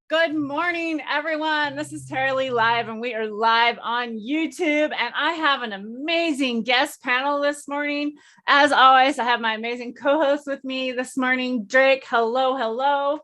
Good morning, everyone. This is Terry Lee Live, and we are live on YouTube. And I have an amazing guest panel this morning. As always, I have my amazing co-host with me this morning, Drake. Hello, hello.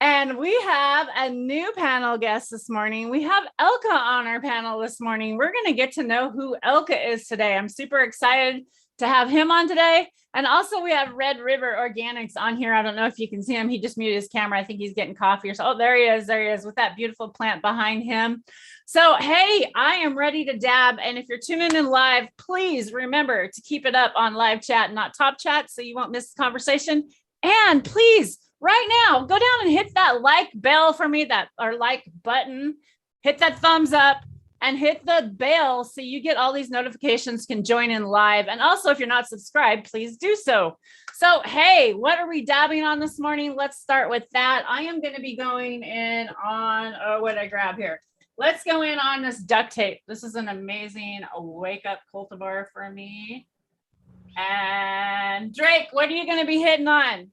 And we have a new panel guest this morning. We have Elka on our panel this morning. We're going to get to know who Elka is today. I'm super excited to have him on today. And also we have Red River Organics on here. I don't know if you can see him. He just muted his camera. I think he's getting coffee or so. Oh, there he is. There he is with that beautiful plant behind him. So, hey, I am ready to dab. And if you're tuning in live, please remember to keep it up on live chat, not top chat, so you won't miss the conversation. And please, right now, go down and hit that like bell for me, or like button, hit that thumbs up, and hit the bell so you get all these notifications, can join in live. And also, if you're not subscribed, please do so. So, hey, what are we dabbing on this morning? Let's start with that. I am going to be going in on, what did I grab here? Let's go in on this duct tape. This is an amazing wake up cultivar for me. And Drake, what are you going to be hitting on?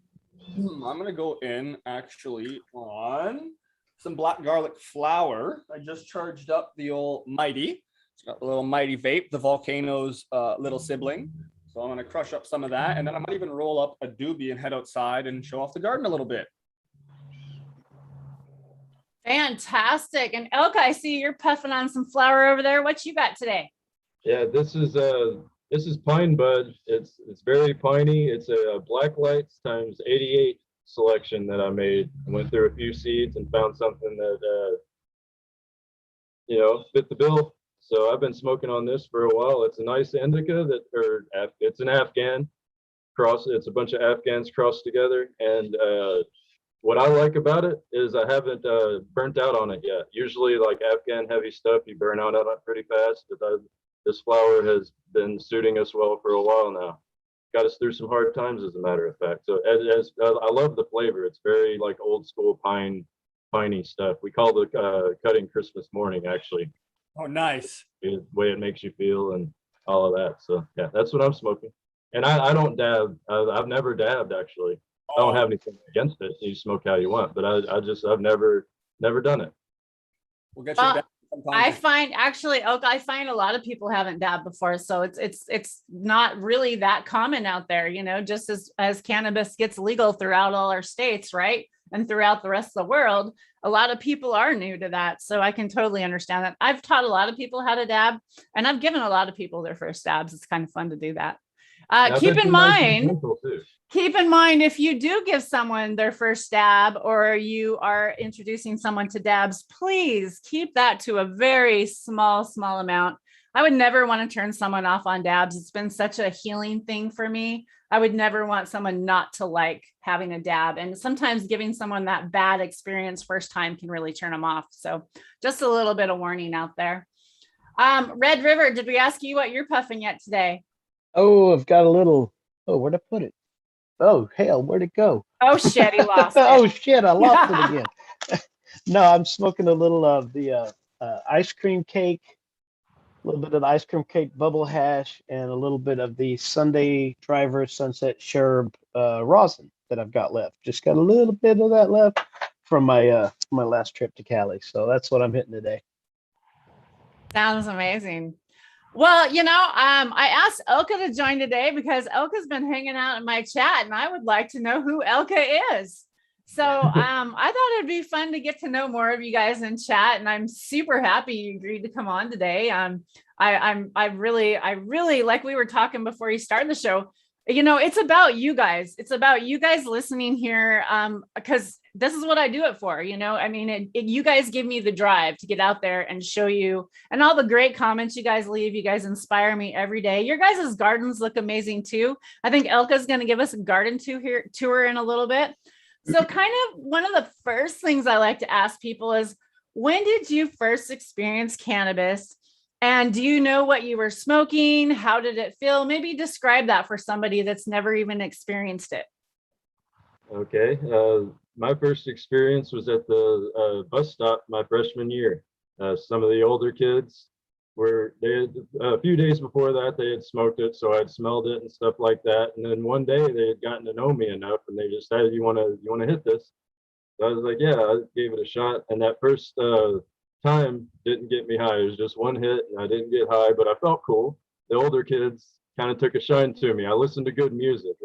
I'm going to go in actually on some black garlic flower. I just charged up the old Mighty. It's got a little Mighty vape, the Volcano's little sibling. So I'm going to crush up some of that. And then I might even roll up a doobie and head outside and show off the garden a little bit. Fantastic. And Elka, I see you're puffing on some flower over there. What you got today? Yeah, this is pine bud. It's very piney. It's a black lights times 88 selection that I made. I went through a few seeds and found something that fit the bill. So I've been smoking on this for a while. It's a nice indica it's an Afghan cross. It's a bunch of Afghans crossed together. And what I like about it is I haven't burnt out on it yet. Usually, like Afghan heavy stuff, you burn out on it pretty fast. But this flower has been suiting us well for a while now. Got us through some hard times, as a matter of fact. So I love the flavor. It's very like old school piney stuff. We call the cutting Christmas morning, actually. Oh, nice. The way it makes you feel and all of that. So yeah, that's what I'm smoking. And I don't dab. I've never dabbed, actually. I don't have anything against it. You smoke how you want, but I've never done it. We'll get you I find a lot of people haven't dabbed before, so it's not really that common out there, just as cannabis gets legal throughout all our states, right? And throughout the rest of the world, a lot of people are new to that. So I can totally understand that. I've taught a lot of people how to dab, and I've given a lot of people their first dabs. It's kind of fun to do that. Keep in mind, if you do give someone their first dab or you are introducing someone to dabs, please keep that to a very small amount. I would never want to turn someone off on dabs. It's been such a healing thing for me. I would never want someone not to like having a dab. And sometimes giving someone that bad experience first time can really turn them off. So just a little bit of warning out there. Red River, did we ask you what you're puffing yet today? Oh, I've got a little. Oh, where'd I put it? Oh, hell, where'd it go? Oh, shit, he lost it. Oh, shit, I lost it again. No, I'm smoking a little of the ice cream cake, a little bit of the ice cream cake bubble hash, and a little bit of the Sunday Driver Sunset Sherb rosin that I've got left. Just got a little bit of that left from my last trip to Cali. So that's what I'm hitting today. Sounds amazing. Well, I asked Elka to join today because Elka's been hanging out in my chat and I would like to know who Elka is. So I thought it'd be fun to get to know more of you guys in chat. And I'm super happy you agreed to come on today. I really, like we were talking before you started the show, it's about you guys. It's about you guys listening here because this is what I do it for. You guys give me the drive to get out there and show you, and all the great comments you guys leave. You guys inspire me every day. Your guys' gardens look amazing too. I think Elka's going to give us a garden tour in a little bit. So kind of one of the first things I like to ask people is, when did you first experience cannabis? And do you know what you were smoking? How did it feel? Maybe describe that for somebody that's never even experienced it. Okay. My first experience was at the bus stop my freshman year. Some of the older kids a few days before that, they had smoked it, so I'd smelled it and stuff like that. And then one day they had gotten to know me enough and they just said, you want to hit this? So I was like, yeah, I gave it a shot. And that first time didn't get me high. It was just one hit and I didn't get high, but I felt cool. The older kids kind of took a shine to me. I listened to good music.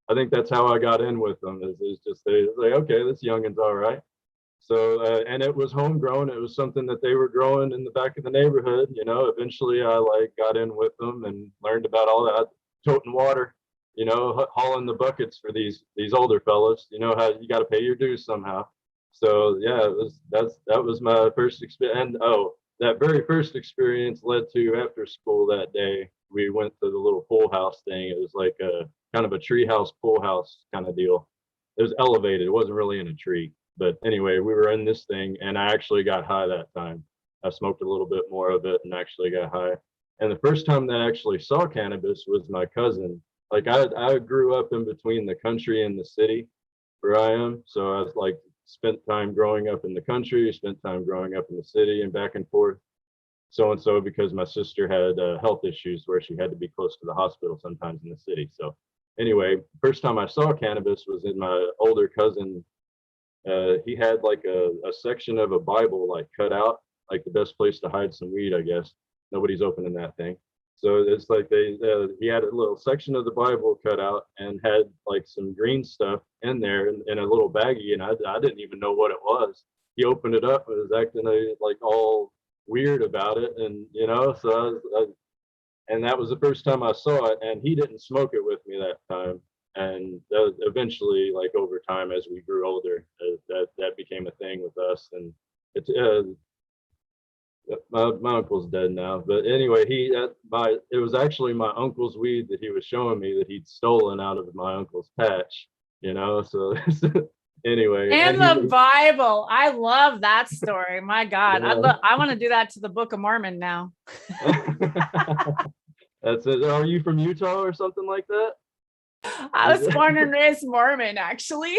I think that's how I got in with them is just they like, okay, this youngin's all right. So, and it was homegrown. It was something that they were growing in the back of the neighborhood. You know, eventually I like got in with them and learned about all that, toting water, you know, hauling the buckets for these older fellas. You know how you got to pay your dues somehow. So yeah, that was my first experience. And oh, that very first experience led to after school that day. We went to the little pool house thing. It was like a kind of a tree house pool house kind of deal. It was elevated. It wasn't really in a tree. But anyway, we were in this thing and I actually got high that time. I smoked a little bit more of it and actually got high. And the first time that I actually saw cannabis was my cousin. Like I grew up in between the country and the city where I am. So I was like spent time growing up in the country, spent time growing up in the city and back and forth. So and so because my sister had health issues where she had to be close to the hospital sometimes in the city. So anyway, first time I saw cannabis was in my older cousin. He had like a section of a Bible like cut out, like the best place to hide some weed, I guess. Nobody's opening that thing. So it's like he had a little section of the Bible cut out and had like some green stuff in there in a little baggie, and I didn't even know what it was. He opened it up and was acting like all weird about it, and you know, so and that was the first time I saw it, and he didn't smoke it with me that time. And eventually, like over time, as we grew older, that became a thing with us. And it's my uncle's dead now, but anyway, it was actually my uncle's weed that he was showing me that he'd stolen out of my uncle's patch. You know, so anyway. And the Bible. I love that story. My God, Yeah. I want to do that to the Book of Mormon now. That's it. Are you from Utah or something like that? I was born and raised Mormon, actually.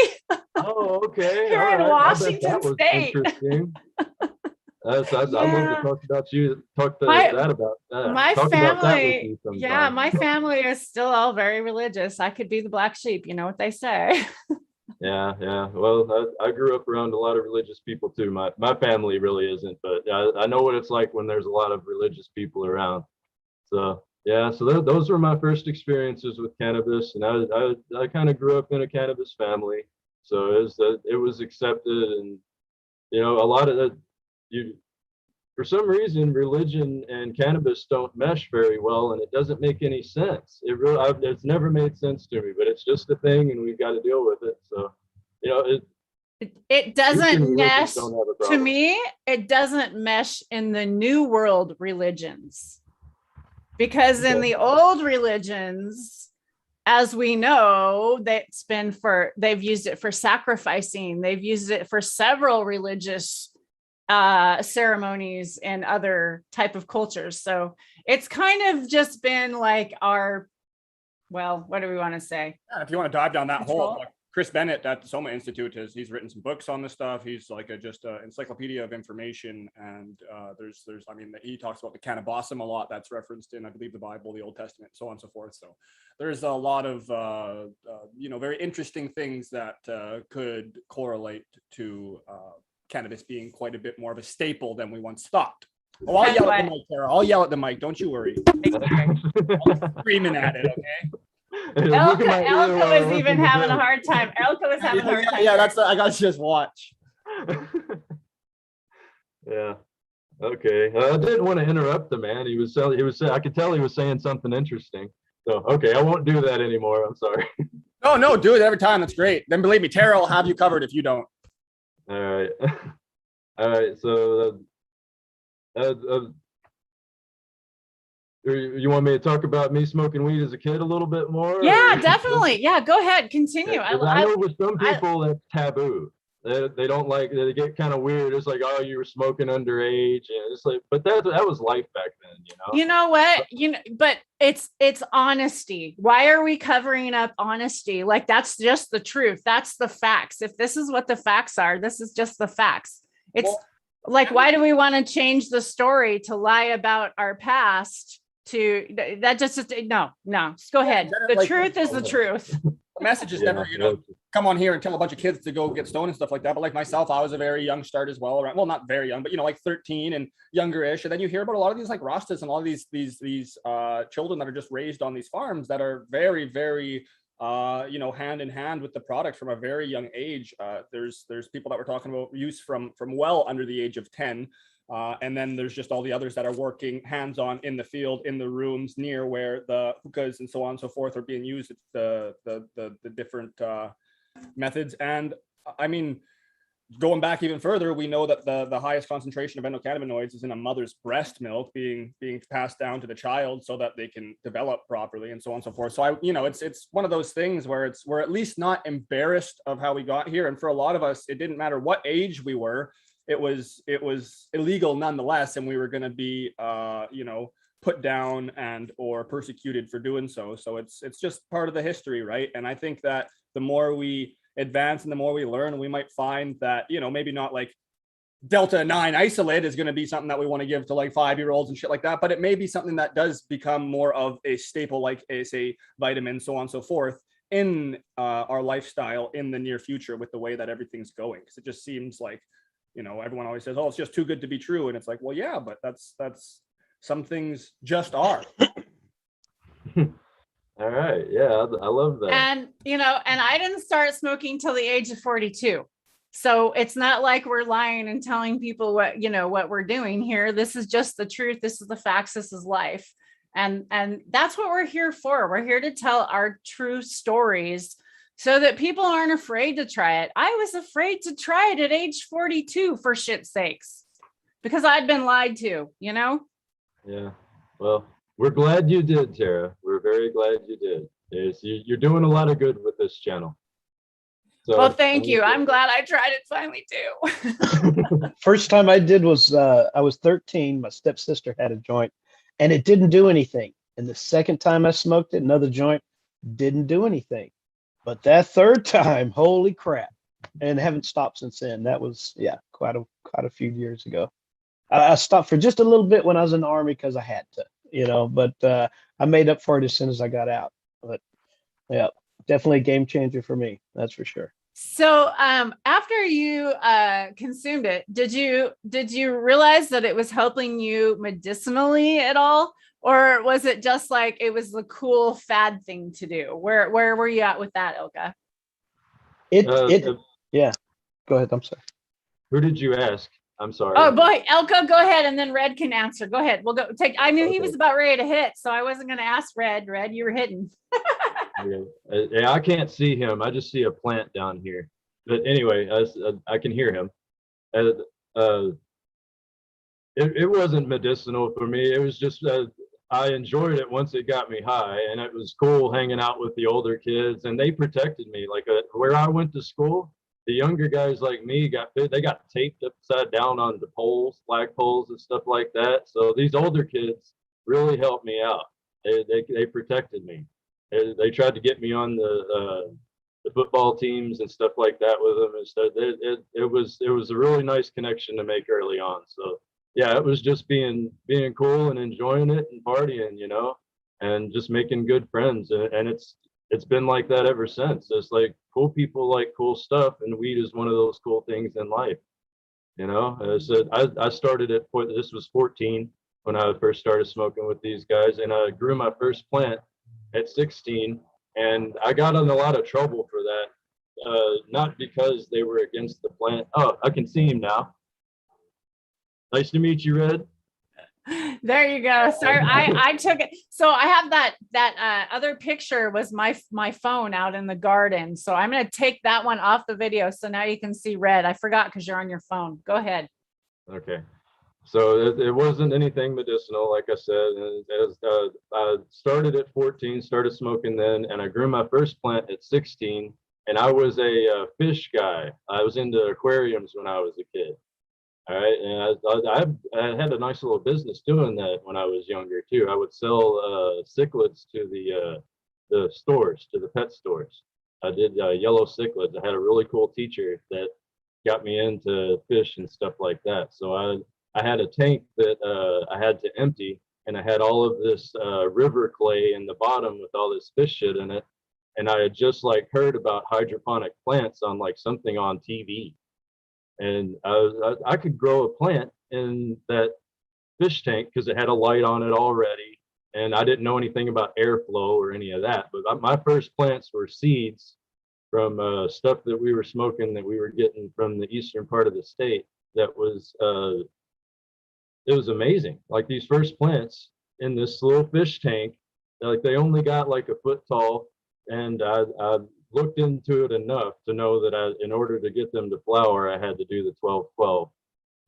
Oh, okay. Here All in right. Washington was State. Interesting. I'd love to talk about that. My Talk family, about that with me sometime. my family is still all very religious. I could be the black sheep, you know what they say. Yeah. Well, I grew up around a lot of religious people too. My family really isn't, but I know what it's like when there's a lot of religious people around. So yeah, so those were my first experiences with cannabis, and I kind of grew up in a cannabis family, so it was accepted, and you know a lot of that for some reason religion and cannabis don't mesh very well, and it doesn't make any sense. It's never made sense to me, but it's just a thing, and we've got to deal with it. So you know it doesn't mesh to me. It doesn't mesh in the new world religions. Because in the old religions, as we know, they've used it for sacrificing. They've used it for several religious ceremonies and other type of cultures. So it's kind of just been like what do we want to say? Yeah, if you want to dive down that hole, Chris Bennett at the Soma Institute he's written some books on this stuff. He's like just an encyclopedia of information, and there's I mean he talks about the cannabosum a lot. That's referenced in I believe the Bible, the Old Testament, so on and so forth. So there's a lot of very interesting things that could correlate to cannabis being quite a bit more of a staple than we once thought. Oh, I'll yell at the mic, Tara. I'll yell at the mic. Don't you worry. I'm screaming at it. Okay. Elka was even having a hard time. Elka was having a hard time. Yeah, I gotta just watch. Yeah. Okay. I didn't want to interrupt the man. I could tell he was saying something interesting. So okay, I won't do that anymore. I'm sorry. No, do it every time. That's great. Then believe me, Tara will have you covered if you don't. All right. All right. So you want me to talk about me smoking weed as a kid a little bit more? Yeah, definitely. Yeah, go ahead. Continue. I know with some people that's taboo. They don't like. They get kind of weird. It's like, oh, you were smoking underage, and it's like, but that was life back then, you know. You know what? But it's honesty. Why are we covering up honesty? Like that's just the truth. That's the facts. If this is what the facts are, this is just the facts. It's like, why do we want to change the story to lie about our past? To that just no. Just go ahead. The truth is the truth. message is Yeah, never, come on here and tell a bunch of kids to go get stoned and stuff like that. But like myself, I was a very young start as well. Right? Well, not very young, but like 13 and younger-ish. And then you hear about a lot of these like Rastas and all of these children that are just raised on these farms that are very, very hand in hand with the product from a very young age. There's people that were talking about use from well under the age of 10. And then there's just all the others that are working hands-on in the field, in the rooms near where the hookahs and so on and so forth are being used. It's the different methods. And I mean, going back even further, we know that the highest concentration of endocannabinoids is in a mother's breast milk being passed down to the child so that they can develop properly and so on and so forth. So it's one of those things where we're at least not embarrassed of how we got here. And for a lot of us, it didn't matter what age we were. It was illegal nonetheless, and we were going to be put down and or persecuted for doing so. So it's just part of the history, right? And I think that the more we advance and the more we learn, we might find that maybe not like Delta 9 isolate is going to be something that we want to give to like 5-year-olds and shit like that, but it may be something that does become more of a staple, like say vitamin, so on and so forth, in our lifestyle in the near future with the way that everything's going. Because it just seems like everyone always says, oh, it's just too good to be true. And it's like, well, yeah, but that's some things just are. All right. Yeah, I love that. And, and I didn't start smoking till the age of 42. So it's not like we're lying and telling people what we're doing here. This is just the truth. This is the facts. This is life. And that's what we're here for. We're here to tell our true stories so that people aren't afraid to try it. I was afraid to try it at age 42 for shit's sakes, because I'd been lied to, Yeah. Well, we're glad you did, Tara. We're very glad you did. You're doing a lot of good with this channel. So, well, thank you. I'm glad I tried it finally too. First time I did was I was 13. My stepsister had a joint and it didn't do anything. And the second time I smoked it, another joint, didn't do anything. But that third time, holy crap. And haven't stopped since then. That was, quite a few years ago. I stopped for just a little bit when I was in the Army because I had to, but I made up for it as soon as I got out. But yeah, definitely a game changer for me. That's for sure. So after you consumed it, did you realize that it was helping you medicinally at all? Or was it just like it was the cool fad thing to do? Where were you at with that, Ilka? Yeah. Go ahead. I'm sorry. Who did you ask? I'm sorry. Oh boy, Elka, go ahead, and then Red can answer. Go ahead. We'll go take. I knew he was about ready to hit, so I wasn't going to ask Red. Red, you were hitting. Yeah, I can't see him. I just see a plant down here. But anyway, I can hear him. It wasn't medicinal for me. It was just I enjoyed it once it got me high, and it was cool hanging out with the older kids, and they protected me. Like where I went to school, the younger guys like me got taped upside down onto poles, flag poles, and stuff like that. So these older kids really helped me out. They protected me. They tried to get me on the football teams and stuff like that with them and stuff. It was a really nice connection to make early on. So yeah, it was just being cool and enjoying it and partying, and just making good friends. And it's been like that ever since. It's like cool people like cool stuff, and weed is one of those cool things in life. So I started this was 14 when I first started smoking with these guys, and I grew my first plant at 16, and I got in a lot of trouble for that. Not because they were against the plant. Oh, I can see him now. Nice to meet you, Red. There you go. Sorry, I took it. So I have that other picture was my phone out in the garden. So I'm going to take that one off the video. So now you can see Red. I forgot because you're on your phone. Go ahead. Okay. So it wasn't anything medicinal, like I said. I started at 14, started smoking then, and I grew my first plant at 16. And I was a fish guy. I was into aquariums when I was a kid. All right, and I had a nice little business doing that when I was younger too. I would sell cichlids to the stores, to the pet stores. I did yellow cichlids. I had a really cool teacher that got me into fish and stuff like that. So I had a tank that I had to empty, and I had all of this river clay in the bottom with all this fish shit in it. and I had just like heard about hydroponic plants on like something on TV, and I could grow a plant in that fish tank because it had a light on it already, and I didn't know anything about airflow or any of that. But my first plants were seeds from stuff that we were smoking that we were getting from the eastern part of the state. That was it was amazing. Like these first plants in this little fish tank, like they only got like a foot tall, and I looked into it enough to know that in order to get them to flower, I had to do the 12-12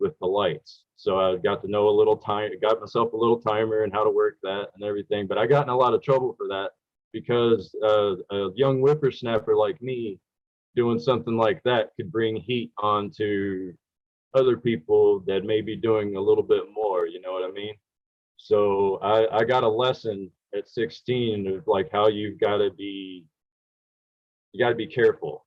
with the lights. So I got to know a little time, got myself a little timer and how to work that and everything. But I got in a lot of trouble for that because a young whippersnapper like me doing something like that could bring heat onto other people that may be doing a little bit more, you know what I mean? So I got a lesson at 16 of like how you got to be careful,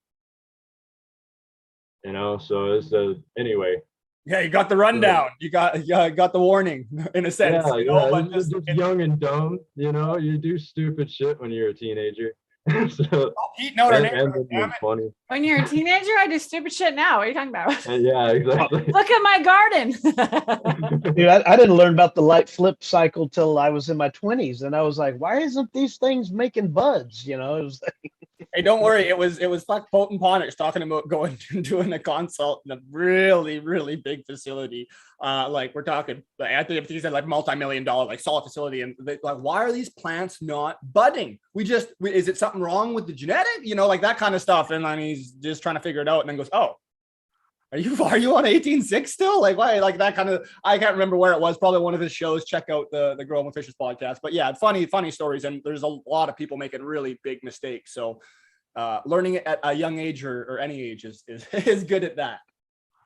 you know? So it's anyway. Yeah, you got the rundown. You got the warning in a sense. Yeah, you know, yeah. but It's just young and dumb, you know, you do stupid shit when you're a teenager. So eating out our and neighborhood, damn it's it. funny. When you're a teenager, I do stupid shit now. What are you talking about? Yeah, exactly. Look at my garden. Dude, I didn't learn about the light flip cycle till I was in my 20s, and I was like, why isn't these things making buds? You know, it was like, Hey, don't worry. It was like Fulton Ponics talking about going to doing a consult in a really, really big facility. Like we're talking, I think he said like multi-million-dollar like solid facility, and they, like, why are these plants not budding? Is it something wrong with the genetic? You know, like that kind of stuff. And then he's just trying to figure it out, and then goes, "Oh, are you on 18.6 still? Like why? Like that kind of. I can't remember where it was. Probably one of his shows. Check out the Growing with Fishes podcast. But yeah, funny stories, and there's a lot of people making really big mistakes. So learning it at a young age or any age is good at that.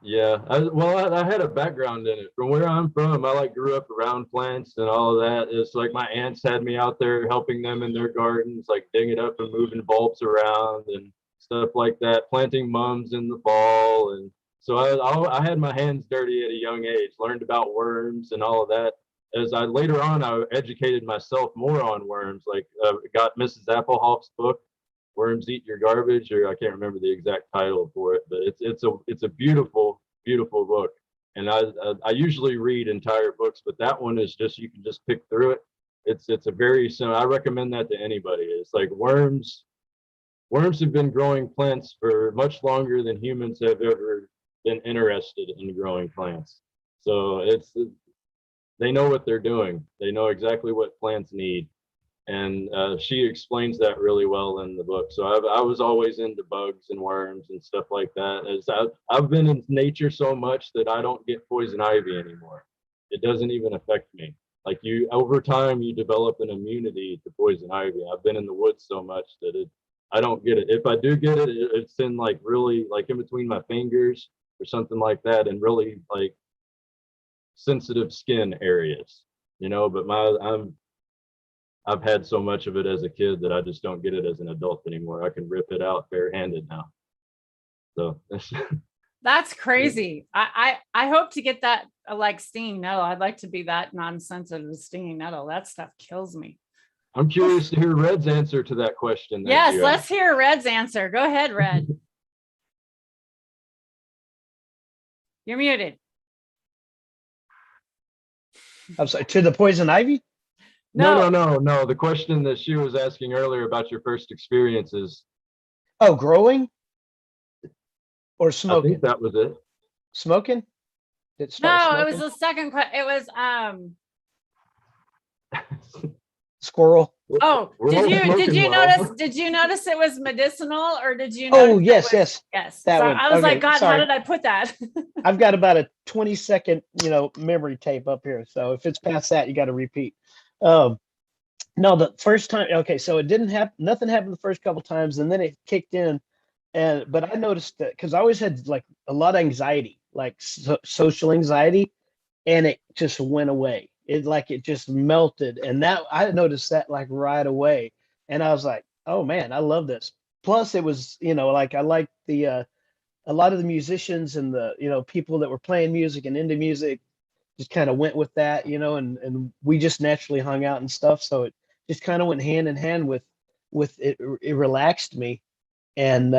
Yeah, I had a background in it. From where I'm from, I like grew up around plants and all of that. It's like my aunts had me out there helping them in their gardens, like digging up and moving bulbs around and stuff like that, planting mums in the fall. And so I had my hands dirty at a young age, learned about worms and all of that. As I later on, I educated myself more on worms, like got Mrs. Applehoff's book, Worms Eat Your Garbage, or I can't remember the exact title for it, but it's a beautiful book. And I usually read entire books, but that one is just, you can just pick through it. It's a very simple. I recommend that to anybody. It's like worms have been growing plants for much longer than humans have ever been interested in growing plants. So they know what they're doing. They know exactly what plants need. And she explains that really well in the book. So I was always into bugs and worms and stuff like that. As I've been in nature so much that I don't get poison ivy anymore. It doesn't even affect me. Like over time, you develop an immunity to poison ivy. I've been in the woods so much that I don't get it. If I do get it, it's in like really like in between my fingers or something like that, and really like sensitive skin areas, you know. But I've had so much of it as a kid that I just don't get it as an adult anymore. I can rip it out barehanded now. So That's crazy. I hope to get that like stinging nettle. I'd like to be that non-sensitive to stinging nettle. That stuff kills me. I'm curious to hear Red's answer to that question. Yes, let's hear Red's answer. Go ahead, Red. You're muted. I'm sorry, to the poison ivy? No. The question that she was asking earlier about your first experiences. Oh, growing or I smoking? think that was it. Smoking? No, smoking? it was the second question. It was Squirrel. oh, We're did all you smoking did you notice it was medicinal, or did you Oh, notice yes. yes. That So one. I was Okay, like, God, sorry. how did I put that? I've got about a 20-second, memory tape up here. So if it's past that, you got to repeat. No, the first time. Okay, so it didn't happen. Nothing happened the first couple times, and then it kicked in. But I noticed that because I always had like a lot of anxiety, like social anxiety, and it just went away. It just melted, and that I noticed that like right away, and I was like, oh man, I love this. Plus, it was like I liked the a lot of the musicians and the people that were playing music and into music just kind of went with that, and we just naturally hung out and stuff. So it just kind of went hand in hand with with it, it relaxed me, and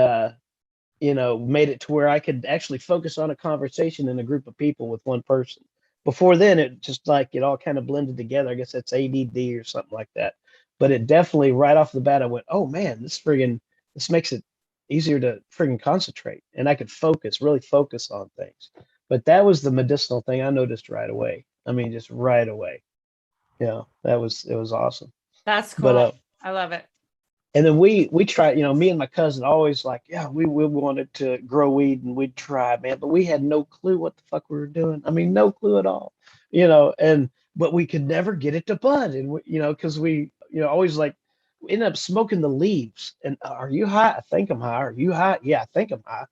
you know, made it to where I could actually focus on a conversation in a group of people with one person. Before then, it just like it all kind of blended together. I guess that's ADD or something like that. But it definitely right off the bat, I went, oh man, this makes it easier to friggin' concentrate, and I could focus, really focus on things. But that was the medicinal thing I noticed right away. I mean, just right away. Yeah, it was awesome. That's But cool. I love it. and then we tried, you know, me and my cousin always like, yeah, we wanted to grow weed and we'd try, man, but we had no clue what the fuck we were doing. I mean, no clue at all, you know, and but we could never get it to bud, and we, you know, because we, you know, always like we ended up smoking the leaves. And are you high? I think I'm high. Are you high? Yeah, I think I'm high.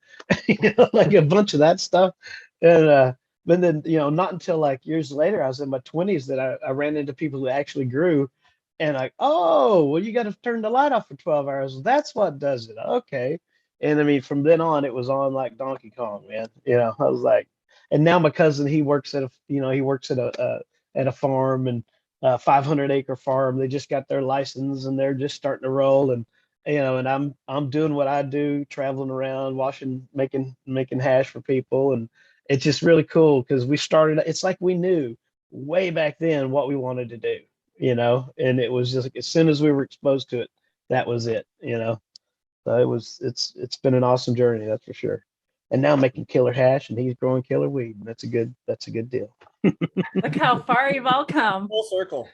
You know, like a bunch of that stuff. And but then, you know, not until like years later, I was in my 20s that I ran into people who actually grew. And like, oh, well, you got to turn the light off for 12 hours. That's what does it. Okay. And I mean, from then on, it was on like Donkey Kong, man. You know, I was like, and now my cousin, he works at a, you know, he works at a farm, and 500-acre farm. They just got their license and they're just starting to roll. And, you know, and I'm doing what I do, traveling around, washing, making hash for people. And it's just really cool because we started, it's like we knew way back then what we wanted to do, you know, and it was just like, as soon as we were exposed to it, that was it, you know. So it's been an awesome journey, that's for sure. And now I'm making killer hash and he's growing killer weed. And that's a good deal. Look how far you've all come. Full circle.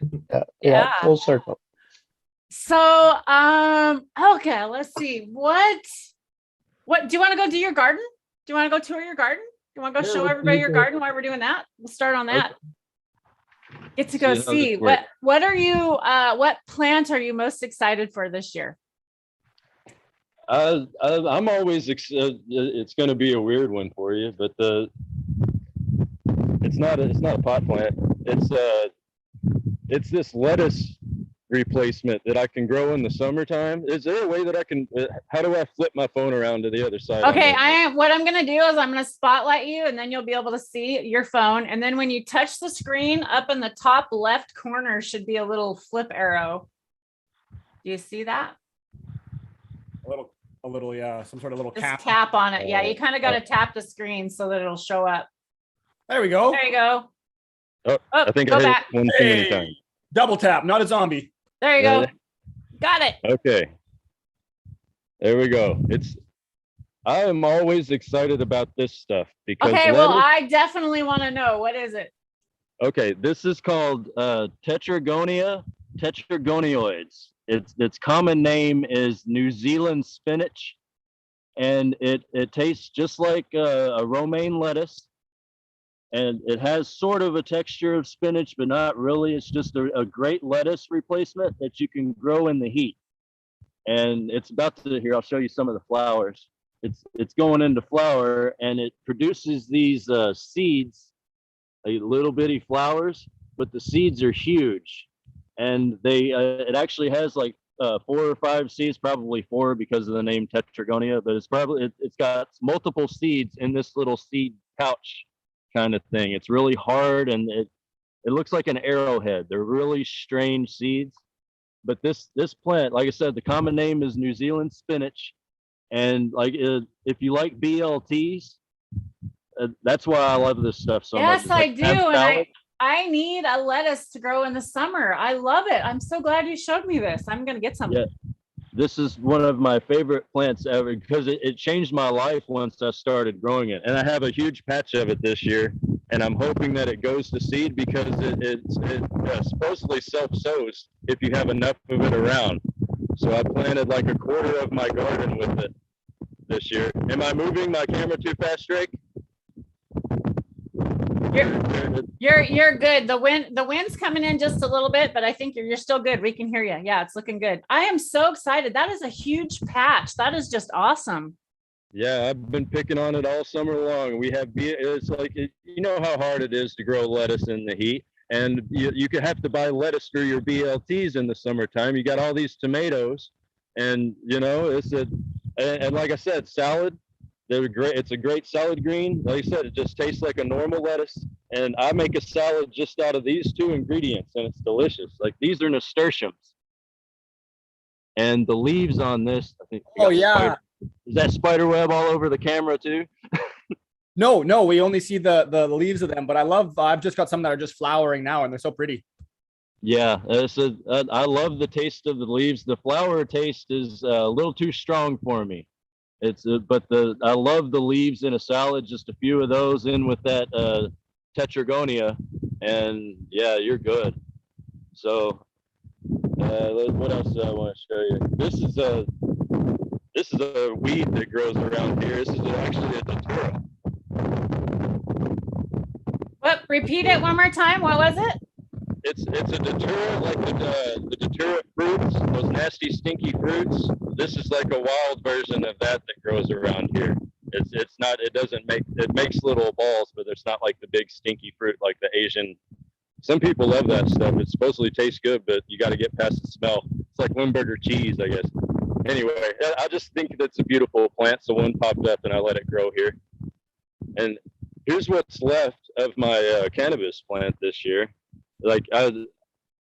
Yeah. Full circle. So, okay, let's see. What do you want to go do your garden? Do you want to go tour your garden? Do you want to go Yeah, show let's everybody do your that. garden while we're doing that? We'll start on that. Get to go See how see this works. what are you what plant are you most excited for this year? I'm always it's going to be a weird one for you, but it's not a pot plant. It's this lettuce replacement that I can grow in the summertime. Is there a way that I can? How do I flip my phone around to the other side? Okay, what I'm gonna do is I'm gonna spotlight you, and then you'll be able to see your phone. And then when you touch the screen, up in the top left corner should be a little flip arrow. Do you see that? A little, yeah, some sort of little Just cap. tap on it. Yeah, you kind of got to tap the screen so that it'll show up. There we go. There you go. Oh, I think go I hit back. one too many times. Double tap, not a zombie. There you Yeah. go. Got it. Okay. There we go. I am always excited about this stuff because Okay, well, I definitely want to know, what is it? okay, this is called tetragonioids. Its common name is New Zealand spinach, and it tastes just like a romaine lettuce, and it has sort of a texture of spinach, but not really. It's just a great lettuce replacement that you can grow in the heat. And it's about to, here, I'll show you some of the flowers. It's going into flower, and it produces these seeds, like little bitty flowers, but the seeds are huge. And it actually has like 4 or 5 seeds, probably 4 because of the name Tetragonia, but it's got multiple seeds in this little seed pouch kind of thing. It's really hard, and it looks like an arrowhead. They're really strange seeds. But this plant, like I said, the common name is New Zealand spinach. And like if you like BLTs, that's why I love this stuff so much. Yes, I do. And I need a lettuce to grow in the summer. I love it. I'm so glad you showed me this. I'm going to get some. Yeah, this is one of my favorite plants ever because it changed my life once I started growing it. And I have a huge patch of it this year, and I'm hoping that it goes to seed because it supposedly self-sows if you have enough of it around. So I planted like a quarter of my garden with it this year. Am I moving my camera too fast, Drake? You're good. The wind's coming in just a little bit, but I think you're still good. We can hear you. Yeah, it's looking good. I am so excited. That is a huge patch. That is just awesome. Yeah, I've been picking on it all summer long. It's like, you know how hard it is to grow lettuce in the heat, and you could have to buy lettuce through your BLTs in the summertime. You got all these tomatoes, and you know and like I said, salad. They're great. It's a great salad green. Like I said, it just tastes like a normal lettuce. And I make a salad just out of these 2 ingredients, and it's delicious. Like these are nasturtiums. And the leaves on this, I think. Oh yeah. Is that spider web all over the camera too? No, we only see the leaves of them, but I've just got some that are just flowering now, and they're so pretty. Yeah, I love the taste of the leaves. The flower taste is a little too strong for me. But I love the leaves in a salad. Just a few of those in with that tetragonia, and yeah, you're good. So what else do I want to show you? This is a weed that grows around here. This is actually a datura. What? Repeat it one more time. What was it? It's a datura, like the datura fruits, those nasty, stinky fruits. This is like a wild version of that grows around here. It's not. It makes little balls, but it's not like the big stinky fruit like the Asian. Some people love that stuff. It supposedly tastes good, but you got to get past the smell. It's like Limburger cheese, I guess. Anyway, I just think it's a beautiful plant. So one popped up and I let it grow here. And here's what's left of my cannabis plant this year. Like I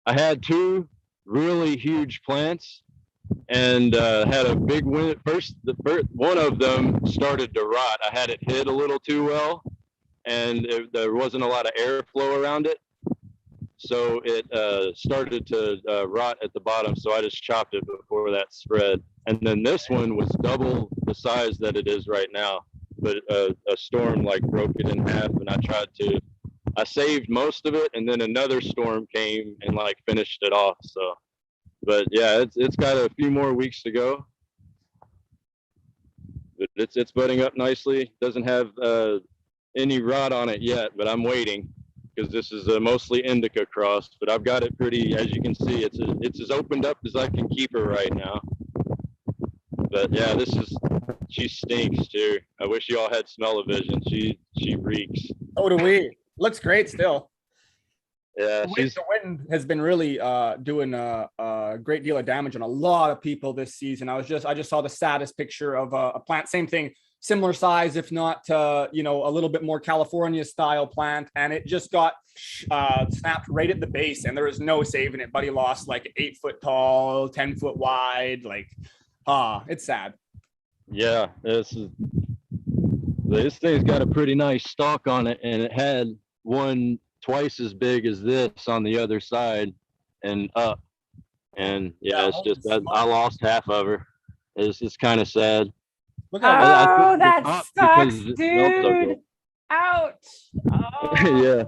had two really huge plants and had a big wind. One of them started to rot. I had it hid a little too well, and there wasn't a lot of airflow around it. So it started to rot at the bottom. So I just chopped it before that spread. And then this one was double the size that it is right now. But a storm like broke it in half, and I saved most of it, and then another storm came and like finished it off. So, but yeah, it's got a few more weeks to go. But it's budding up nicely. Doesn't have any rot on it yet, but I'm waiting because this is a mostly indica cross. But I've got it pretty, as you can see, it's as opened up as I can keep her right now. But yeah, she stinks too. I wish you all had smell-o-vision. She reeks. So do we. Looks great still. Yeah, the wind has been really doing a great deal of damage on a lot of people this season. I just saw the saddest picture of a plant, same thing, similar size, if not a little bit more California style plant, and it just got snapped right at the base, and there was no saving it. Buddy lost like 8 foot tall, 10 foot wide. Like, it's sad. Yeah, this thing's got a pretty nice stalk on it, and it had one twice as big as this on the other side and up. And yeah, it's just I lost half of her. It's kind of sad. Look how that sucks, dude. Ouch. Oh. Yeah,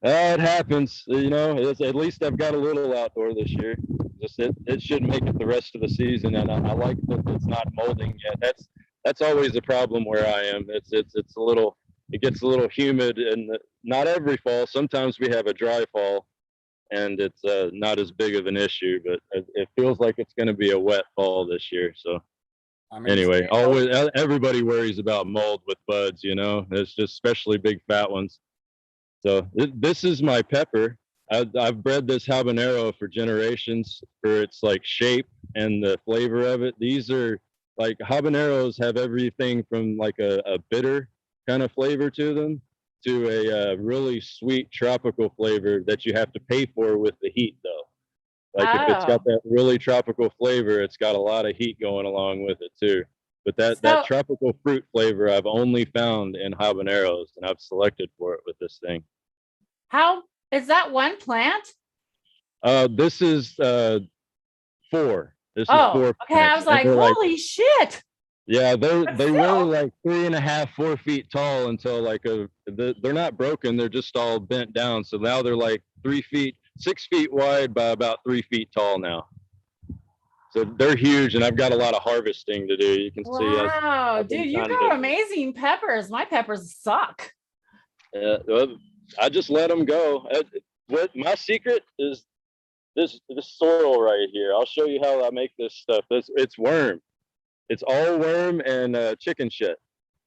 it happens. At least I've got a little outdoor this year. Just it should make it the rest of the season, and I like that it's not molding yet. That's always a problem where I am. It gets a little humid, and not every fall. Sometimes we have a dry fall, and it's not as big of an issue. But it feels like it's going to be a wet fall this year. So anyway, everybody worries about mold with buds. It's just especially big fat ones. So this is my pepper. I've bred this habanero for generations for its like shape and the flavor of it. These are like habaneros have everything from like a bitter kind of flavor to them to a really sweet tropical flavor that you have to pay for with the heat though. Like if it's got that really tropical flavor, it's got a lot of heat going along with it too. But that tropical fruit flavor I've only found in habaneros, and I've selected for it with this thing. How is that one plant? This is 4. This is 4 plants. Okay, I was like, holy shit. Yeah, they were like 3.5, 4 feet tall until like they're not broken, they're just all bent down. So now they're like 6 feet wide by about 3 feet tall now. So they're huge, and I've got a lot of harvesting to do. You can see. Wow, dude, you grow amazing peppers. My peppers suck. Well, I just let them go. What my secret is this soil right here. I'll show you how I make this stuff. It's worm. It's all worm and chicken shit.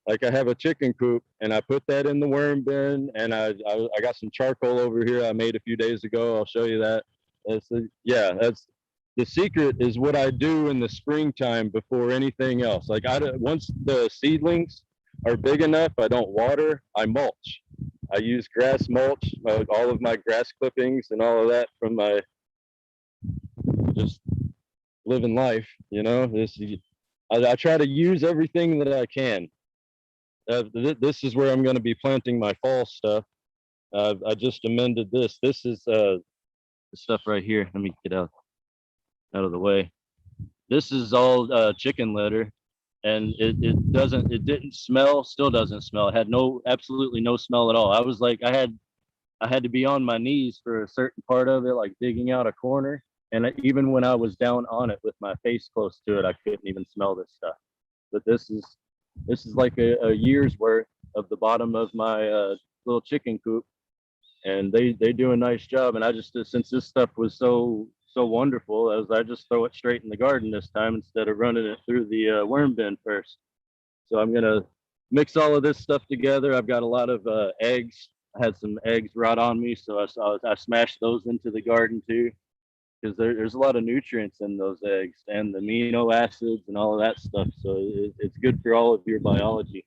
Like I have a chicken coop, and I put that in the worm bin, and I got some charcoal over here I made a few days ago. I'll show you that. That's the secret is what I do in the springtime before anything else. Like once the seedlings are big enough, I don't water, I mulch. I use grass mulch, all of my grass clippings and all of that from my just living life, you know. I try to use everything that I can. This is where I'm going to be planting my fall stuff. I just amended this. This is the stuff right here. Let me get out of the way. This is all chicken litter, and it didn't smell, still doesn't smell. It had absolutely no smell at all. I was like, I had to be on my knees for a certain part of it, like digging out a corner. And even when I was down on it with my face close to it, I couldn't even smell this stuff. But this is like a year's worth of the bottom of my little chicken coop, and they do a nice job. And I just, since this stuff was so wonderful, I just throw it straight in the garden this time instead of running it through the worm bin first. So I'm gonna mix all of this stuff together. I've got a lot of eggs. I had some eggs right on me, so I smashed those into the garden too, because there's a lot of nutrients in those eggs and the amino acids and all of that stuff. So it's good for all of your biology.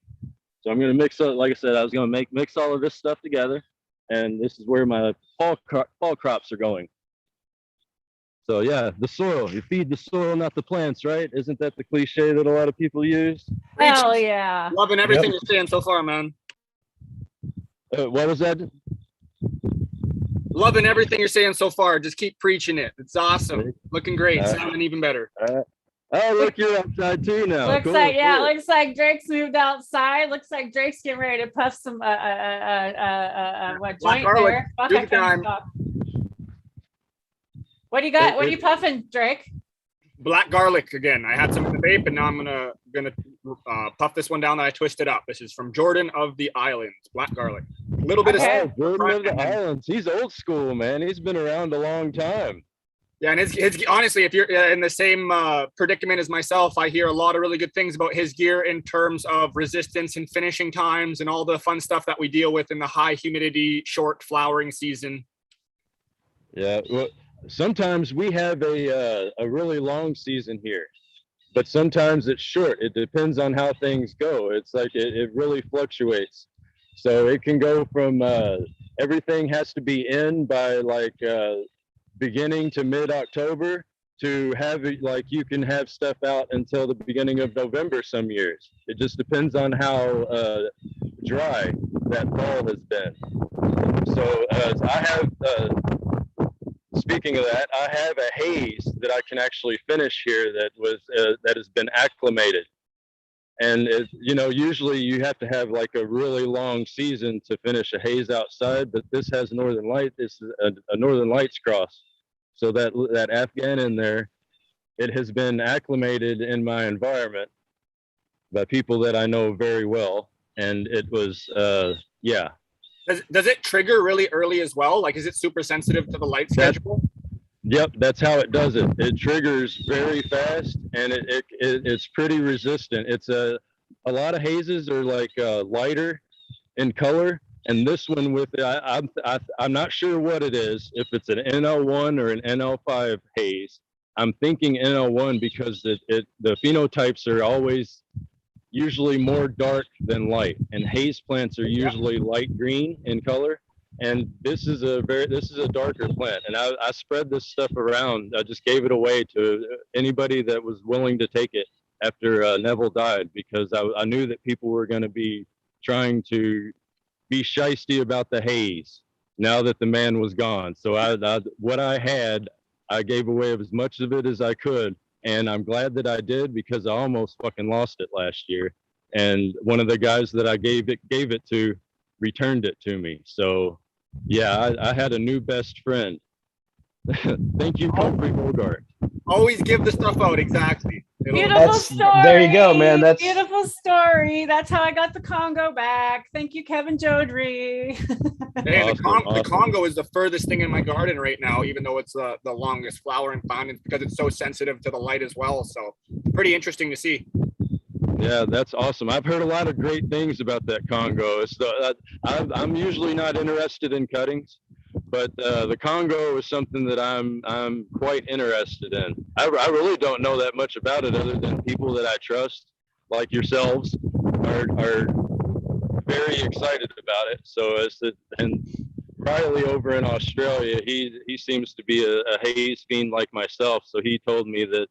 So I'm gonna mix up, like I said, I was gonna mix all of this stuff together, and this is where my fall crops are going. So yeah, the soil. You feed the soil, not the plants, right? Isn't that the cliche that a lot of people use? Hell yeah. Loving everything you're saying so far, man. What was that? Loving everything you're saying so far. Just keep preaching it. It's awesome. Looking great. Sounding even better. Oh, look, you're outside too now. Looks Cool, like, yeah, cool. looks like Drake's moved outside. Looks like Drake's getting ready to puff some what joint garlic. there. Fuck, Do I the couldn't time. stop. What do you got? What are you puffing, Drake? Black garlic again. I had some in the vape, and now I'm gonna puff this one down that I twisted up. This is from Jordan of the Islands. Black garlic. A little bit Okay. of Jordan of the Islands. He's old school, man. He's been around a long time. yeah, and his honestly, if you're in the same predicament as myself, I hear a lot of really good things about his gear in terms of resistance and finishing times and all the fun stuff that we deal with in the high humidity, short flowering season. Yeah. Well, sometimes we have a really long season here, but sometimes it's short. It depends on how things go. It's like it really fluctuates. So it can go from everything has to be in by like beginning to mid-October, to have it like you can have stuff out until the beginning of November some years. It just depends on how dry that fall has been. So I have speaking of that, I have a haze that I can actually finish here that has been acclimated. And usually you have to have like a really long season to finish a haze outside, but this has Northern Light. This is a Northern Lights cross. So that Afghan in there, it has been acclimated in my environment by people that I know very well. And it was, yeah. Does it trigger really early as well? Like, is it super sensitive to the light schedule? Yep, that's how it does it. It triggers very fast, and it's pretty resistant. It's a lot of hazes are like lighter in color, and this one with I'm not sure what it is. If it's an NL1 or an NL5 haze, I'm thinking NL1 because the phenotypes are always usually more dark than light, and haze plants are usually light green in color. And this is a darker plant, and I spread this stuff around. I just gave it away to anybody that was willing to take it after Neville died, because I knew that people were going to be trying to be shysty about the haze now that the man was gone. So what I had, I gave away as much of it as I could, and I'm glad that I did, because I almost fucking lost it last year. And one of the guys that I gave it to returned it to me. So yeah, I had a new best friend. Thank you, Humphrey Bogart. Always give the stuff out. Exactly. Beautiful story. There you go, man. That's beautiful story. That's how I got the Congo back. Thank you, Kevin Jodry. Hey, Awesome, the Congo is the furthest thing in my garden right now, even though it's the longest flowering plant, because it's so sensitive to the light as well. So pretty interesting to see. Yeah, that's awesome. I've heard a lot of great things about that Congo. I'm usually not interested in cuttings, but the Congo is something that I'm quite interested in. I really don't know that much about it, other than people that I trust, like yourselves, are very excited about it. So and Riley over in Australia, he seems to be a haze fiend like myself. So he told me that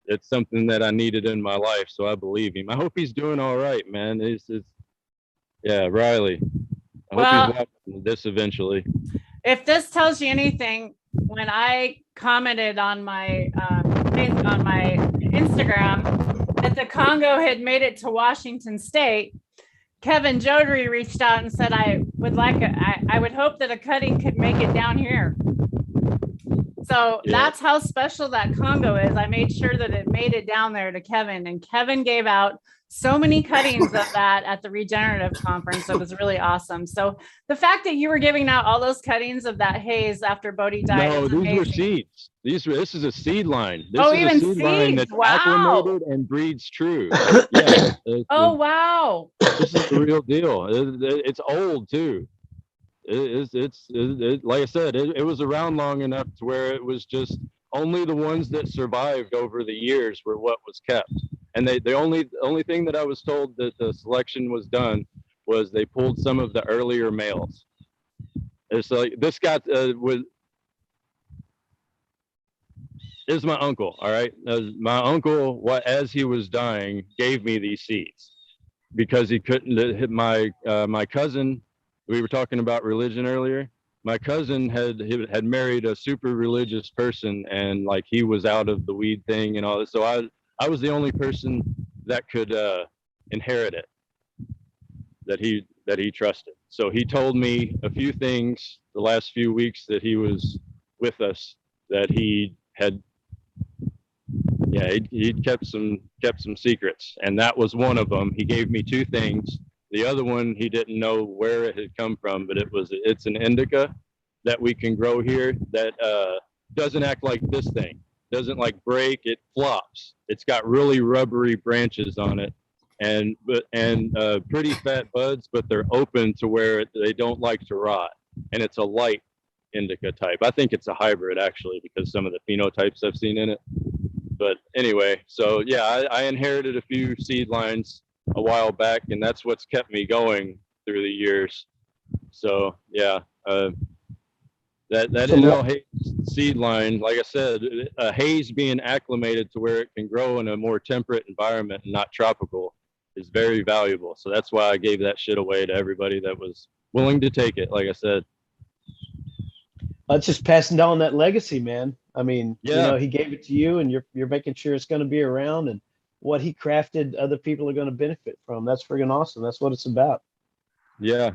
it's something that I needed in my life. So I believe him. I hope he's doing all right, man. Yeah, Riley. I hope Well, he's watching this eventually. if this tells you anything, when I commented on my Instagram that the Congo had made it to Washington State, Kevin Jodry reached out and said, I would hope that a cutting could make it down here. So that's how special that Congo is. I made sure that it made it down there to Kevin, and Kevin gave out so many cuttings of that at the regenerative conference. It was really awesome. So the fact that you were giving out all those cuttings of that haze after Bodie died. No, is these amazing. were seeds. This is a seed line. This Oh, is even a seed line seeds. that's Wow. acclimated and breeds true. Yeah. Oh, wow. This is the real deal. It's old too. Like I said, it was around long enough to where it was just only the ones that survived over the years were what was kept. And the only thing that I was told that the selection was done was they pulled some of the earlier males. It's like this guy is my uncle. All right, my uncle, as he was dying, gave me these seeds because he couldn't hit my cousin. We were talking about religion earlier. My cousin had married a super religious person, and like he was out of the weed thing and all this. So I was the only person that could inherit it that he trusted. So he told me a few things the last few weeks that he was with us that he had. Yeah, he'd kept some secrets, and that was one of them. He gave me two things. The other one, he didn't know where it had come from, but it's an indica that we can grow here that doesn't act like this thing. Doesn't like break, it flops. It's got really rubbery branches on it and pretty fat buds, but they're open to where they don't like to rot. And it's a light indica type. I think it's a hybrid actually because some of the phenotypes I've seen in it. But anyway, so yeah, I inherited a few seed lines a while back, and that's what's kept me going through the years. So yeah, that NL haze seed line, like I said, haze being acclimated to where it can grow in a more temperate environment and not tropical is very valuable. So that's why I gave that shit away to everybody that was willing to take it. Like I said, that's just passing down that legacy, man. I mean, yeah. he gave it to you, and you're making sure it's going to be around, and what he crafted, other people are going to benefit from. That's friggin' awesome. That's what it's about. Yeah,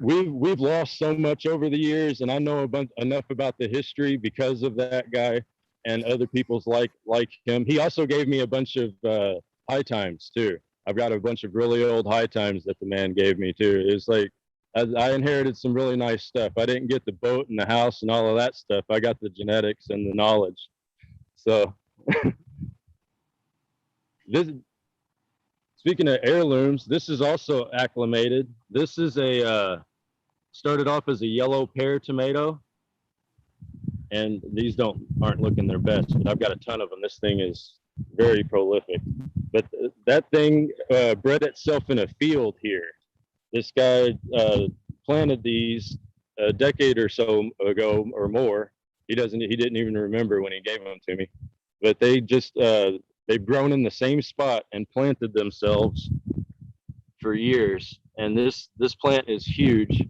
we've lost so much over the years, and I know enough about the history because of that guy and other people's like him. He also gave me a bunch of high times too. I've got a bunch of really old high times that the man gave me too. It's like I inherited some really nice stuff. I didn't get the boat and the house and all of that stuff. I got the genetics and the knowledge. So speaking of heirlooms, this is also acclimated. This is started off as a yellow pear tomato, and these aren't looking their best, but I've got a ton of them. This thing is very prolific. But that thing bred itself in a field here. This guy planted these a decade or so ago or more. He didn't even remember when he gave them to me. But they just they've grown in the same spot and planted themselves for years. And this plant is huge.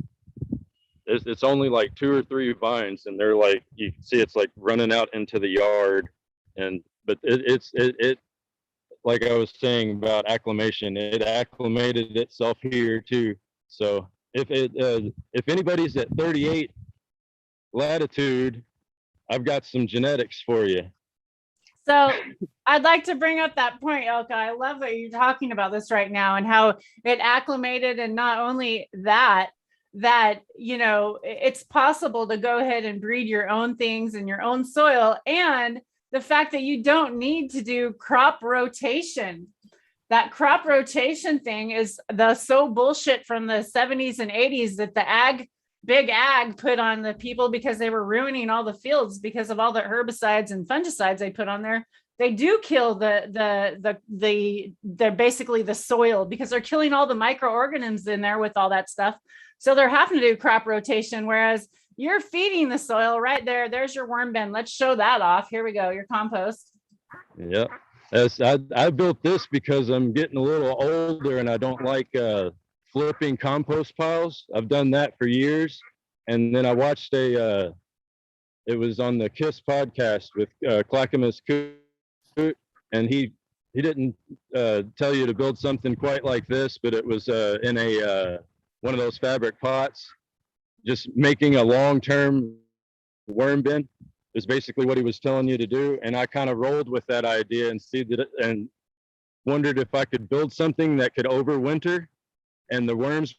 It's only like 2 or 3 vines, and they're like, you can see it's like running out into the yard. But it like I was saying about acclimation, it acclimated itself here too. So if anybody's at 38 latitude, I've got some genetics for you. So I'd like to bring up that point, Elka. I love that you're talking about this right now and how it acclimated, and not only that it's possible to go ahead and breed your own things in your own soil, and the fact that you don't need to do crop rotation. That crop rotation thing is so bullshit from the 70s and 80s that the big ag put on the people because they were ruining all the fields because of all the herbicides and fungicides they put on there. They do kill the basically the soil because they're killing all the microorganisms in there with all that stuff. So they're having to do crop rotation, whereas you're feeding the soil right there. There's your worm bin. Let's show that off. Here we go. Your compost. Yeah. I built this because I'm getting a little older and I don't like flipping compost piles. I've done that for years. And then I watched it was on the KISS podcast with Clackamas Coot, and he didn't tell you to build something quite like this, but it was in a one of those fabric pots, just making a long-term worm bin is basically what he was telling you to do. And I kind of rolled with that idea and and wondered if I could build something that could overwinter and the worms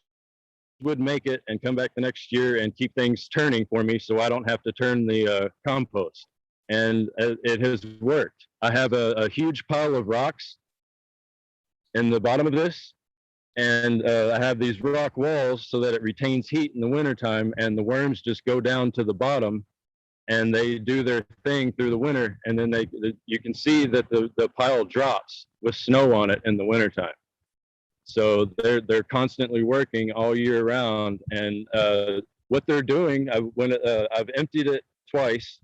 would make it and come back the next year and keep things turning for me so I don't have to turn the compost. And it has worked. I have a huge pile of rocks in the bottom of this, and I have these rock walls so that it retains heat in the wintertime, and the worms just go down to the bottom and they do their thing through the winter, and then you can see that the pile drops with snow on it in the wintertime. So they're constantly working all year round, and what they're doing, I've emptied it twice,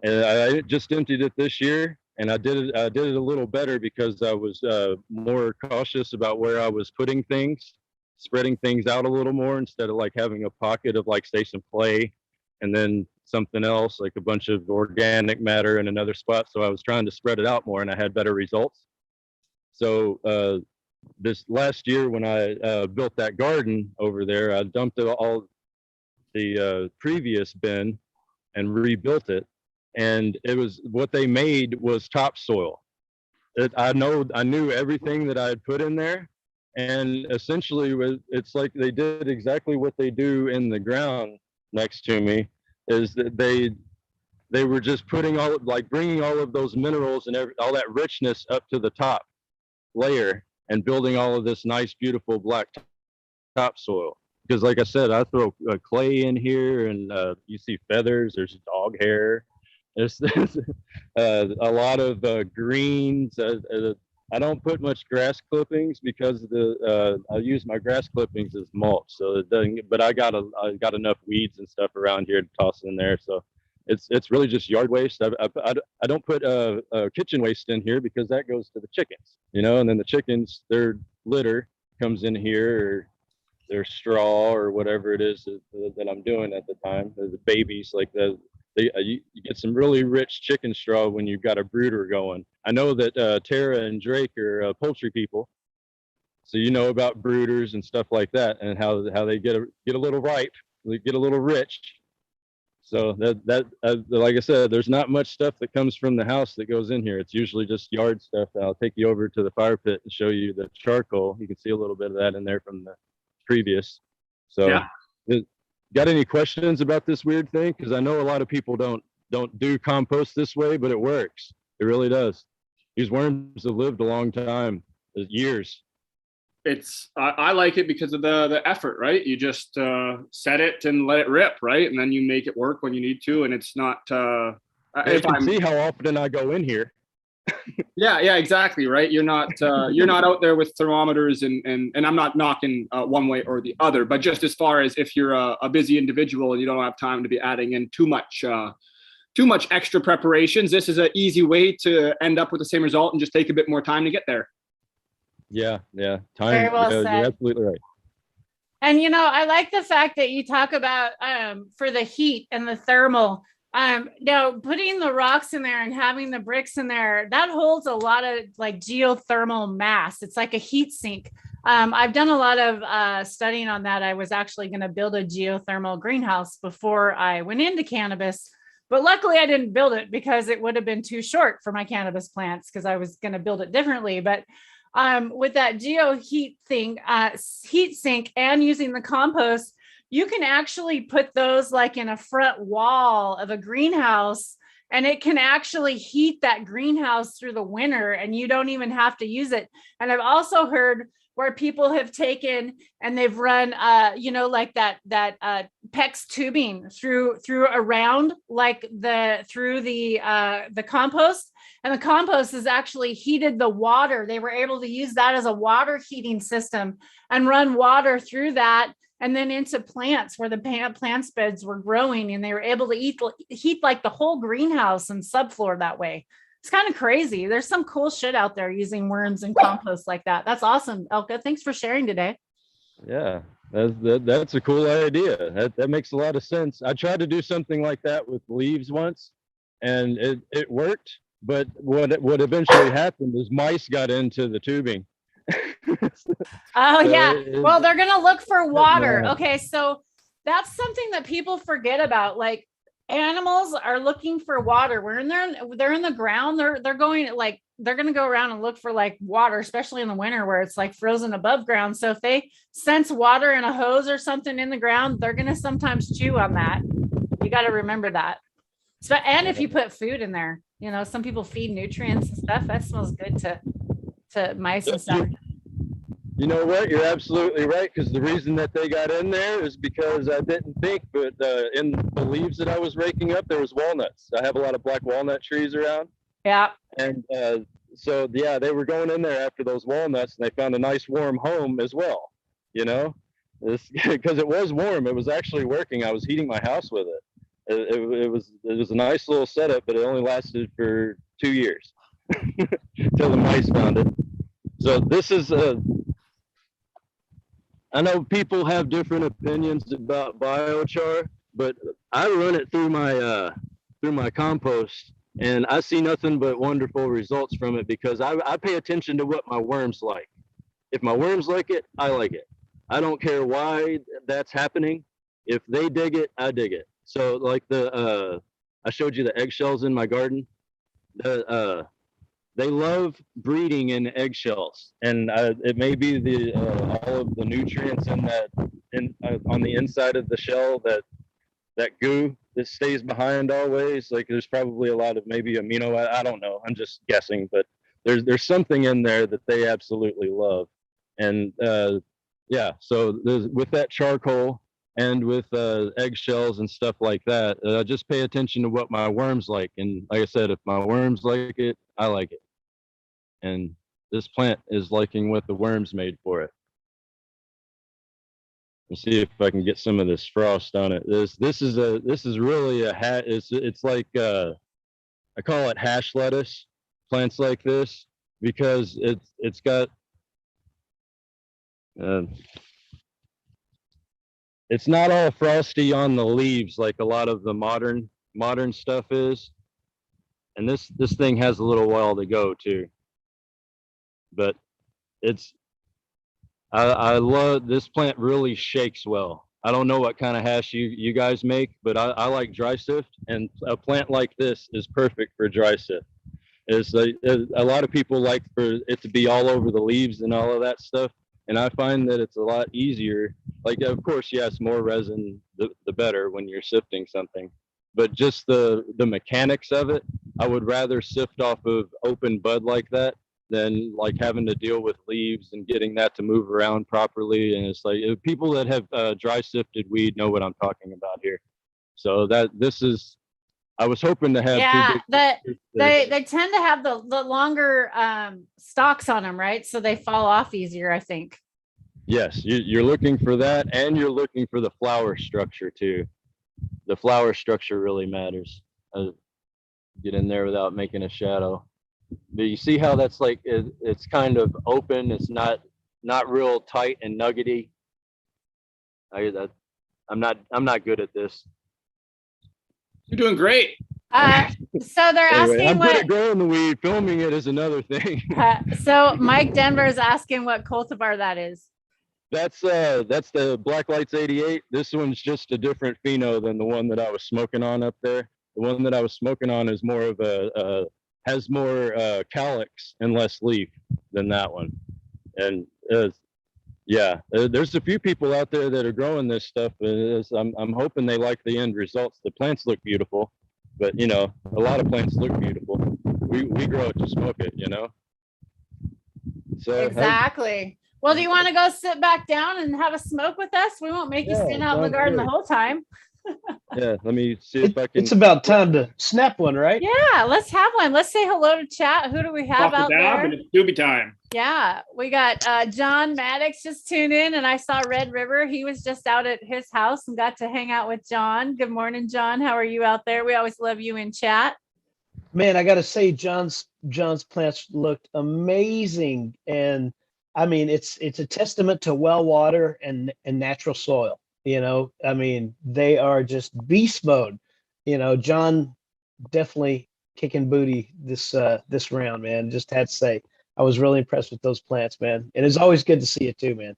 and I just emptied it this year, and I did it a little better because I was more cautious about where I was putting things, spreading things out a little more instead of like having a pocket of like say some clay, and then something else like a bunch of organic matter in another spot. So I was trying to spread it out more, and I had better results. So this last year when I built that garden over there, I dumped all the previous bin and rebuilt it. And it was what they made was topsoil. I knew everything that I had put in there. And essentially it's like they did exactly what they do in the ground next to me, is that they were just bringing all of those minerals and all that richness up to the top layer and building all of this nice, beautiful black topsoil. Because like I said, I throw clay in here, and you see feathers, there's dog hair, there's a lot of greens. I don't put much grass clippings because I use my grass clippings as mulch, so it doesn't. But I got enough weeds and stuff around here to toss in there, so it's really just yard waste. I don't put kitchen waste in here because that goes to the chickens, and then the chickens, their litter comes in here, or their straw or whatever it is that I'm doing at the time. The babies, like you get some really rich chicken straw when you've got a brooder going. I know that Tara and Drake are poultry people, so you know about brooders and stuff like that, and how they get a little ripe, they get a little rich. So that like I said, there's not much stuff that comes from the house that goes in here. It's usually just yard stuff. And I'll take you over to the fire pit and show you the charcoal. You can see a little bit of that in there from the previous. So, yeah. Got any questions about this weird thing? Because I know a lot of people don't do compost this way, but it works. It really does. These worms have lived a long time, years. I like it because of the effort, right? You just set it and let it rip, right? And then you make it work when you need to, and it's not. You can see how often I go in here. Yeah, exactly, right. You're not out there with thermometers, and I'm not knocking one way or the other, but just as far as if you're a busy individual and you don't have time to be adding in too much extra preparations, this is an easy way to end up with the same result and just take a bit more time to get there. Yeah. Time. Very well said. You're absolutely right. And I like the fact that you talk about for the heat and the thermal. Now putting the rocks in there and having the bricks in there, that holds a lot of like geothermal mass. It's like a heat sink. I've done a lot of studying on that. I was actually going to build a geothermal greenhouse before I went into cannabis, but luckily I didn't build it because it would have been too short for my cannabis plants because I was going to build it differently. But with that heat sink and using the compost, you can actually put those like in a front wall of a greenhouse, and it can actually heat that greenhouse through the winter, and you don't even have to use it. And I've also heard where people have taken and they've run, like that PEX tubing through around like through the compost, and the compost has actually heated the water. They were able to use that as a water heating system and run water through that and then into plants where the plant beds were growing, and they were able to heat like the whole greenhouse and subfloor that way. It's kind of crazy. There's some cool shit out there using worms and compost like that. That's awesome, Elka. Thanks for sharing today. Yeah, that's a cool idea. That makes a lot of sense. I tried to do something like that with leaves once, and it worked. But what eventually happened is mice got into the tubing. Oh, So yeah. Well, they're going to look for water. Yeah. Okay. So that's something that people forget about. Like animals are looking for water. They're in the ground. They're going like, they're going to go around and look for like water, especially in the winter where it's like frozen above ground. So if they sense water in a hose or something in the ground, they're going to sometimes chew on that. You got to remember that. So, and if you put food in there, you know, some people feed nutrients and stuff. That smells good to mice and stuff. You know what? You're absolutely right. Because the reason that they got in there is because I didn't think, but in the leaves that I was raking up, there was walnuts. I have a lot of black walnut trees around. Yeah. And so, yeah, they were going in there after those walnuts, and they found a nice warm home as well. You know, because it was warm. It was actually working. I was heating my house with it. It was a nice little setup, but it only lasted for 2 years till the mice found it. So this is I know people have different opinions about biochar, but I run it through my compost, and I see nothing but wonderful results from it because I pay attention to what my worms like. If my worms like it, I like it. I don't care why that's happening. If they dig it, I dig it. So like I showed you the eggshells in my garden. They love breeding in eggshells, and it may be all of the nutrients in that on the inside of the shell, that goo that stays behind always. Like there's probably a lot of maybe amino. I don't know. I'm just guessing, but there's something in there that they absolutely love, and yeah. So with that charcoal and with eggshells and stuff like that, just pay attention to what my worms like. And like I said, if my worms like it, I like it. And this plant is liking what the worms made for it. Let's see if I can get some of this frost on it. This is really a hat. It's like I call it hash lettuce. Plants like this because it's got it's not all frosty on the leaves like a lot of the modern stuff is, and this thing has a little while to go too. But I love this plant. Really shakes well. I don't know what kind of hash you guys make, but I like dry sift, and a plant like this is perfect for dry sift. It's a lot of people like for it to be all over the leaves and all of that stuff, and I find that it's a lot easier. Like, of course, yes, more resin, the better when you're sifting something, but just the mechanics of it, I would rather sift off of open bud like that than like having to deal with leaves and getting that to move around properly. And it's like people that have dry sifted weed know what I'm talking about here. So I was hoping to have they tend to have the longer stalks on them, right? So they fall off easier, I think. Yes, you're looking for that, and you're looking for the flower structure too. The flower structure really matters. Get in there without making a shadow. But you see how that's like it's kind of open. It's not real tight and nuggety. I'm not good at this. You're doing great. So they're Anyway, asking I'm what good at growing the weed. Filming it is another thing. So Mike Denver is asking what cultivar that is. That's the Black Lights 88. This one's just a different pheno than the one that I was smoking on up there. The one that I was smoking on is more of has more calyx and less leaf than that one. And yeah, there's a few people out there that are growing this stuff. I'm hoping they like the end results. The plants look beautiful, but you know, a lot of plants look beautiful. We grow it to smoke it, you know. So Exactly. Well, do you want to go sit back down and have a smoke with us? We won't make you stand out in the garden the whole time. Yeah, let me see if I can. It's about time to snap one, right? Yeah, let's have one. Let's say hello to chat. Who do we have out there? And it's doobie time. Yeah, we got John Maddox just tuned in, and I saw Red River. He was just out at his house and got to hang out with John. Good morning, John. How are you out there? We always love you in chat. Man, I gotta say, John's plants looked amazing, and I mean, it's a testament to well water and natural soil. You know, I mean, they are just beast mode. You know, John definitely kicking booty this round, man. Just had to say, I was really impressed with those plants, man. And it's always good to see it too, man.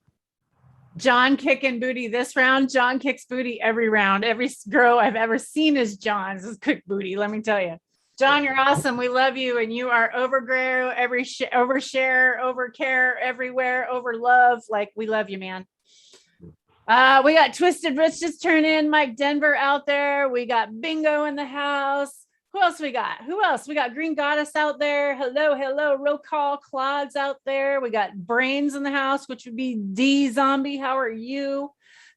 John kicking booty this round. John kicks booty every round. Every grow I've ever seen is John's is kick booty. Let me tell you, John, you're awesome. We love you, and you are overgrow, overshare, overcare, everywhere, over love. Like we love you, man. We got Twisted Rich just turn in. Mike Denver out there. We got Bingo in the house. Who else we got? Who else? We got Green Goddess out there. Hello, hello. Roll call Claude's out there. We got Brains in the house, which would be D Zombie. How are you?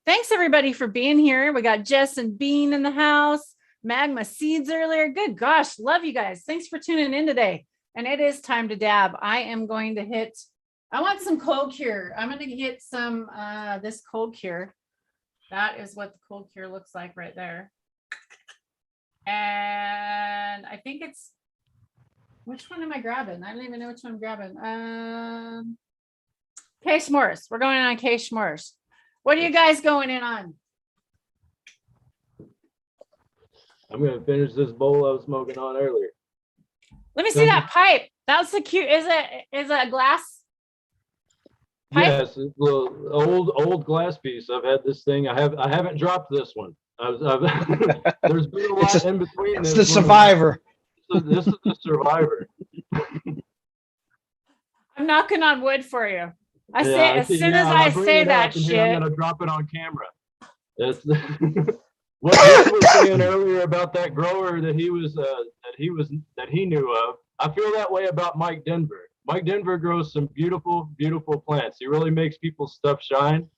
Thanks everybody for being here. We got Jess and Bean in the house. Magma Seeds earlier. Good gosh, love you guys. Thanks for tuning in today. And it is time to dab. I am going to hit, I want some cold cure. I'm going to hit some, this cold cure. That is what the cold cure looks like right there. And I think it's, which one am I grabbing? I don't even know which one I'm grabbing. K S'mores. We're going on K S'mores. What are you guys going in on? I'm gonna finish this bowl I was smoking on earlier. Let me see that pipe. That's the cute. Is it a glass pipe? Yes, it's a little old glass piece. I've had this thing. I haven't dropped this one. There's been a lot in between. It's the survivor. This is the survivor. I'm knocking on wood for you. I say as soon as I say that shit. I'm gonna drop it on camera. That's what Nick was saying earlier about that grower that he knew of. I feel that way about Mike Denver. Mike Denver grows some beautiful, beautiful plants. He really makes people's stuff shine,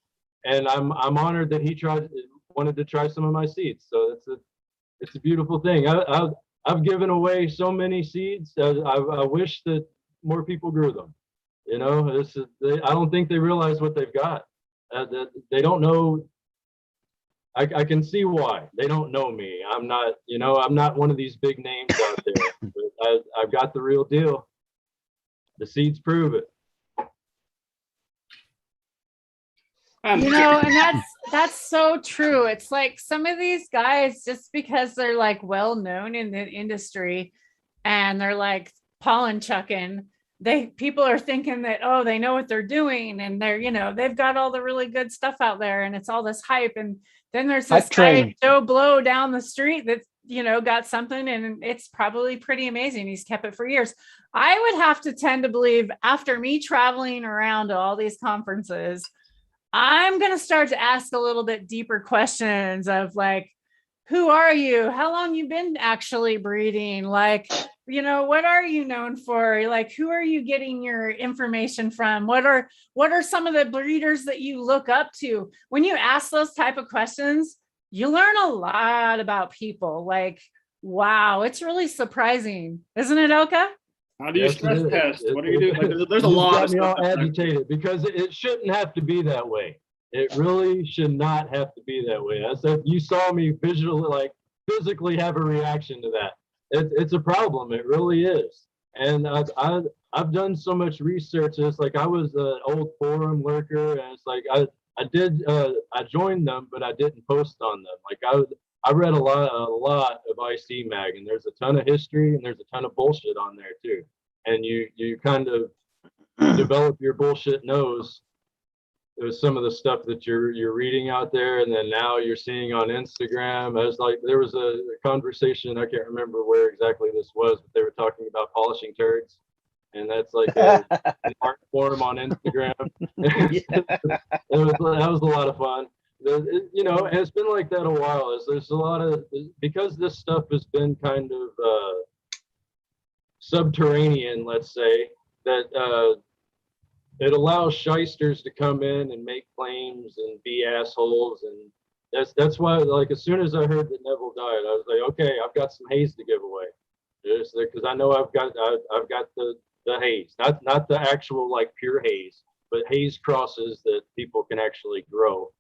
and I'm honored that he wanted to try some of my seeds. So it's a beautiful thing. I've given away so many seeds. I wish that more people grew them. You know, I don't think they realize what they've got. They don't know. I can see why they don't know me. I'm not one of these big names out there. But I've got the real deal. The seeds prove it. You know, and that's so true. It's like some of these guys, just because they're like well known in the industry and they're like pollen chucking, people are thinking that, oh, they know what they're doing, and they've got all the really good stuff out there, and it's all this hype. And then there's this guy, Joe Blow, down the street that got something, and it's probably pretty amazing. He's kept it for years. I would have to tend to believe, after me traveling around to all these conferences, I'm going to start to ask a little bit deeper questions of like, who are you? How long you been actually breeding? Like, what are you known for? Like, who are you getting your information from? What are some of the breeders that you look up to? When you ask those type of questions, you learn a lot about people. Like, wow, it's really surprising. Isn't it, Elka? How do you stress test? What do you do? Like, there's a lot of stuff. Got me all agitated because it shouldn't have to be that way. It really should not have to be that way. I said, you saw me physically have a reaction to that. It's a problem. It really is. And I've done so much research. It's like I was an old forum lurker, and it's like I joined them, but I didn't post on them. Like I read a lot of IC Mag, and there's a ton of history and there's a ton of bullshit on there too. And you kind of develop your bullshit nose. It was some of the stuff that you're reading out there, and then now you're seeing on Instagram. There was a conversation, I can't remember where exactly this was, but they were talking about polishing turds, and that's like an art form on Instagram. That was a lot of fun. And it's been like that a while. There's a lot of, because this stuff has been kind of subterranean, let's say, that it allows shysters to come in and make claims and be assholes, and that's why, like, as soon as I heard that Neville died, I was like, okay, I've got some haze to give away, because I know I've got the haze, not the actual like pure haze, but haze crosses that people can actually grow.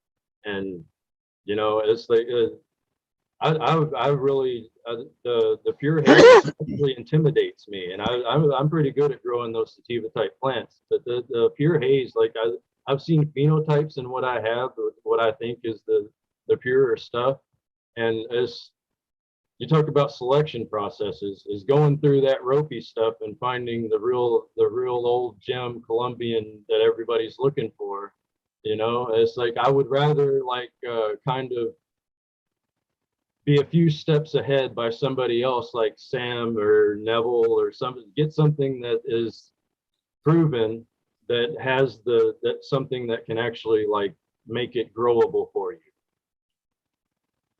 And it's like I the pure haze actually intimidates me, and I'm pretty good at growing those sativa type plants. But the pure haze, like I've seen phenotypes in what I have, what I think is the purer stuff, and as you talk about selection processes, is going through that ropey stuff and finding the real old gem Colombian that everybody's looking for. You know, it's like I would rather like kind of be a few steps ahead by somebody else like Sam or Neville or something, get something that is proven, that has that something that can actually like make it growable for you.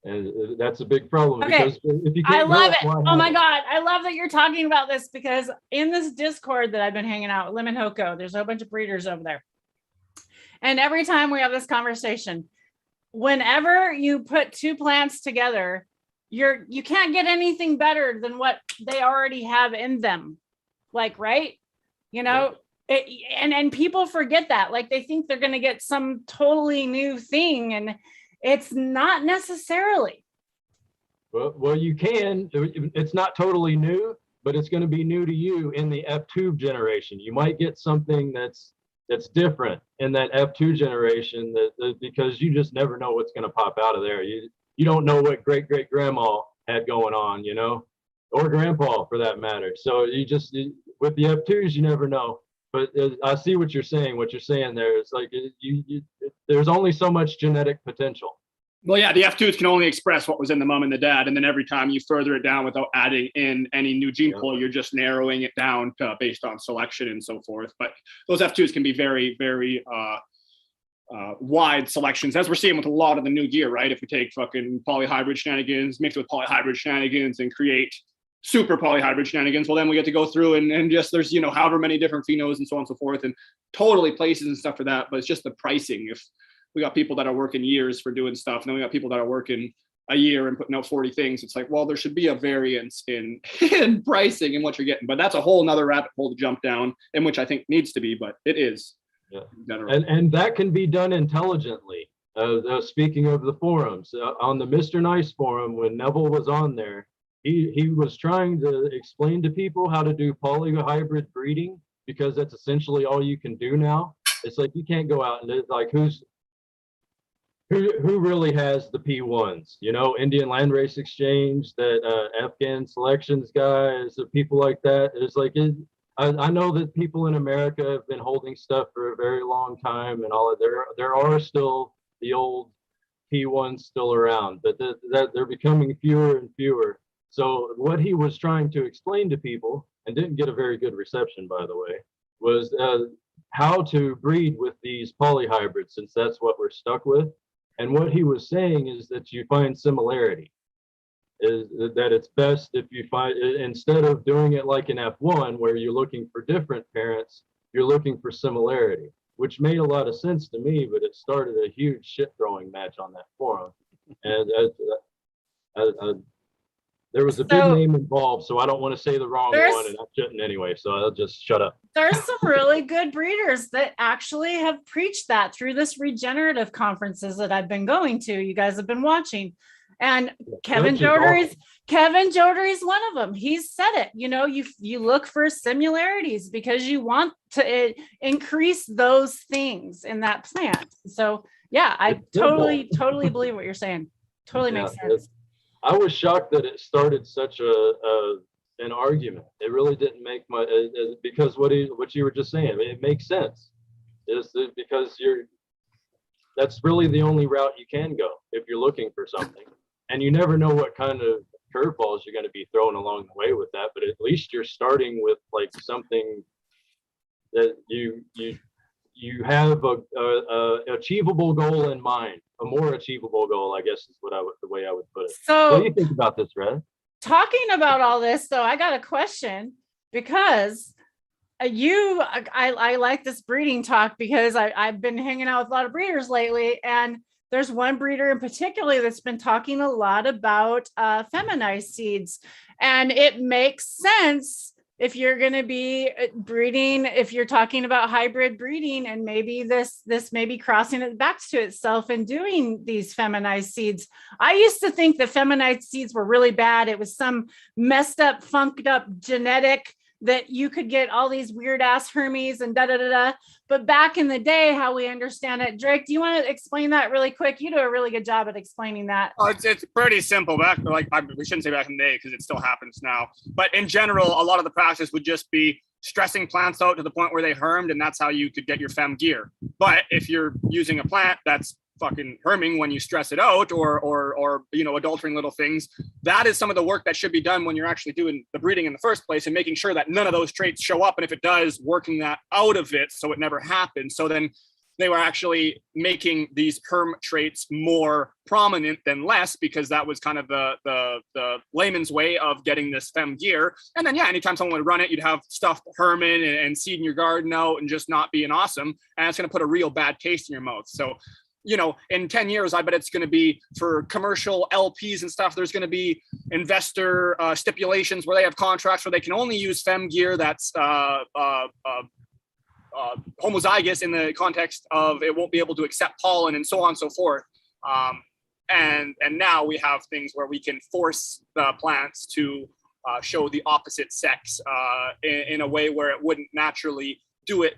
And that's a big problem, because if you can't I love it. Oh my it? God. I love that you're talking about this, because in this Discord that I've been hanging out with, Lemon Hoko, there's a whole bunch of breeders over there. And every time we have this conversation, whenever you put two plants together, you can't get anything better than what they already have in them. Like, right? You know, and people forget that. Like, they think they're going to get some totally new thing, and it's not necessarily. Well, you can. It's not totally new, but it's going to be new to you in the F2 generation. You might get something that's different in that F2 generation, because you just never know what's going to pop out of there. You don't know what great grandma had going on, you know, or grandpa for that matter. So with the F2s, you never know. But I see what you're saying. What you're saying there is like there's only so much genetic potential. Well, yeah, the F2s can only express what was in the mom and the dad, and then every time you further it down without adding in any new gene pool, you're just narrowing it down based on selection and so forth. But those F2s can be very, very wide selections, as we're seeing with a lot of the new gear, right? If we take fucking polyhybrid shenanigans, mix it with polyhybrid shenanigans, and create super polyhybrid shenanigans, well, then we get to go through and just there's, you know, however many different phenos and so on and so forth, and totally places and stuff for that. But it's just the pricing. If we got people that are working years for doing stuff, and then we got people that are working a year and putting out 40 things, it's like, well, there should be a variance in pricing and what you're getting. But that's a whole nother rabbit hole to jump down, in which I think needs to be, but it is. Yeah. And that can be done intelligently. Speaking of the forums, on the Mr. Nice forum, when Neville was on there, he was trying to explain to people how to do polyhybrid breeding, because that's essentially all you can do now. It's like you can't go out and like who really has the P1s, you know, Indian Landrace Exchange, that Afghan selections guys, people like that. It's like I know that people in America have been holding stuff for a very long time, and all of there are still the old P1s still around, but they're becoming fewer and fewer. So what he was trying to explain to people, and didn't get a very good reception, by the way, was how to breed with these polyhybrids, since that's what we're stuck with. And what he was saying is that you find similarity. Is that it's best if you find, instead of doing it like an F1 where you're looking for different parents, you're looking for similarity, which made a lot of sense to me, but it started a huge shit throwing match on that forum. And there was a big name involved, so I don't want to say the wrong one, and I shouldn't anyway, so I'll just shut up. There's some really good breeders that actually have preached that through this regenerative conferences that I've been going to. You guys have been watching. And Kevin Jodery's one of them. He's said it. You know, you look for similarities because you want to increase those things in that plant. So yeah, I totally believe what you're saying. Totally makes sense. I was shocked that it started such an argument. It really didn't make much, because what you were just saying, it makes sense. Is because that's really the only route you can go if you're looking for something, and you never know what kind of curveballs you're going to be thrown along the way with that. But at least you're starting with like something that you have a achievable goal in mind. A more achievable goal, I guess, is the way I would put it. So what do you think about this, Red? Talking about all this, though, I got a question, because I like this breeding talk, because I've been hanging out with a lot of breeders lately, and there's one breeder in particular that's been talking a lot about feminized seeds, and it makes sense if you're going to be breeding, if you're talking about hybrid breeding, and maybe this may be crossing it back to itself and doing these feminized seeds. I used to think that feminized seeds were really bad. It was some messed up, funked up genetic that you could get all these weird ass Hermes and da da da da. But back in the day, how we understand it, Drake, do you want to explain that really quick? You do a really good job at explaining that. It's pretty simple. We shouldn't say back in the day because it still happens now. But in general, a lot of the practice would just be stressing plants out to the point where they hermed, and that's how you could get your fem gear. But if you're using a plant that's fucking herming when you stress it out, or adultering little things, that is some of the work that should be done when you're actually doing the breeding in the first place, and making sure that none of those traits show up, and if it does, working that out of it so it never happens. So then they were actually making these herm traits more prominent than less, because that was kind of the layman's way of getting this fem gear. And then, anytime someone would run it, you'd have stuff herming and seeding your garden out and just not being awesome. And it's going to put a real bad taste in your mouth. So, in 10 years, I bet it's going to be for commercial LPs and stuff. There's going to be investor stipulations where they have contracts where they can only use fem gear that's homozygous, in the context of it won't be able to accept pollen and so on and so forth. And now we have things where we can force the plants to show the opposite sex in a way where it wouldn't naturally do it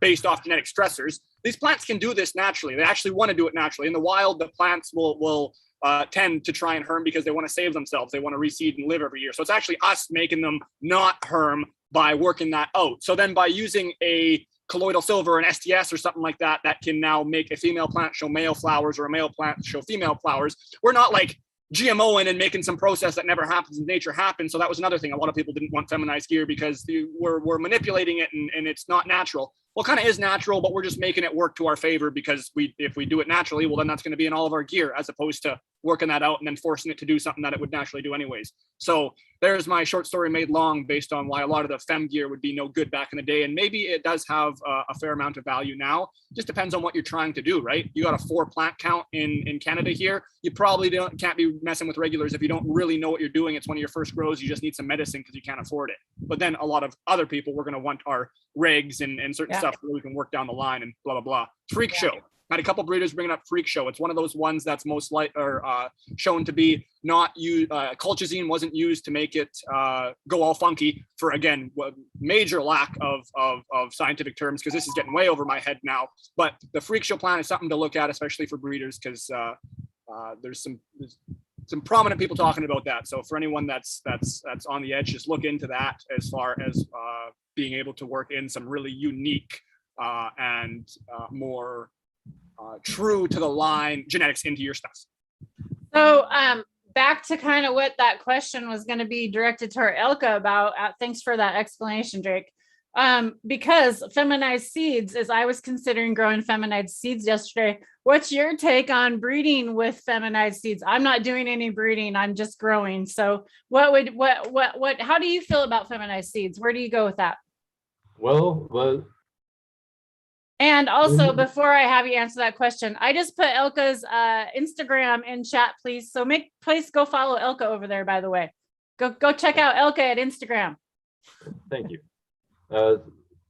based off genetic stressors. These plants can do this naturally. They actually want to do it naturally. In the wild, the plants will tend to try and herm because they want to save themselves. They want to reseed and live every year. So it's actually us making them not herm by working that out. So then by using a colloidal silver, an STS or something like that, that can now make a female plant show male flowers or a male plant show female flowers, we're not like GMOing and making some process that never happens in nature happen. So that was another thing. A lot of people didn't want feminized gear because we're manipulating it and it's not natural. Well, kind of is natural, but we're just making it work to our favor, because if we do it naturally, well, then that's going to be in all of our gear, as opposed to working that out and then forcing it to do something that it would naturally do anyways. So there's my short story made long, based on why a lot of the fem gear would be no good back in the day. And maybe it does have a fair amount of value now. Just depends on what you're trying to do, right? You got a 4 plant count in Canada here. You probably can't be messing with regulars if you don't really know what you're doing. It's one of your first grows. You just need some medicine because you can't afford it. But then a lot of other people, we're going to want our regs and certain stuff where we can work down the line and blah, blah, blah. Freak show. Had a couple breeders bringing up freak show. It's one of those ones that's most shown to be not used. Colchicine wasn't used to make it go all funky, for, again, major lack of scientific terms, because this is getting way over my head now. But the freak show plant is something to look at, especially for breeders, because there's some prominent people talking about that. So for anyone that's on the edge, just look into that, as far as being able to work in some really unique and more true to the line genetics into your stuff. So back to kind of what that question was going to be directed to our Elka about. Thanks for that explanation, Drake. Because feminized seeds, as I was considering growing feminized seeds yesterday, what's your take on breeding with feminized seeds? I'm not doing any breeding, I'm just growing. So how do you feel about feminized seeds? Where do you go with that? Well, and also, before I have you answer that question, I just put Elka's Instagram in chat, please. So please go follow Elka over there, by the way. Go check out Elka at Instagram. Thank you.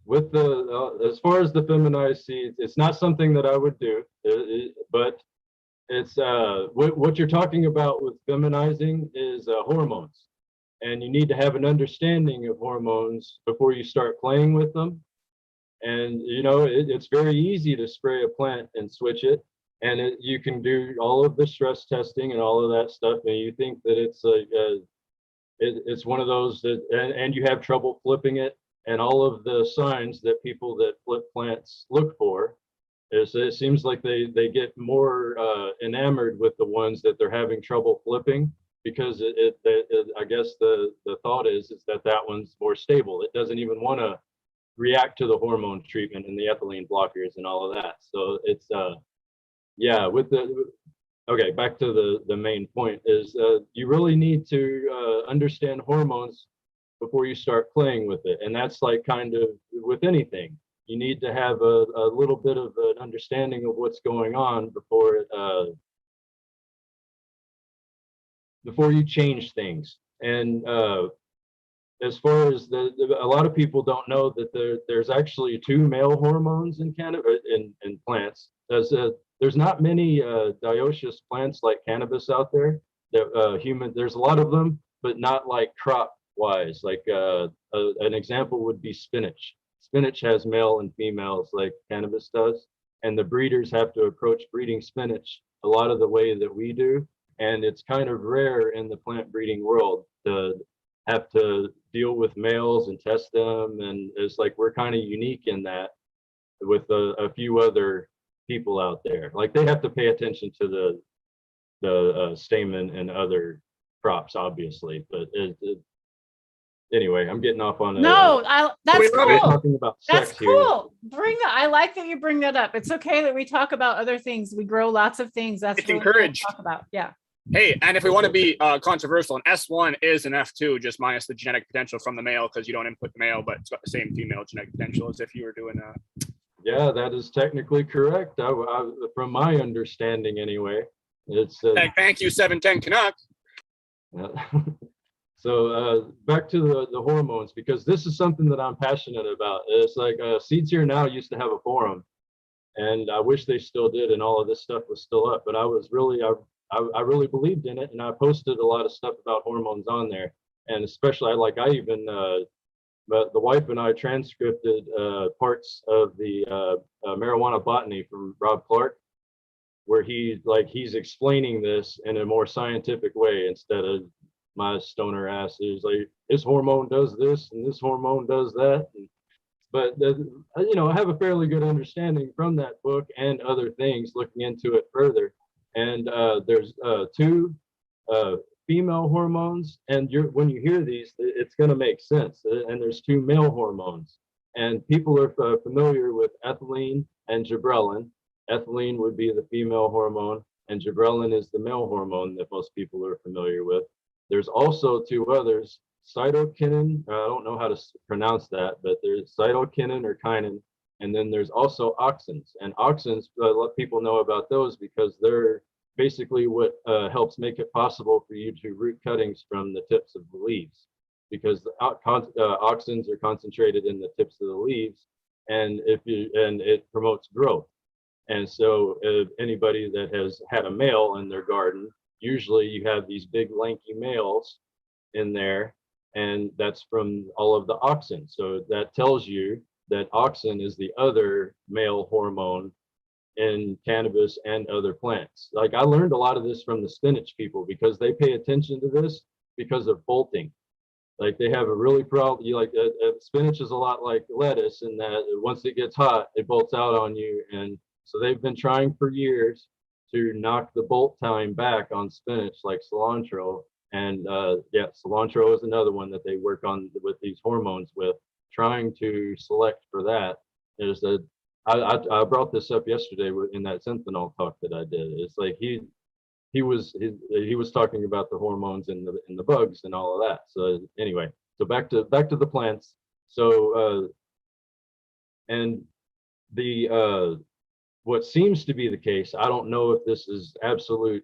With as far as the feminized seeds, it's not something that I would do, but it's what you're talking about with feminizing is hormones, and you need to have an understanding of hormones before you start playing with them. And it's very easy to spray a plant and switch it, and you can do all of the stress testing and all of that stuff, and you think that it's one of those that, and you have trouble flipping it. And all of the signs that people that flip plants look for is, it seems like they get more enamored with the ones that they're having trouble flipping, because I guess the thought is that one's more stable. It doesn't even want to react to the hormone treatment and the ethylene blockers and all of that. So it's okay, back to the main point is you really need to understand hormones before you start playing with it. And that's like kind of with anything. You need to have a little bit of an understanding of what's going on before you change things. And as far as a lot of people don't know that there's actually two male hormones in cannabis in plants. There's not many dioecious plants like cannabis out there that there's a lot of them, but not like crop wise. Like an example would be spinach. Spinach has male and females like cannabis does, and the breeders have to approach breeding spinach a lot of the way that we do. And it's kind of rare in the plant breeding world to have to deal with males and test them. And it's like we're kind of unique in that with a few other people out there. Like they have to pay attention to the stamen and other crops, obviously. But anyway, I'm getting off on a. No, that's We love it. cool. Talking about That's sex here. cool. I like that you bring that up. It's okay that we talk about other things. We grow lots of things. That's It's really cool to encouraged. talk about. Yeah. Hey, and if we want to be controversial, an S1 is an F2, just minus the genetic potential from the male because you don't input the male, but it's got the same female genetic potential as if you were doing Yeah, that is technically correct. From my understanding, anyway, it's. Thank you, 710 Canuck. So back to the hormones, because this is something that I'm passionate about. It's like Seeds Here Now used to have a forum, and I wish they still did, and all of this stuff was still up. But I really believed in it, and I posted a lot of stuff about hormones on there, and especially I even but the wife and I transcripted parts of the marijuana botany from Rob Clark, where he's explaining this in a more scientific way instead of my stoner ass is like this hormone does this and this hormone does that. But I have a fairly good understanding from that book and other things looking into it further. And there's two female hormones, and when you hear these, it's going to make sense. And there's two male hormones, and people are familiar with ethylene and gibberellin. Ethylene would be the female hormone, and gibberellin is the male hormone that most people are familiar with. There's also two others, cytokinin. I don't know how to pronounce that, but there's cytokinin or kinin, and then there's also auxins. And auxins, let people know about those because they're basically what helps make it possible for you to root cuttings from the tips of the leaves, because the auxins are concentrated in the tips of the leaves, and it promotes growth. And so anybody that has had a male in their garden, usually you have these big lanky males in there, and that's from all of the auxin. So that tells you that auxin is the other male hormone in cannabis and other plants. Like I learned a lot of this from the spinach people because they pay attention to this because of bolting. Like they have a really problem. Spinach is a lot like lettuce in that once it gets hot, it bolts out on you. And so they've been trying for years to knock the bolt time back on spinach, like cilantro. And cilantro is another one that they work on with these hormones with, trying to select for that. I brought this up yesterday in that Sentinel talk that I did. It's like he was talking about the hormones in the bugs and all of that. So anyway, so back to the plants. So and the what seems to be the case, I don't know if this is absolute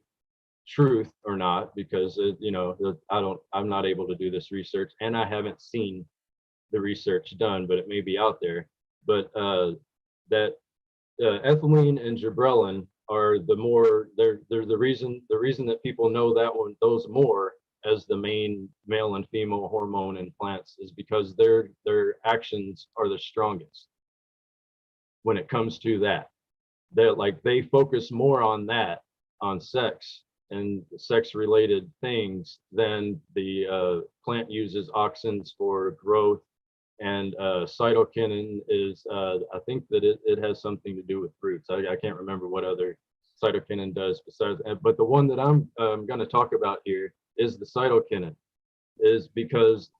truth or not, because I'm not able to do this research, and I haven't seen the research done, but it may be out there. But that ethylene and gibberellin are they're the reason that people know those more as the main male and female hormone in plants is because their actions are the strongest when it comes to that. They focus more on that, on sex and sex related things, than the plant uses auxins for growth. And cytokinin is, I think that it has something to do with fruits. I can't remember what other cytokinin does besides, but the one that I'm going to talk about here is the cytokinin, is because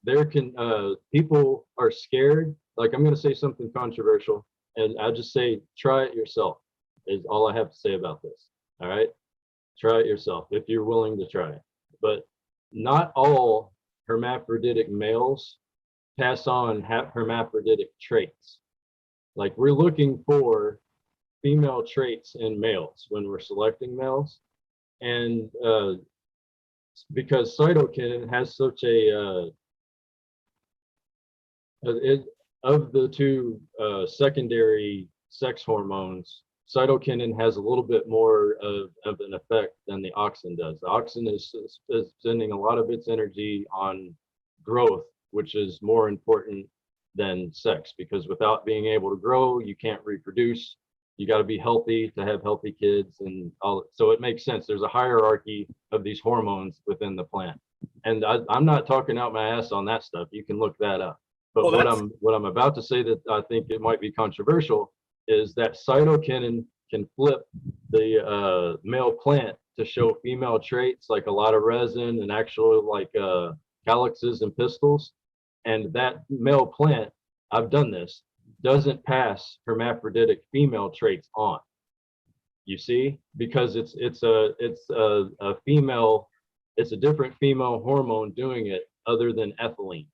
people are scared. Like I'm going to say something controversial, and I'll just say, try it yourself, is all I have to say about this. All right, try it yourself if you're willing to try it. But not all hermaphroditic males pass on hermaphroditic traits. Like we're looking for female traits in males when we're selecting males, and because cytokinin has such a it, of the two secondary sex hormones, cytokinin has a little bit more of an effect than the auxin does. The auxin is sending a lot of its energy on growth, which is more important than sex, because without being able to grow, you can't reproduce. You got to be healthy to have healthy kids, and all. So it makes sense. There's a hierarchy of these hormones within the plant, and I'm not talking out my ass on that stuff. You can look that up. But Well, what I'm about to say that I think it might be controversial is that cytokinin can flip the male plant to show female traits like a lot of resin and actual like calyxes and pistils. And that male plant, I've done this, doesn't pass hermaphroditic female traits on. You see, because it's a female, it's a different female hormone doing it other than ethylene,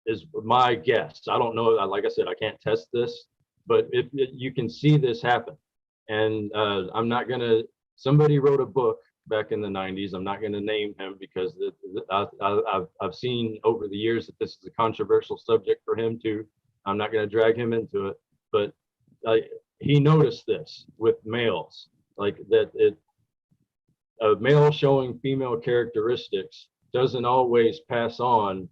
is my guess. I don't know. Like I said, I can't test this, but you can see this happen. And I'm not gonna. Somebody wrote a book back in the 90s. I'm not gonna name him because I've seen over the years that this is a controversial subject for him too. I'm not gonna drag him into it, but he noticed this with males, like that a male showing female characteristics doesn't always pass on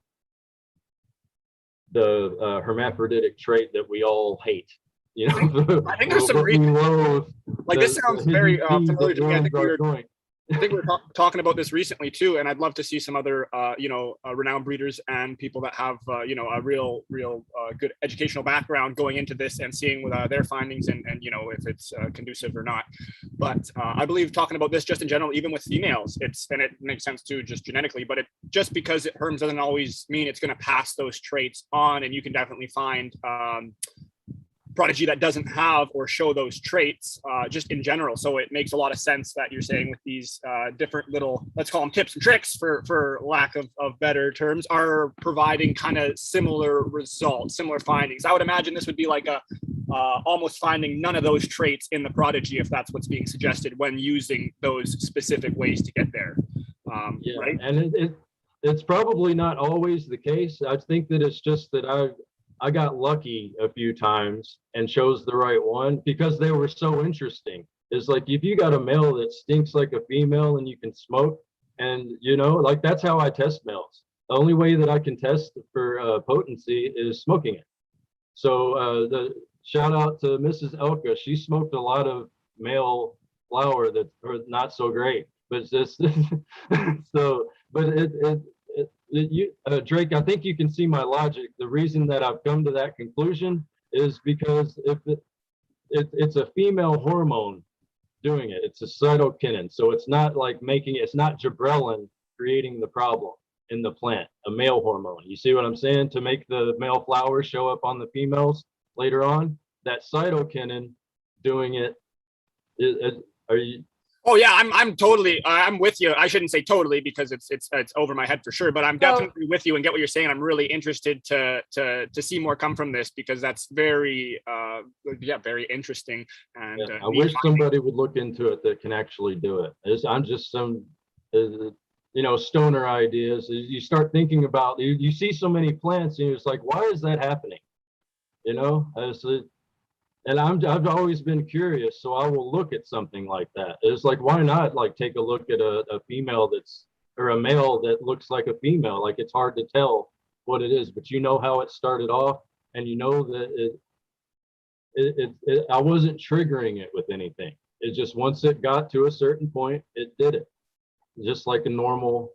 the hermaphroditic trait that we all hate. You know, I think there's some reason. Like this sounds very familiar to me. I think we were talking about this recently too, and I'd love to see some other, renowned breeders and people that have, a real good educational background going into this and seeing their findings and if it's conducive or not. But I believe talking about this just in general, even with females, it makes sense too, just genetically. But just because it herms doesn't always mean it's going to pass those traits on, and you can definitely find prodigy that doesn't have or show those traits just in general. So it makes a lot of sense that you're saying with these different little, let's call them tips and tricks for lack of better terms, are providing kind of similar results, similar findings. I would imagine this would be like almost finding none of those traits in the prodigy if that's what's being suggested when using those specific ways to get there. Yeah, right? And it's probably not always the case. I think that it's just that I got lucky a few times and chose the right one because they were so interesting. It's like if you got a male that stinks like a female and you can smoke, and like that's how I test males. The only way that I can test for potency is smoking it. So the shout out to Mrs. Elka. She smoked a lot of male flower that are not so great, but it's just so. But Drake, I think you can see my logic. The reason that I've come to that conclusion is because if it's a female hormone doing it, it's a cytokinin. So it's not like it's not gibberellin creating the problem in the plant, a male hormone. You see what I'm saying? To make the male flowers show up on the females later on, that cytokinin doing it. Are you? Oh yeah, I'm with you. I shouldn't say totally because it's over my head for sure, but I'm definitely with you and get what you're saying. I'm really interested to see more come from this because that's very very interesting. And I wish somebody would look into it that can actually do it. I'm just some stoner ideas. You start thinking about you see so many plants and it's like, why is that happening? And I've always been curious, so I will look at something like that. It's like, why not like take a look at a female or a male that looks like a female? Like it's hard to tell what it is, but how it started off, and that I wasn't triggering it with anything. It just once it got to a certain point, it did it, just like a normal.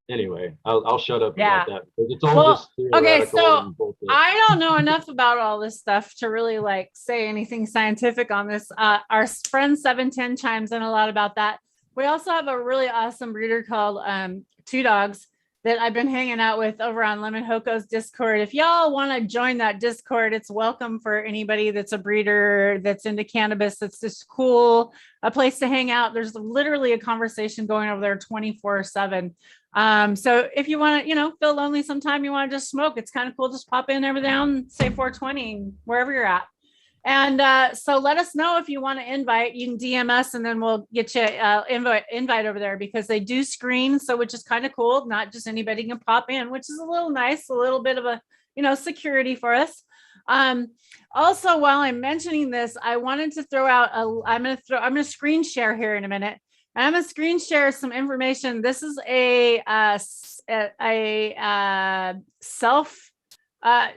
Anyway, I'll shut up about that because it's all just okay. So I don't know enough about all this stuff to really like say anything scientific on this. Our friend 710 chimes in a lot about that. We also have a really awesome breeder called Two Dogs that I've been hanging out with over on Lemon Hoko's Discord. If y'all want to join that Discord, it's welcome for anybody that's a breeder, that's into cannabis. That's just cool, a place to hang out. There's literally a conversation going over there 24/7. So if you want to, feel lonely sometime, you want to just smoke, it's kind of cool. Just pop in every down, say 420, wherever you're at. And so let us know if you want to invite. You can DM us and then we'll get you invite over there because they do screen. So which is kind of cool. Not just anybody can pop in, which is a little nice, a little bit of a security for us. Also, while I'm mentioning this, I wanted to throw out I'm going to screen share here in a minute. I'm going to screen share some information. This is a self,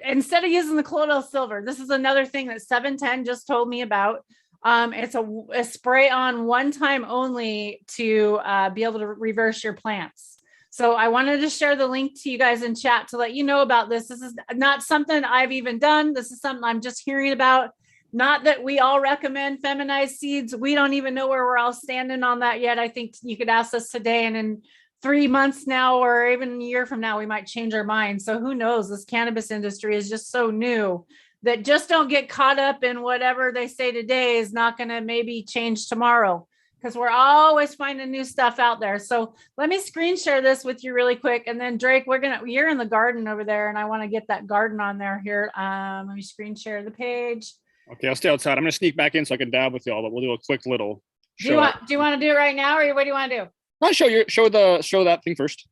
instead of using the colloidal silver, this is another thing that 710 just told me about. It's a spray on one time only to be able to reverse your plants. So I wanted to share the link to you guys in chat to let you know about this. This is not something I've even done. This is something I'm just hearing about. Not that we all recommend feminized seeds. We don't even know where we're all standing on that yet. I think you could ask us today, and in 3 months now, or even a year from now, we might change our minds. So who knows? This cannabis industry is just so new that just don't get caught up in whatever they say today is not going to maybe change tomorrow, because we're always finding new stuff out there. So let me screen share this with you really quick. And then Drake, you're in the garden over there, and I want to get that garden on there here. Let me screen share the page. Okay, I'll stay outside. I'm gonna sneak back in so I can dab with y'all, but we'll do a quick little Do you want to do it right now, or what do you want to do? I'll show that thing first.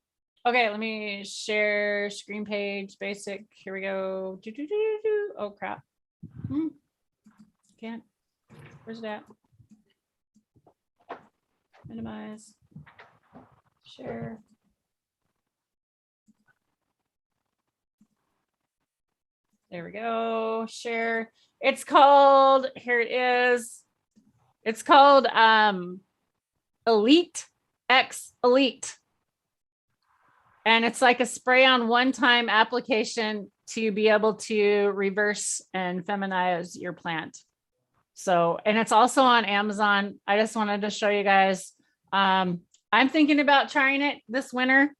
Okay, let me share screen page, basic. Here we go. Oh crap. Can't. Where's it at? Minimize. Share. There we go. Share. It's called, here it is. It's called Elite X Elite. And it's like a spray on one-time application to be able to reverse and feminize your plant. So, and it's also on Amazon. I just wanted to show you guys. I'm thinking about trying it this winter.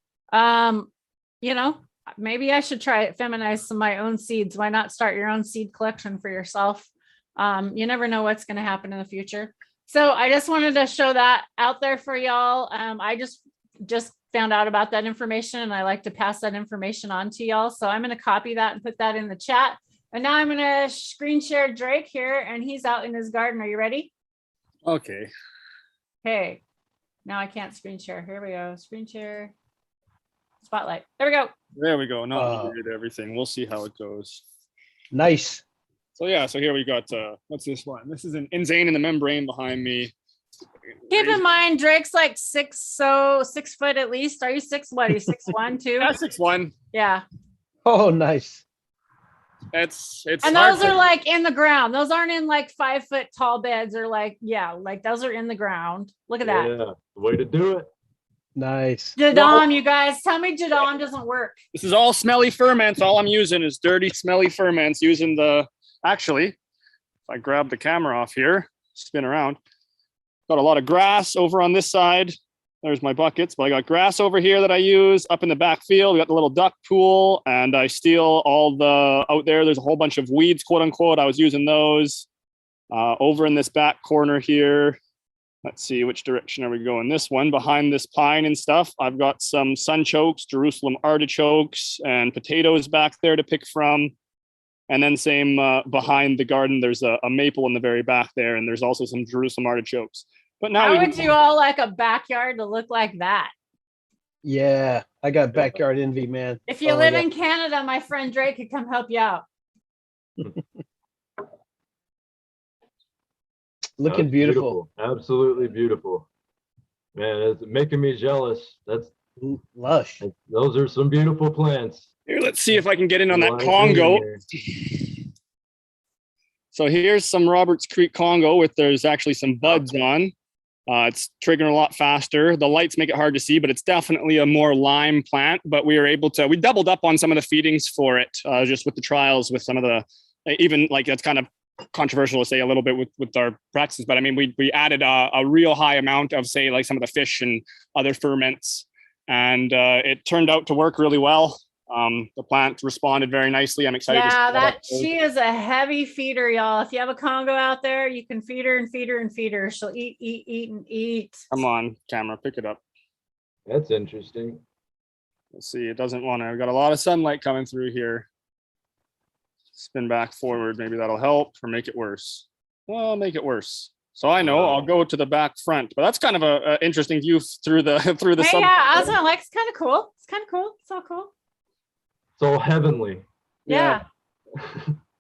Maybe I should try it, feminize some of my own seeds. Why not start your own seed collection for yourself? You never know what's going to happen in the future. So I just wanted to show that out there for y'all. I just found out about that information, and I like to pass that information on to y'all. So I'm going to copy that and put that in the chat. And now I'm going to screen share Drake here, and he's out in his garden. Are you ready? Okay. Okay. Now I can't screen share. Here we go. Screen share. Spotlight. There we go. There we go. Now we did everything. We'll see how it goes. Nice. So yeah, so here we got what's this one? This is an insane in the membrane behind me. Keep in mind, Drake's like 6 foot at least. Are you 6? What? Are you 6'1" too? Yeah, 6'1". Yeah. Oh, nice. It's and those are like in the ground. Those aren't in like 5 foot tall beds, or like those are in the ground. Look at that. Yeah, way to do it. Nice. Jadam, you guys, tell me Jadam doesn't work. This is all smelly ferments. All I'm using is dirty, smelly ferments. Actually, if I grab the camera off here, spin around. Got a lot of grass over on this side. There's my buckets, but I got grass over here that I use. Up in the back field, we got the little duck pool, and I steal all out there. There's a whole bunch of weeds, quote unquote. I was using those. Over in this back corner here. Let's see, which direction are we going? This one, behind this pine and stuff. I've got some sunchokes, Jerusalem artichokes, and potatoes back there to pick from. And then same behind the garden, there's a maple in the very back there, and there's also some Jerusalem artichokes. But now how would you all like a backyard to look like that? Yeah, I got backyard envy, man. If you live in Canada, my friend Drake could come help you out. Looking beautiful. Absolutely beautiful. Man, it's making me jealous. That's lush. Those are some beautiful plants. Here, let's see if I can get in on that Congo. So here's some Roberts Creek Congo there's actually some buds on. It's triggering a lot faster. The lights make it hard to see, but it's definitely a more lime plant. But we doubled up on some of the feedings for it, just with the trials, with some of the, even like that's kind of controversial to say a little bit with our practices. But I mean, we added a real high amount of, say, like some of the fish and other ferments. And it turned out to work really well. The plant responded very nicely. I'm excited. Yeah, she is a heavy feeder, y'all. If you have a Congo out there, you can feed her and feed her and feed her. She'll eat and eat. Come on, camera, pick it up. That's interesting. Let's see. It doesn't want to. I've got a lot of sunlight coming through here. Spin back forward. Maybe that'll help or make it worse. Well, make it worse. So I know I'll go to the back front, but that's kind of a interesting view through the Hey, yeah, I was gonna it's kind of cool. It's kind of cool. It's all cool. It's all heavenly. Yeah.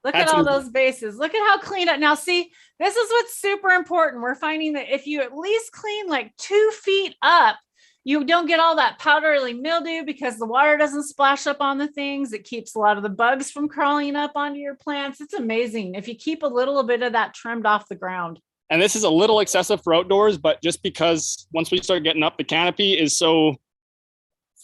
Look at That's all an- those bases. Look at how clean up. Now, see, this is what's super important. We're finding that if you at least clean like 2 feet up, you don't get all that powdery mildew because the water doesn't splash up on the things. It keeps a lot of the bugs from crawling up onto your plants. It's amazing if you keep a little bit of that trimmed off the ground. And this is a little excessive for outdoors, but just because once we start getting up, the canopy is so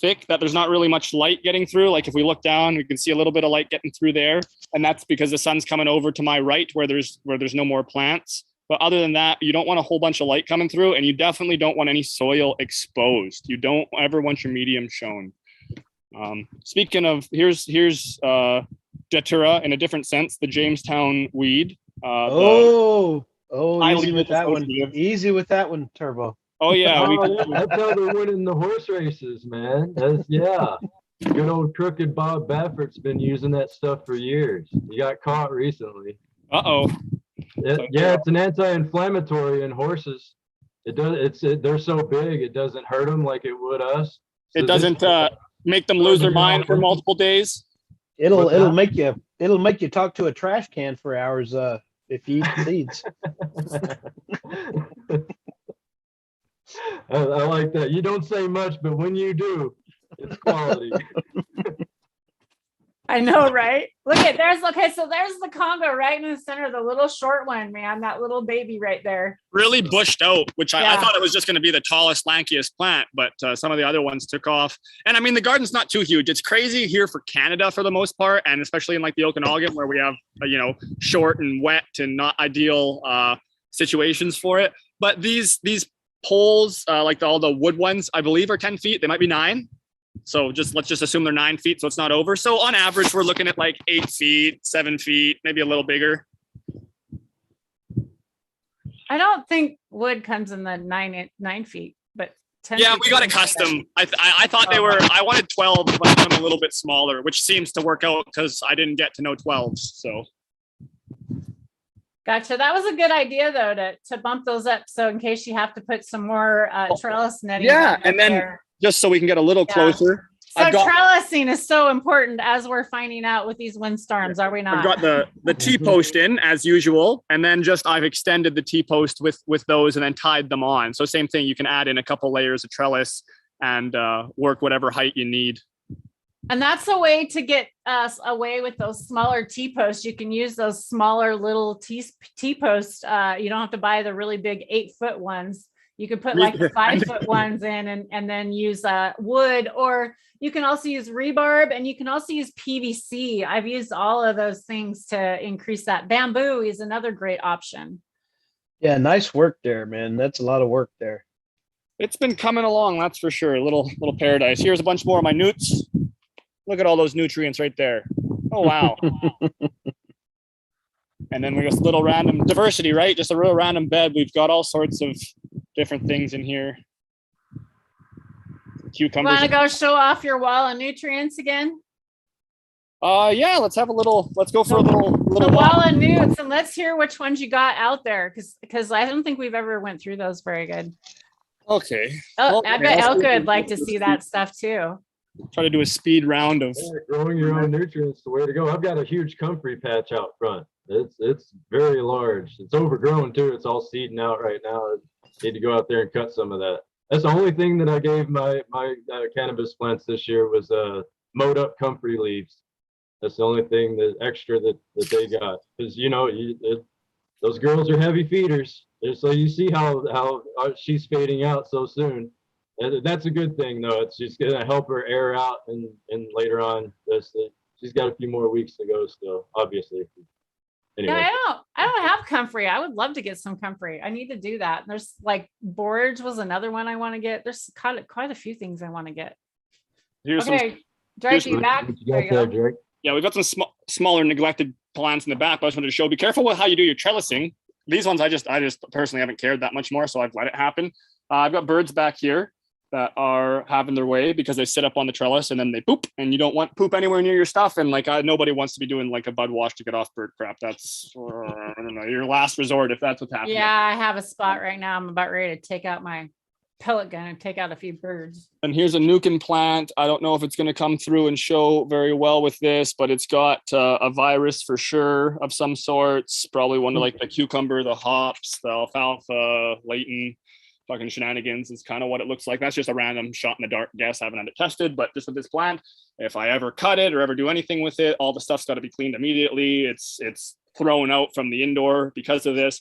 thick that there's not really much light getting through. Like if we look down, we can see a little bit of light getting through there. And that's because the sun's coming over to my right where there's no more plants. But other than that, you don't want a whole bunch of light coming through, and you definitely don't want any soil exposed. You don't ever want your medium shown. Speaking of, here's Datura in a different sense, the Jamestown weed. Easy with that one. associative. Easy with that one, Turbo. Oh yeah, That's how they win in the horse races, man. Yeah. Good old crooked Bob Baffert's been using that stuff for years. He got caught recently. uh-oh. It's an anti-inflammatory in horses. They're so big it doesn't hurt them like it would us. It doesn't make them lose their mind for multiple days. It'll make you talk to a trash can for hours if you eat seeds. I like that. You don't say much, but when you do, it's quality. I know, right? Look at so there's the Congo right in the center, the little short one, man, that little baby right there. Really bushed out, which I thought it was just going to be the tallest, lankiest plant, but some of the other ones took off. And I mean, the garden's not too huge. It's crazy here for Canada for the most part, and especially in like the Okanagan where we have, short and wet and not ideal situations for it. But these poles, like all the wood ones, I believe are 10 feet. They might be 9. So let's just assume they're 9 feet, so it's not over. So on average, we're looking at like 8 feet, 7 feet, maybe a little bigger. I don't think wood comes in the 9 feet, but 10 Yeah, feet we got a is custom. I thought they were. I wanted 12, but I wanted them a little bit smaller, which seems to work out because I didn't get to know 12s. So Gotcha. That was a good idea though to bump those up. So in case you have to put some more trellis netting. Yeah, up and then there. just so we can get a little closer. So trellising is so important as we're finding out with these windstorms, are we not? I've got the T-post in as usual, and then I've extended the T-post with those and then tied them on. So same thing, you can add in a couple layers of trellis and work whatever height you need. And that's a way to get us away with those smaller T-posts. You can use those smaller little T-posts. You don't have to buy the really big 8-foot ones. You could put like the 5-foot ones in and then use wood, or you can also use rebarb, and you can also use PVC. I've used all of those things to increase that. Bamboo is another great option. Yeah, nice work there, man. That's a lot of work there. It's been coming along, that's for sure. A little paradise. Here's a bunch more of my newts. Look at all those nutrients right there. Oh, wow. And then we just little random diversity, right? Just a real random bed. We've got all sorts of different things in here. Cucumbers. Want to go show off your wall of nutrients again? Yeah, let's go for a little The walk. wall of newts, and let's hear which ones you got out there, because I don't think we've ever went through those very good. Okay. Oh, Well, I bet Elka would like to see that stuff too. Try to do a speed round of. Growing your own nutrients, the way to go. I've got a huge comfrey patch out front. It's very large. It's overgrown too. It's all seeding out right now. I need to go out there and cut some of that. That's the only thing that I gave my cannabis plants this year was mowed up comfrey leaves. That's the only thing that extra that they got, because those girls are heavy feeders. So you see how she's fading out so soon. And that's a good thing though. It's just gonna help her air out and later on. She's got a few more weeks to go still, obviously. Anyway. Yeah, I don't have comfrey. I would love to get some comfrey. I need to do that. There's like borage was another one I want to get. There's quite a few things I want to get. Here's Okay, Drake, you back? There you go. Yeah, we've got some smaller neglected plants in the back, but I just wanted to show. Be careful with how you do your trellising. These ones I just personally haven't cared that much more, so I've let it happen. I've got birds back here that are having their way because they sit up on the trellis and then they poop, and you don't want poop anywhere near your stuff. And nobody wants to be doing like a bud wash to get off bird crap. That's I don't know, your last resort if that's what's happening. Yeah, I have a spot right now. I'm about ready to take out my pellet gun and take out a few birds. And here's a nukin plant. I don't know if it's going to come through and show very well with this, but it's got a virus for sure of some sorts. Probably one of like the cucumber, the hops, the alfalfa, Leighton, fucking shenanigans is kind of what it looks like. That's just a random shot in the dark guess. I haven't had it tested, but just with this plant, if I ever cut it or ever do anything with it, all the stuff's got to be cleaned immediately. It's thrown out from the indoor because of this.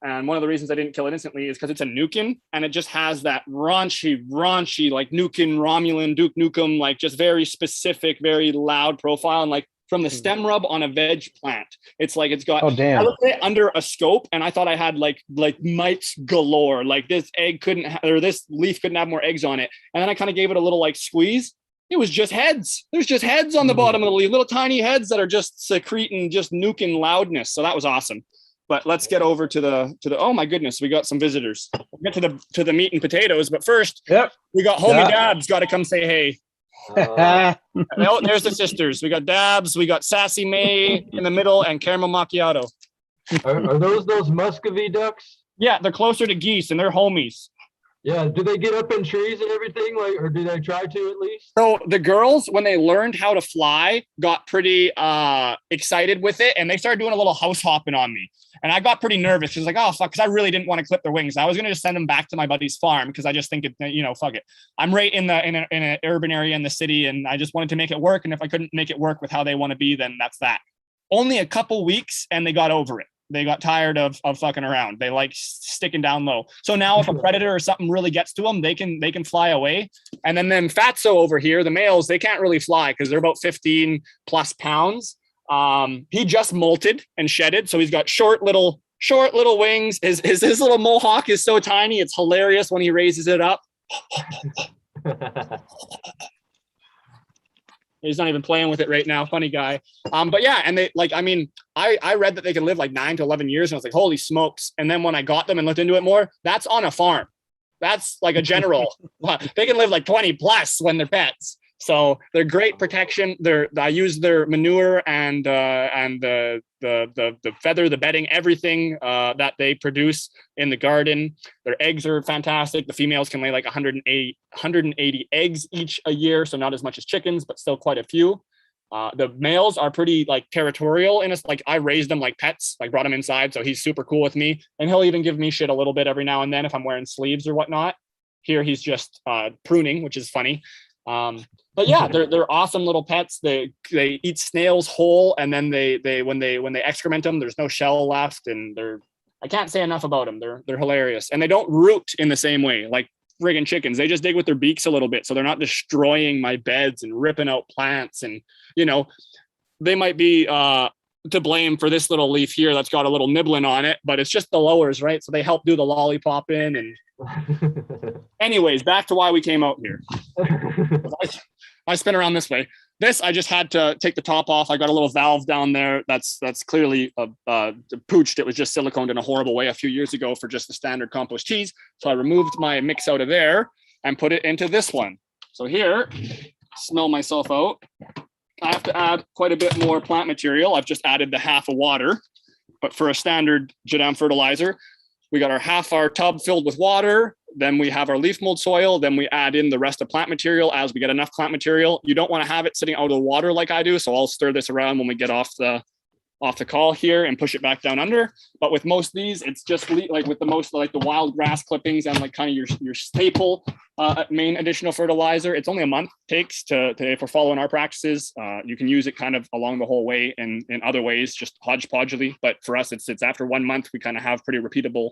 And one of the reasons I didn't kill it instantly is because it's a nukin and it just has that raunchy, like nukin, Romulan, Duke Nukem, like just very specific, very loud profile. And like from the stem rub on a veg plant, it's like it's got, Oh, damn. I looked at it under a scope and I thought I had like mites galore. Like this egg couldn't, or this leaf couldn't have more eggs on it. And then I kind of gave it a little like squeeze. It was just heads. There's just heads on the bottom of the leaf, little tiny heads that are just secreting just nuking loudness. So that was awesome. But let's get over to the oh my goodness, we got some visitors. We'll get to the meat and potatoes, but first we got homie Dabs got to come say hey. Oh, there's the sisters. We got Dabs, we got Sassy May in the middle, and Caramel Macchiato. Are those Muscovy ducks? Yeah, they're closer to geese and they're homies. Yeah, do they get up in trees and everything, like, or do they try to at least? So the girls, when they learned how to fly, got pretty excited with it, and they started doing a little house hopping on me. And I got pretty nervous. She was like, oh, fuck, because I really didn't want to clip their wings. I was going to just send them back to my buddy's farm because I just think, fuck it. I'm right in an urban area in the city, and I just wanted to make it work. And if I couldn't make it work with how they want to be, then that's that. Only a couple weeks, and they got over it. They got tired of fucking around. They like sticking down low. So now if a predator or something really gets to them, they can fly away. And then them fatso over here, the males, they can't really fly because they're about 15 plus pounds. He just molted and shedded. So he's got short little wings. His little mohawk is so tiny. It's hilarious when he raises it up. He's not even playing with it right now. Funny guy. But yeah, and they like, I mean, I read that they can live like 9 to 11 years. And I was like, holy smokes. And then when I got them and looked into it more, that's on a farm. That's like a general. They can live like 20 plus when they're pets. So they're great protection. I use their manure and the feather, the bedding, everything that they produce in the garden. Their eggs are fantastic. The females can lay like 180 eggs each a year, so not as much as chickens, but still quite a few. The males are pretty like territorial, and it's like I raised them like pets, like brought him inside, so he's super cool with me, and he'll even give me shit a little bit every now and then if I'm wearing sleeves or whatnot. Here he's just pruning, which is funny. But yeah, they're awesome little pets. They eat snails whole, and then they when they excrement them, there's no shell left, and I can't say enough about them. They're hilarious, and they don't root in the same way like friggin' chickens. They just dig with their beaks a little bit, so they're not destroying my beds and ripping out plants. And they might be to blame for this little leaf here that's got a little nibbling on it, but it's just the lowers, right? So they help do the lollipopping. And anyways, back to why we came out here. I spin around this way. This, I just had to take the top off. I got a little valve down there that's clearly pooched. It was just siliconed in a horrible way a few years ago for just the standard compost cheese. So I removed my mix out of there and put it into this one. So here, smell myself out. I have to add quite a bit more plant material. I've just added the half of water, but for a standard Jadam fertilizer, we got half our tub filled with water. Then we have our leaf mold soil. Then we add in the rest of plant material as we get enough plant material. You don't want to have it sitting out of the water like I do. So I'll stir this around when we get off the call here and push it back down under. But with most of these, it's just like with the most like the wild grass clippings and like kind of your staple main additional fertilizer. It's only a month takes to if we're following our practices. You can use it kind of along the whole way and in other ways, just hodgepodgely. But for us, it's after 1 month, we kind of have pretty repeatable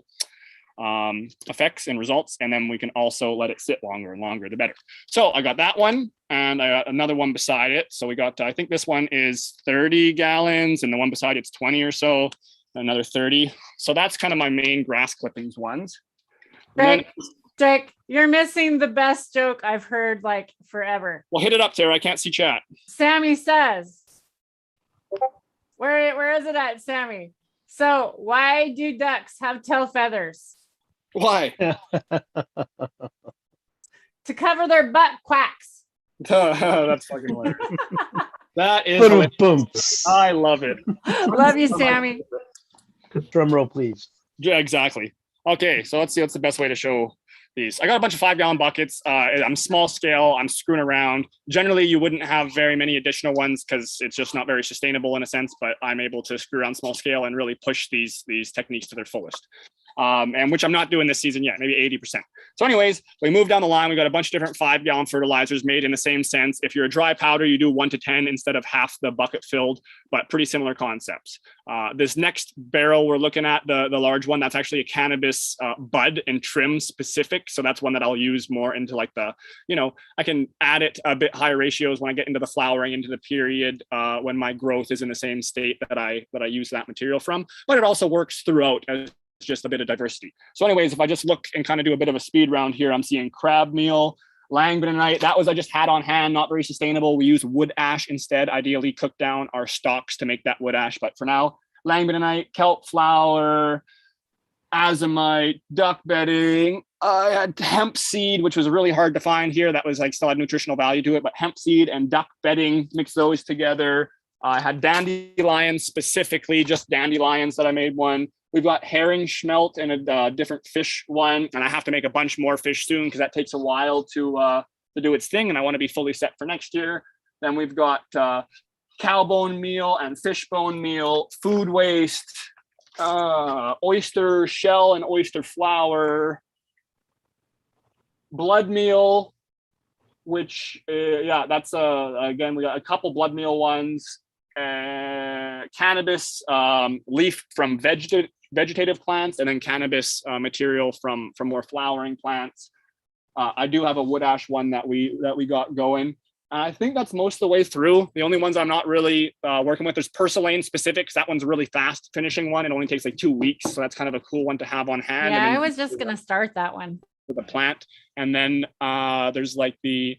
effects and results, and then we can also let it sit longer and longer the better. So I got that one, and I got another one beside it. So we got I think this one is 30 gallons, and the one beside it's 20 or so, another 30. So that's kind of my main grass clippings ones. Dick, you're missing the best joke I've heard like forever. Well, hit it up, Tara. I can't see chat. Sammy says, where is it at, Sammy? So why do ducks have tail feathers? Why? To cover their butt quacks. That's fucking hilarious. That is boom. I love it. Love you, Sammy. Drum roll, please. Yeah, exactly. Okay, so let's see what's the best way to show these. I got a bunch of 5-gallon buckets. I'm small scale. I'm screwing around. Generally, you wouldn't have very many additional ones because it's just not very sustainable in a sense, but I'm able to screw around small scale and really push these techniques to their fullest. And which I'm not doing this season yet, maybe 80%. So anyways, we move down the line. We got a bunch of different 5-gallon fertilizers made in the same sense. If you're a dry powder, you do 1 to 10 instead of half the bucket filled, but pretty similar concepts. This next barrel we're looking at, the large one, that's actually a cannabis bud and trim specific. So that's one that I'll use more into like the, I can add it a bit higher ratios when I get into the flowering, into the period when my growth is in the same state that I use that material from. But it also works throughout as just a bit of diversity. So anyways, if I just look and kind of do a bit of a speed round here, I'm seeing crab meal, langbeinite. That was I just had on hand, not very sustainable. We use wood ash instead, ideally cook down our stalks to make that wood ash. But for now, langbeinite, kelp flower, azomite, duck bedding. I had hemp seed, which was really hard to find here. That was like still had nutritional value to it, but hemp seed and duck bedding, mix those together. I had dandelions specifically, just dandelions that I made one. We've got herring schmelt and a different fish one. And I have to make a bunch more fish soon because that takes a while to do its thing. And I want to be fully set for next year. Then we've got cow bone meal and fish bone meal, food waste, oyster shell and oyster flour, blood meal, which, that's, again, we got a couple blood meal ones, cannabis leaf from vegetative plants, and then cannabis material from more flowering plants. I do have a wood ash one that we got going. I think that's most of the way through. The only ones I'm not really working with is Purslane specifics. That one's really fast finishing one. It only takes like 2 weeks. So that's kind of a cool one to have on hand. Yeah, I was just going to start that one. With a plant. And then there's like the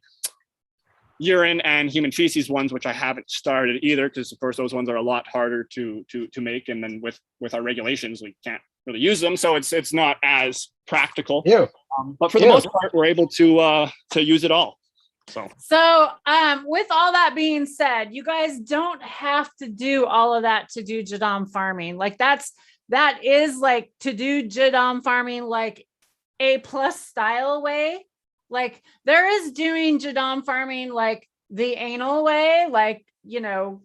urine and human feces ones, which I haven't started either, because of course those ones are a lot harder to make. And then with our regulations, we can't really use them. So it's not as practical. Yeah. But for the most part, we're able to use it all. So with all that being said, you guys don't have to do all of that to do Jadam farming. Like that is like to do Jadam farming like A+ style way. Like there is doing Jadam farming like the anal way, like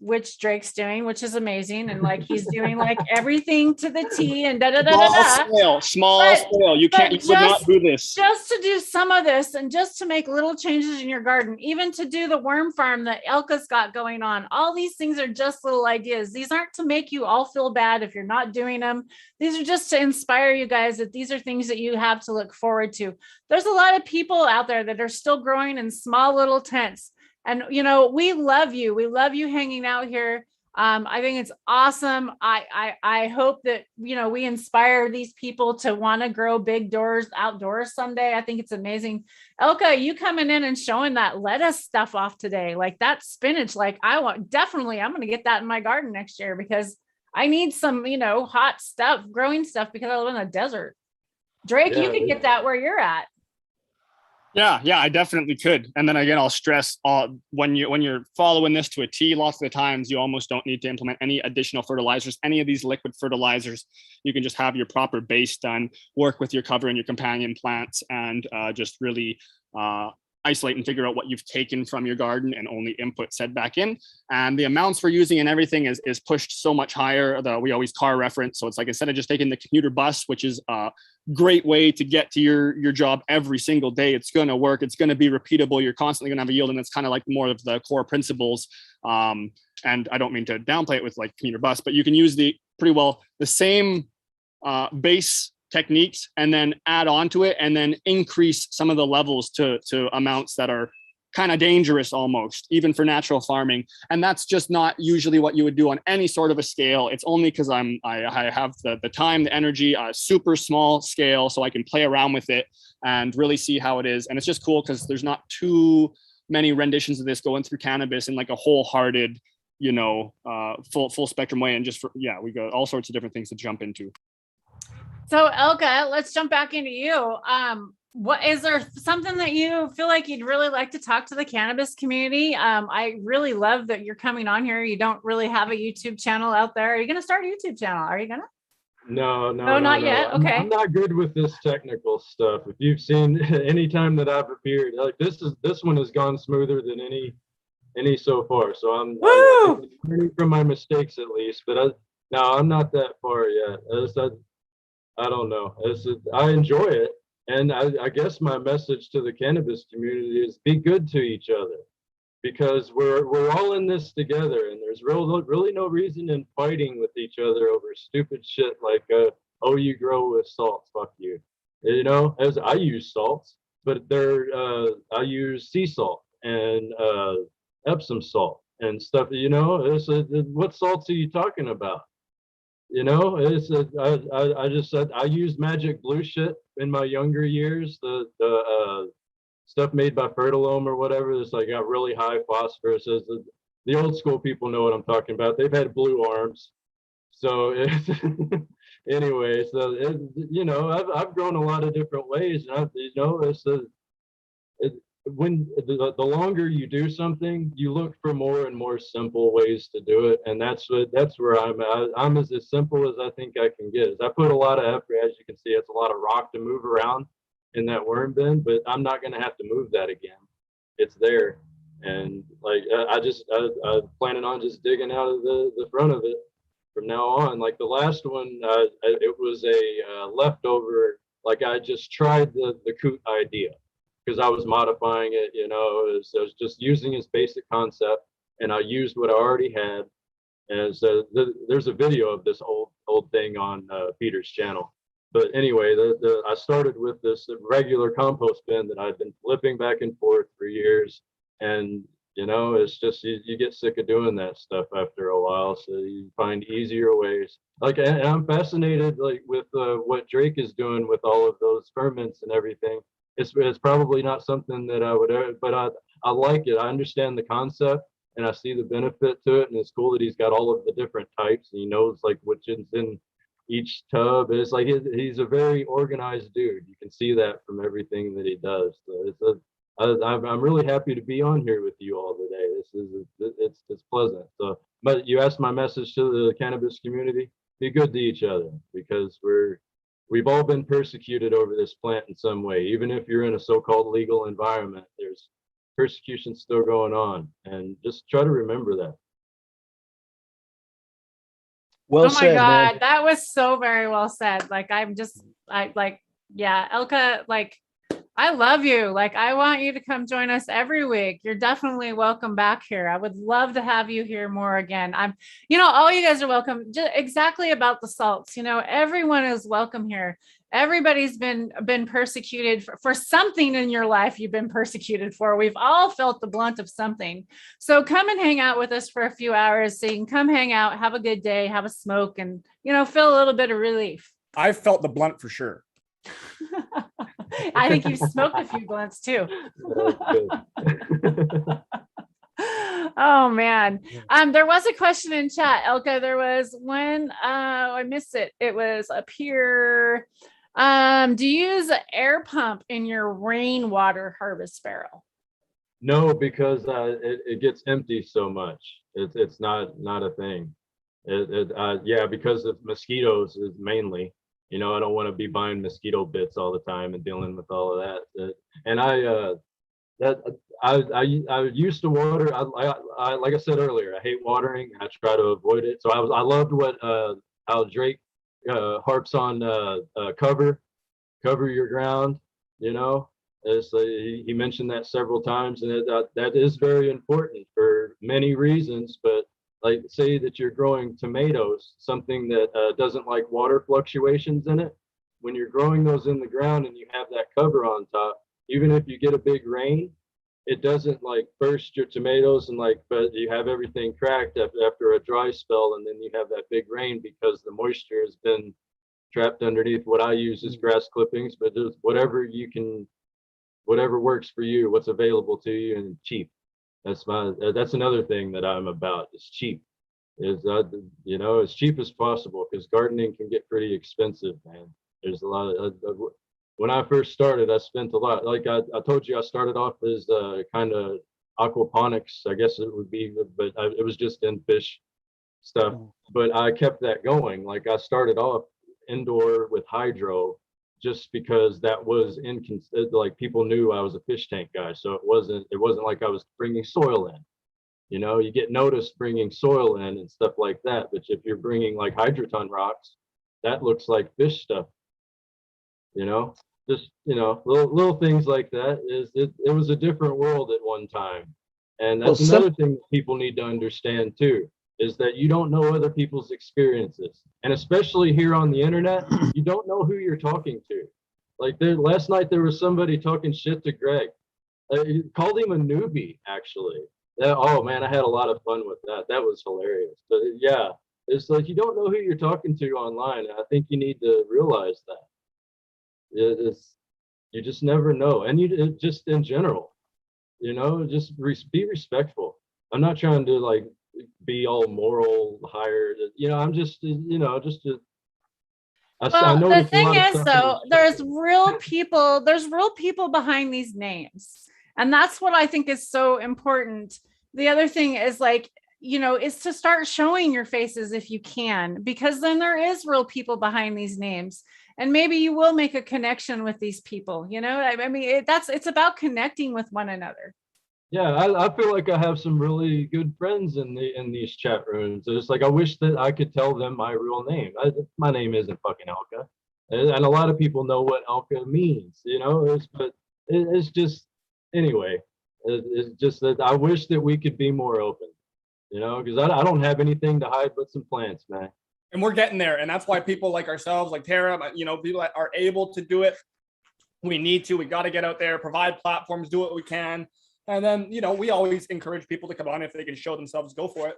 which Drake's doing, which is amazing, and like he's doing like everything to the T and small scale. You would not do this. Just to do some of this and just to make little changes in your garden, even to do the worm farm that Elka's got going on. All these things are just little ideas. These aren't to make you all feel bad if you're not doing them. These are just to inspire you guys that these are things that you have to look forward to. There's a lot of people out there that are still growing in small little tents. And, we love you. We love you hanging out here. I think it's awesome. I hope that, we inspire these people to want to grow big doors outdoors someday. I think it's amazing. Elka, you coming in and showing that lettuce stuff off today, like that spinach, like I'm going to get that in my garden next year because I need some, hot stuff, growing stuff because I live in a desert. Drake, you can get that where you're at. Yeah, I definitely could. And then again, I'll stress when you're following this to a T, lots of the times you almost don't need to implement any additional fertilizers, any of these liquid fertilizers. You can just have your proper base done, work with your cover and your companion plants, and just really isolate and figure out what you've taken from your garden and only input said back in. And the amounts we're using and everything is pushed so much higher. We always car reference. So it's like, instead of just taking the commuter bus, which is a great way to get to your job every single day, it's going to work. It's going to be repeatable. You're constantly going to have a yield. And it's kind of like more of the core principles. And I don't mean to downplay it with like commuter bus, but you can use the same base techniques and then add on to it and then increase some of the levels to amounts that are kind of dangerous almost, even for natural farming. And that's just not usually what you would do on any sort of a scale. It's only because I have the time, the energy, super small scale, so I can play around with it and really see how it is. And it's just cool because there's not too many renditions of this going through cannabis in like a wholehearted, full spectrum way. And we got all sorts of different things to jump into. So Elka, let's jump back into you. What is there something that you feel like you'd really like to talk to the cannabis community? I really love that you're coming on here. You don't really have a YouTube channel out there. Are you going to start a YouTube channel? Are you going to? No, No, not yet. I'm Okay. not good with this technical stuff. If you've seen any time that I've appeared, like this one has gone smoother than any so far. So Woo! I'm learning from my mistakes at least. But no, I'm not that far yet. I don't know. I enjoy it, and I guess my message to the cannabis community is be good to each other, because we're all in this together, and there's really no reason in fighting with each other over stupid shit like oh, you grow with salt, fuck you. You know, as I use salts, but I use sea salt and Epsom salt and stuff. You know, what salts are you talking about? You know, I just said I used magic blue shit in my younger years. The stuff made by Fertilome or whatever. It's like got really high phosphorus. The old school people know what I'm talking about. They've had blue arms. So it's, anyway, so you know, I've grown a lot of different ways, and you know, it, when the longer you do something, you look for more and more simple ways to do it, and that's where I'm at. I'm as simple as I think I can get. I put a lot of effort, as you can see, it's a lot of rock to move around in that worm bin, but I'm not going to have to move that again. It's there, and like I'm planning on just digging out of the front of it from now on. Like the last one, it was a leftover. Like I just tried the coot idea because I was modifying it. You know, I was just using its basic concept, and I used what I already had. And so there's a video of this old thing on Peter's channel. But anyway, I started with this regular compost bin that I've been flipping back and forth for years, and you know, it's just you get sick of doing that stuff after a while, so you find easier ways. Like, and I'm fascinated like with what Drake is doing with all of those ferments and everything. It's probably not something that I would, but I like it. I understand the concept and I see the benefit to it, and it's cool that he's got all of the different types and he knows like which is in each tub. It's like he's a very organized dude. You can see that from everything that he does. So I'm really happy to be on here with you all today. It's pleasant. So, but you asked my message to the cannabis community: be good to each other, because we've all been persecuted over this plant in some way. Even if you're in a so-called legal environment, there's persecution still going on, and just try to remember that. Well Oh my said, God, man. that was so very well said. Like, yeah, Elka, like, I love you. Like, I want you to come join us every week. You're definitely welcome back here. I would love to have you here more again. All you guys are welcome. Just exactly about the salts. Everyone is welcome here. Everybody's been persecuted for something in your life. You've been persecuted for. We've all felt the blunt of something. So come and hang out with us for a few hours. So you can come hang out, have a good day, have a smoke, and feel a little bit of relief. I felt the blunt for sure. I think you've smoked a few blunts too. Oh man. There was a question in chat, Elka. There was one, I missed it. It was up here. Do you use an air pump in your rainwater harvest barrel? No, because it gets empty so much. It's not a thing. Yeah, because of mosquitoes is mainly. I don't want to be buying mosquito bits all the time and dealing with all of that. And I used to water. I like I said earlier, I hate watering. I try to avoid it. So I loved what how Drake harps on cover your ground. He mentioned that several times, and that is very important for many reasons. But like, say that you're growing tomatoes, something that doesn't like water fluctuations in it. When you're growing those in the ground and you have that cover on top, even if you get a big rain, it doesn't like burst your tomatoes, but you have everything cracked after a dry spell, and then you have that big rain because the moisture has been trapped underneath. What I use is grass clippings, but just whatever works for you, what's available to you, and cheap. That's another thing that I'm about. It's cheap. Is as cheap as possible, because gardening can get pretty expensive, man. There's a lot of when I first started, I spent a lot. Like I told you, I started off as kind of aquaponics, I guess it would be, but it was just in fish stuff. But I kept that going. Like I started off indoor with hydro, just because that was like people knew I was a fish tank guy. So it wasn't like I was bringing soil in. You know, you get noticed bringing soil in and stuff like that. But if you're bringing like hydroton rocks, that looks like fish stuff. You know, just, you know, little things like that. It was a different world at one time. And that's another thing that people need to understand too, is that you don't know other people's experiences. And especially here on the internet, you don't know who you're talking to. Like last night, there was somebody talking shit to Greg. He called him a newbie, actually. Oh man, I had a lot of fun with that. That was hilarious. But yeah, it's like you don't know who you're talking to online. And I think you need to realize that. You just never know. And you just in general, you know, just be respectful. I'm not trying to like be all moral higher. You know, I'm just, you know, just to. Well, the thing is, though, there's real people behind these names. And that's what I think is so important. The other thing is like, you know, is to start showing your faces if you can, because then there is real people behind these names. And maybe you will make a connection with these people, you know, I mean, it's about connecting with one another. Yeah, I feel like I have some really good friends in these chat rooms. It's like I wish that I could tell them my real name. My name isn't fucking Elka, and a lot of people know what Elka means. You know, but it's just anyway. It's just that I wish that we could be more open. You know, because I don't have anything to hide but some plants, man. And we're getting there, and that's why people like ourselves, like Tara, you know, people that are able to do it. We need to. We got to get out there, provide platforms, do what we can. And then, you know, we always encourage people to come on if they can show themselves, go for it.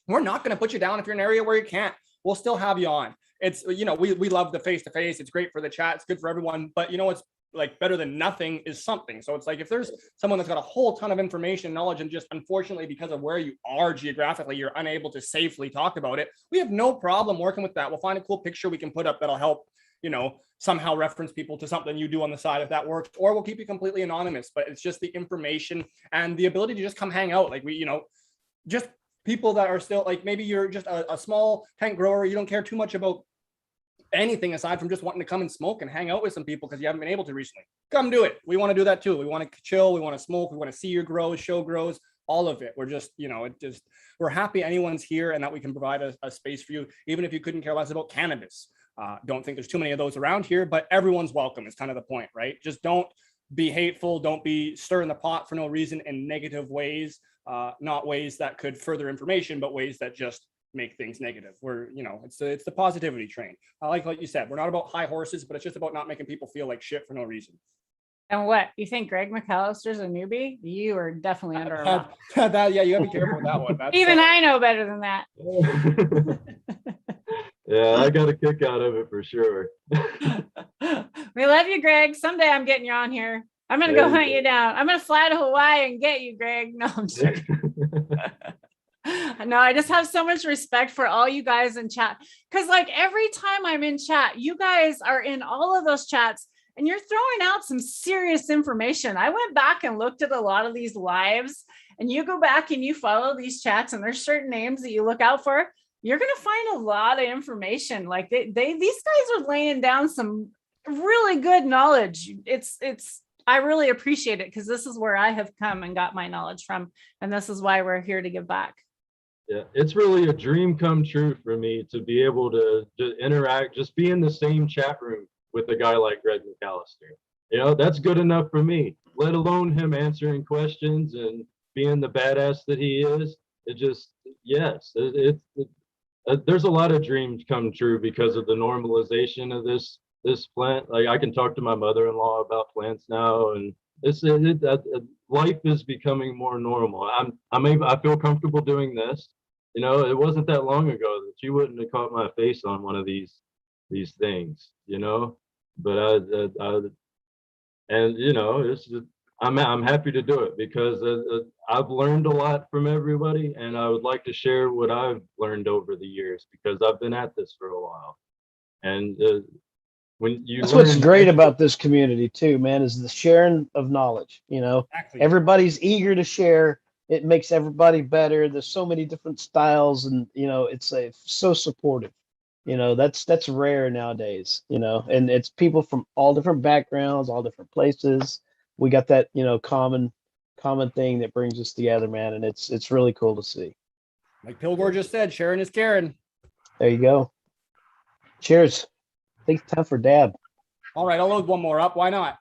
We're not going to put you down if you're in an area where you can't. We'll still have you on. It's, you know, we love the face-to-face. It's great for the chat. It's good for everyone. But, you know, it's like better than nothing is something. So it's like if there's someone that's got a whole ton of information, knowledge, and just unfortunately, because of where you are geographically, you're unable to safely talk about it, we have no problem working with that. We'll find a cool picture we can put up that'll help, you know, somehow reference people to something you do on the side if that works, or we'll keep you completely anonymous. But it's just the information and the ability to just come hang out. Like we, you know, just people that are still like, maybe you're just a small tank grower, you don't care too much about anything aside from just wanting to come and smoke and hang out with some people because you haven't been able to recently. Come do it. We want to do that too. We want to chill, we want to smoke, we want to see your grows, show grows, all of it. We're just, you know, we're happy anyone's here and that we can provide a space for you, even if you couldn't care less about cannabis. Don't think there's too many of those around here, but everyone's welcome is kind of the point, right? Just don't be hateful. Don't be stirring the pot for no reason in negative ways, not ways that could further information, but ways that just make things negative. We're, you know, it's the positivity train. I like what you said. We're not about high horses, but it's just about not making people feel like shit for no reason. And what, you think Greg McAllister's a newbie? You are definitely under a rock. Yeah, you gotta be careful with that one. Even I know better than that. Yeah, I got a kick out of it for sure. We love you, Greg. Someday I'm getting you on here. I'm gonna go hunt you down. I'm gonna fly to Hawaii and get you, Greg. No, I'm joking. No, I just have so much respect for all you guys in chat. Because like every time I'm in chat, you guys are in all of those chats and you're throwing out some serious information. I went back and looked at a lot of these lives, and you go back and you follow these chats, and there's certain names that you look out for. You're going to find a lot of information. Like these guys are laying down some really good knowledge. I really appreciate it because this is where I have come and got my knowledge from. And this is why we're here to give back. Yeah, it's really a dream come true for me to be able to interact, just be in the same chat room with a guy like Greg McAllister. You know, that's good enough for me, let alone him answering questions and being the badass that he is. It just, yes, there's a lot of dreams come true because of the normalization of this plant. Like I can talk to my mother-in-law about plants now, and life is becoming more normal. I feel comfortable doing this. You know, it wasn't that long ago that you wouldn't have caught my face on one of these things. You know, but and you know, it's just, I'm happy to do it because I've learned a lot from everybody, and I would like to share what I've learned over the years because I've been at this for a while. And when you that's what's great about this community too, man, is the sharing of knowledge. You know, exactly. Everybody's eager to share. It makes everybody better. There's so many different styles, and you know, it's so supportive. That's rare nowadays, and it's people from all different backgrounds, all different places. We got that, common thing that brings us together, man, and it's really cool to see. Like Pilgor just said, sharing is caring. There you go. Cheers. I think it's time for dab. All right, I'll load one more up. Why not?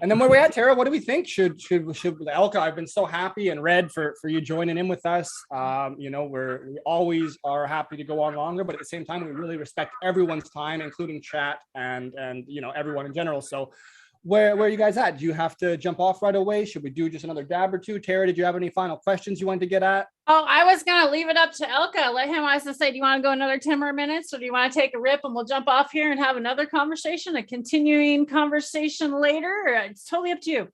And then where we at, Tara? What do we think? Should Elka? I've been so happy and red for you joining in with us. We always are happy to go on longer, but at the same time, we really respect everyone's time, including chat and everyone in general. So, where are you guys at? Do you have to jump off right away? Should we do just another dab or two? Tara, did you have any final questions you wanted to get at? Oh, I was gonna leave it up to Elka. Let him. I was gonna say, do you want to go another 10 more minutes, or do you want to take a rip and we'll jump off here and have another conversation, a continuing conversation later? It's totally up to you.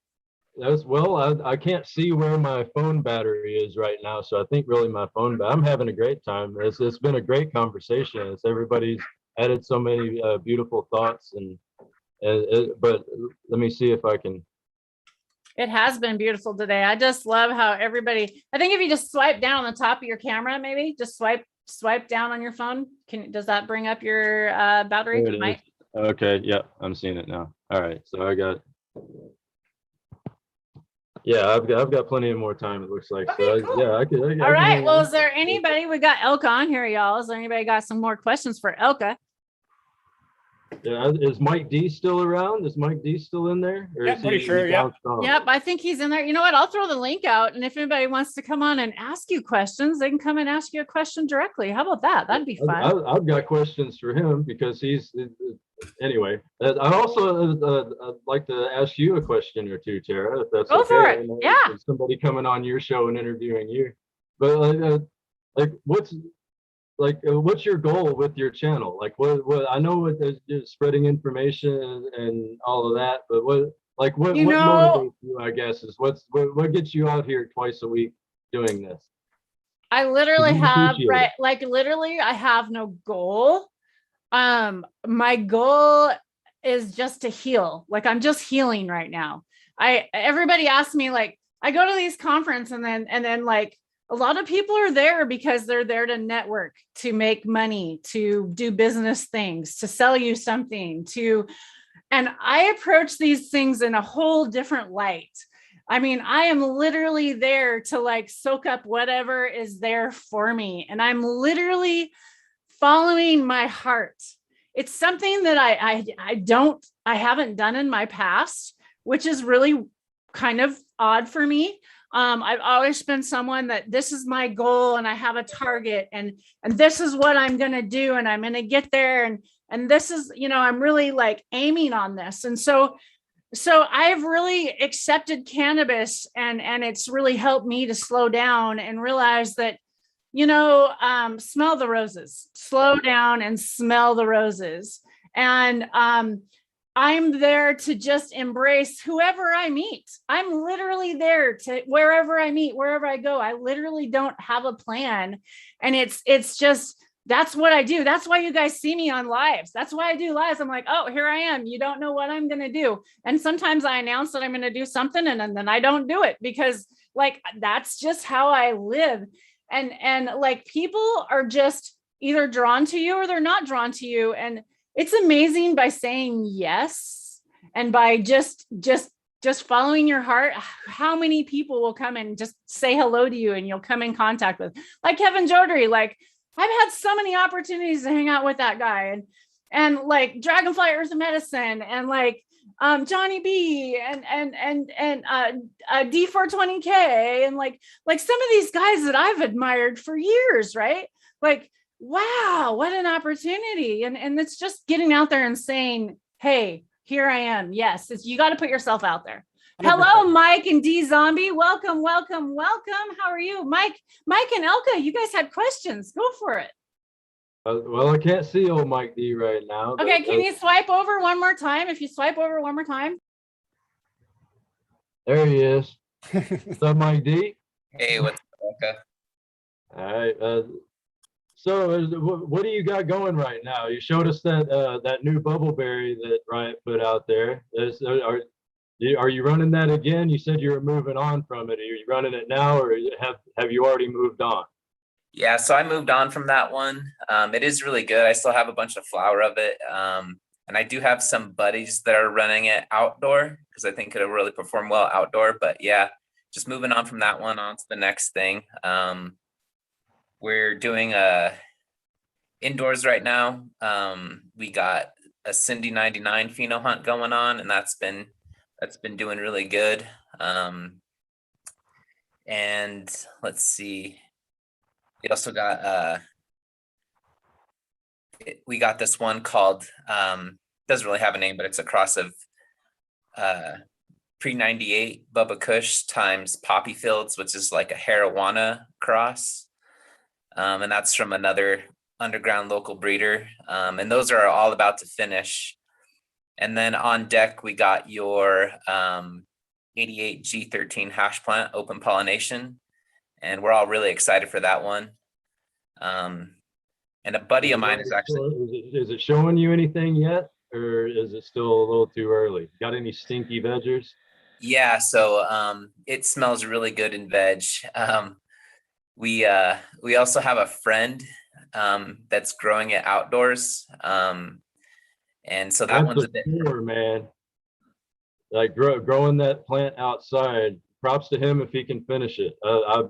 I can't see where my phone battery is right now, so I think really my phone. But I'm having a great time. It's been a great conversation. Everybody's added so many beautiful thoughts, but let me see if I can. It has been beautiful today. I just love how everybody, I think if you just swipe down on the top of your camera, maybe just swipe down on your phone. Does that bring up your battery? Okay. Yeah, I'm seeing it now. All right. So I've got plenty of more time, it looks like. Okay, So cool. yeah, I could. All right. Well, is there anybody, we got Elka on here, y'all. Is there anybody got some more questions for Elka? Yeah, is Mike D still around? Is Mike D still in there? Or Yeah, pretty sure. Yeah. Yep, I think he's in there. You know what? I'll throw the link out, and if anybody wants to come on and ask you questions, they can come and ask you a question directly. How about that? That'd be fun. I've got questions for him because he's anyway. I also I'd like to ask you a question or two, Tara, if that's Go okay. for it. Yeah. Somebody coming on your show and interviewing you, but what's your goal with your channel? Like what I know it's spreading information and all of that, but what motivates you, I guess, is what gets you out here twice a week doing this? I literally have I have no goal. My goal is just to heal. Like I'm just healing right now. Everybody asks me, like, I go to these conferences and then like a lot of people are there because they're there to network, to make money, to do business things, to sell you something, and I approach these things in a whole different light. I mean, I am literally there to like soak up whatever is there for me. And I'm literally following my heart. It's something that I haven't done in my past, which is really kind of odd for me. I've always been someone that this is my goal and I have a target and this is what I'm going to do and I'm going to get there. And this is, I'm really like aiming on this. And so I've really accepted cannabis and it's really helped me to slow down and realize that, smell the roses, slow down and smell the roses. And, I'm there to just embrace whoever I meet. I'm literally there to wherever I meet, wherever I go. I literally don't have a plan. And it's just, that's what I do. That's why you guys see me on lives. That's why I do lives. I'm like, oh, here I am. You don't know what I'm going to do. And sometimes I announce that I'm going to do something and then I don't do it because like, that's just how I live. And like people are just either drawn to you or they're not drawn to you. And it's amazing by saying yes and by just following your heart, how many people will come and just say hello to you and you'll come in contact with, like Kevin Jodry. Like I've had so many opportunities to hang out with that guy and like Dragonfly Earth of Medicine and like Johnny B and D420K and like some of these guys that I've admired for years, right? Like, wow, what an opportunity. And it's just getting out there and saying, hey, here I am. Yes, you got to put yourself out there. 100%. Hello, Mike and D Zombie. Welcome. How are you? Mike and Elka, you guys had questions. Go for it. Well, I can't see old Mike D right now. Okay, can you swipe over one more time? If you swipe over one more time. There he is. What's up, Mike D? Hey, what's up, Elka? All right. So what do you got going right now? You showed us that new bubbleberry that Riot put out there. Are you running that again? You said you were moving on from it. Are you running it now or have you already moved on? Yeah, so I moved on from that one. It is really good. I still have a bunch of flower of it. And I do have some buddies that are running it outdoor because I think it'll really perform well outdoor. But yeah, just moving on from that one on to the next thing. We're doing indoors right now. We got a Cindy 99 pheno hunt going on, and that's been doing really good. And let's see. We also got we got this one called doesn't really have a name, but it's a cross of pre 98 Bubba Kush times Poppy Fields, which is like a Harawana cross. And that's from another underground local breeder. And those are all about to finish. And then on deck, we got your 88 G13 hash plant open pollination. And we're all really excited for that one. And a buddy of mine is actually. Is it showing you anything yet? Or is it still a little too early? Got any stinky veggers? Yeah, so it smells really good in veg. We also have a friend that's growing it outdoors. And so that That's one's a bit poor, man. Like growing that plant outside. Props to him if he can finish it.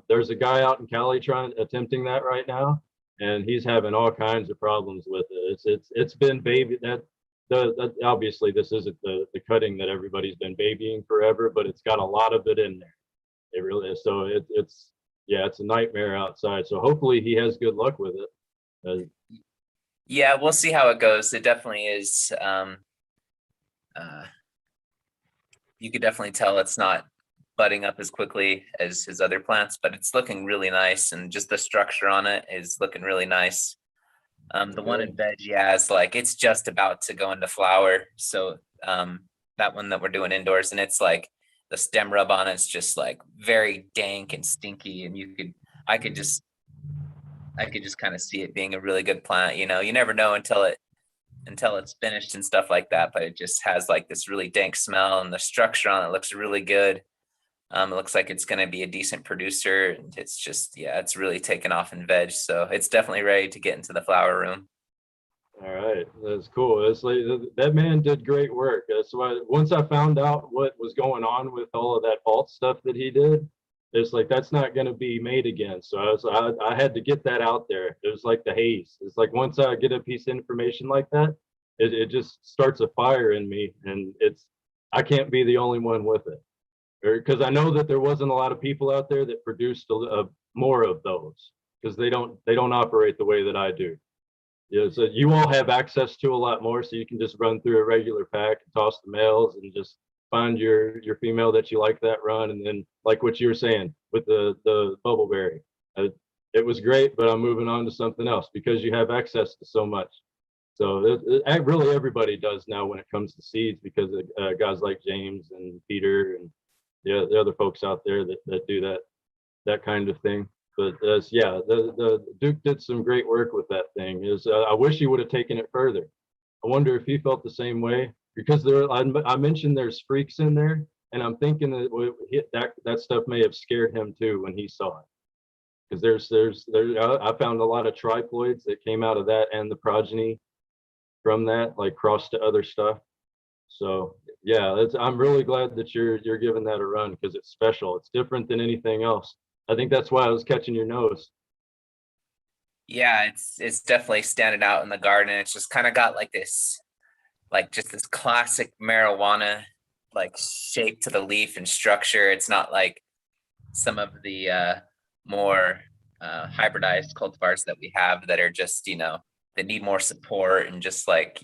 There's a guy out in Cali attempting that right now, and he's having all kinds of problems with it. It's been baby that obviously this isn't the cutting that everybody's been babying forever, but it's got a lot of it in there. It really is. So it's a nightmare outside. So hopefully he has good luck with it. Yeah, we'll see how it goes. It definitely is. You could definitely tell it's not budding up as quickly as his other plants, but it's looking really nice, and just the structure on it is looking really nice. The one in veg, yeah, is like it's just about to go into flower. So that one that we're doing indoors, and it's like the stem rub on it's just like very dank and stinky, and I could just kind of see it being a really good plant. You never know until it's finished and stuff like that, but it just has like this really dank smell, and the structure on it looks really good. It looks like it's going to be a decent producer, and it's just, yeah, it's really taken off in veg. So it's definitely ready to get into the flower room. All right, that's cool. It's like that man did great work. That's why once I found out what was going on with all of that alt stuff that he did, it's like that's not going to be made again. So I had to get that out there. It was like the haze. It's like once I get a piece of information like that, it just starts a fire in me, and I can't be the only one with it. Because I know that there wasn't a lot of people out there that produced more of those, because they don't operate the way that I do. Yeah, so you all have access to a lot more, so you can just run through a regular pack and toss the males and just find your female that you like that run, and then like what you were saying with the bubbleberry, it was great, but I'm moving on to something else because you have access to so much. So really everybody does now when it comes to seeds, because of guys like James and Peter and the other folks out there that do that kind of thing. But the Duke did some great work with that thing. I wish he would have taken it further. I wonder if he felt the same way, because I mentioned there's freaks in there, and I'm thinking that stuff may have scared him too when he saw it. Because I found a lot of triploids that came out of that, and the progeny from that like crossed to other stuff. So yeah, I'm really glad that you're giving that a run, because it's special. It's different than anything else. I think that's why I was catching your nose. Yeah, it's definitely standing out in the garden. It's just kind of got like this, like just this classic marijuana like shape to the leaf and structure. It's not like some of the more hybridized cultivars that we have that are just, that need more support and just like,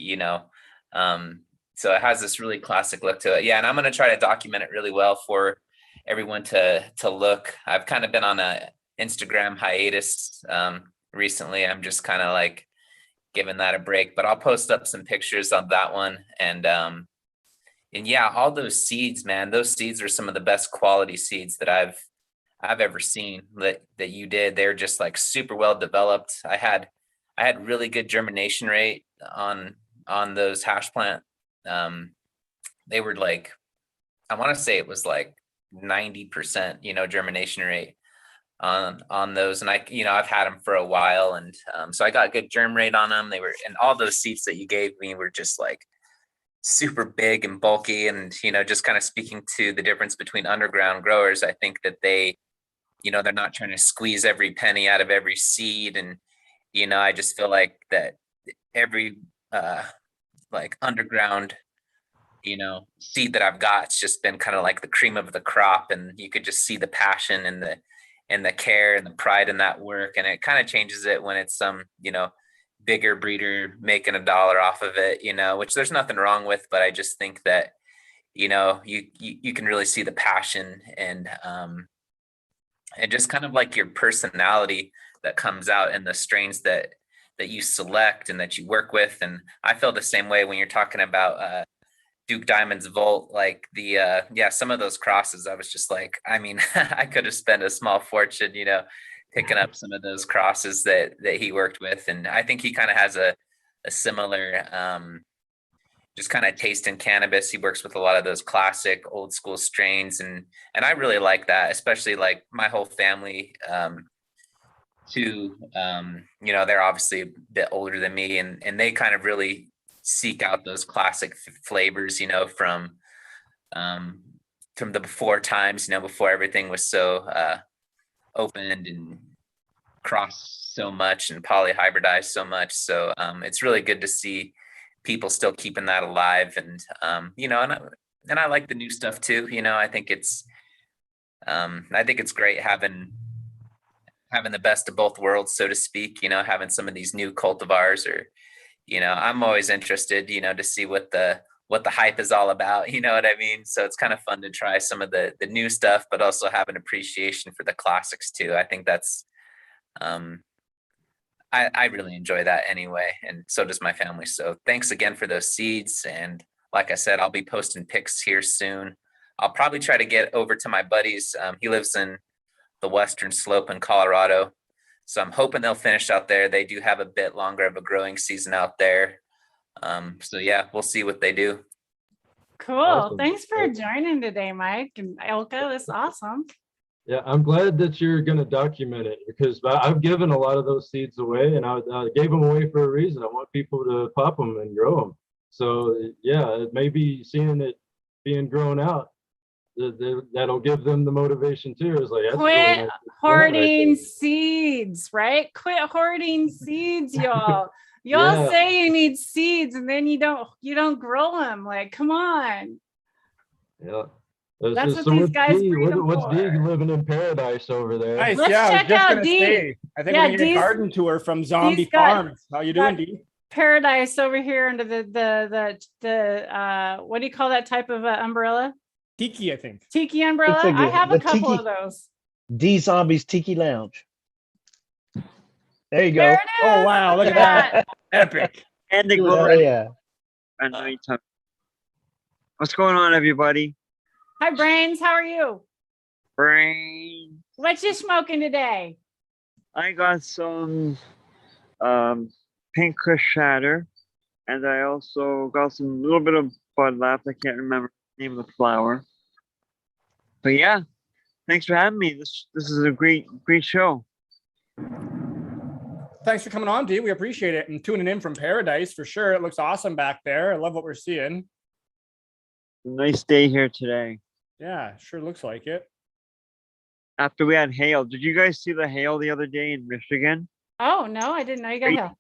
so it has this really classic look to it. Yeah, and I'm going to try to document it really well for everyone to look. I've kind of been on a Instagram hiatus recently. I'm just kind of like giving that a break, but I'll post up some pictures of that one. And yeah, all those seeds, man, those seeds are some of the best quality seeds that I've ever seen that you did. They're just like super well developed. I had really good germination rate on those hash plant. They were like, I want to say it was like 90%, germination rate. on those, and I've had them for a while, and so I got good germ rate on them. And all those seeds that you gave me were just like super big and bulky, and just kind of speaking to the difference between underground growers, I think that they're not trying to squeeze every penny out of every seed, and I just feel like that every like underground seed that I've got, it's just been kind of like the cream of the crop, and you could just see the passion and the care and the pride in that work, and it kind of changes it when it's some bigger breeder making $1 off of it, which there's nothing wrong with, but I just think that you can really see the passion and just kind of like your personality that comes out in the strains that you select and that you work with. And I feel the same way when you're talking about Duke Diamond's Volt, like some of those crosses, I was just like, I mean, I could have spent a small fortune, picking up some of those crosses that he worked with. And I think he kind of has a similar just kind of taste in cannabis. He works with a lot of those classic old school strains. And I really like that, especially like my whole family too. They're obviously a bit older than me, and they kind of really seek out those classic flavors, from the before times, before everything was so opened and crossed so much and polyhybridized so much. So it's really good to see people still keeping that alive. And and I like the new stuff too. I think it's great having the best of both worlds, so to speak, having some of these new cultivars, or I'm always interested, to see what the hype is all about, you know what I mean? So it's kind of fun to try some of the new stuff, but also have an appreciation for the classics too. I think that's, I really enjoy that anyway. And so does my family. So thanks again for those seeds. And like I said, I'll be posting pics here soon. I'll probably try to get over to my buddies. He lives in the Western Slope in Colorado. So I'm hoping they'll finish out there. They do have a bit longer of a growing season out there. So yeah, we'll see what they do. Cool. Awesome. Thanks for joining today, Mike and Ilka. That's awesome. Yeah, I'm glad that you're going to document it, because I've given a lot of those seeds away, and I gave them away for a reason. I want people to pop them and grow them. So yeah, maybe seeing it being grown out, that'll give them the motivation too. It's like, that's Quit really nice hoarding seeds, right? Quit hoarding seeds, y'all. Y'all Yeah. say you need seeds, and then you don't grow them. Like, come on. Yeah. That's what these guys breed them What's D for. living in paradise over there? Nice. Let's Yeah, I was check just out gonna D. say, I think Yeah, we're gonna get D's- a garden tour from Zombie D's got- Farms. How you doing, D? Paradise over here under the what do you call that type of umbrella? Tiki, I think. Tiki umbrella. It's a I good- have a the couple tiki- of those. D Zombies Tiki Lounge. There you go. There it is. Oh, wow, look at that. Epic. And the Oh, glory. yeah. And nighttime. What's going on, everybody? Hi, Brains. How are you? Brain. What you smoking today? I got some pink Kush shatter, and I also got some little bit of bud left. I can't remember the name of the flower. But yeah, thanks for having me. This is a great show. Thanks for coming on, D. We appreciate it. And tuning in from Paradise for sure. It looks awesome back there. I love what we're seeing. Nice day here today. Yeah, sure looks like it. After we had hail, did you guys see the hail the other day in Michigan? Oh no, I didn't know you got Great. hail.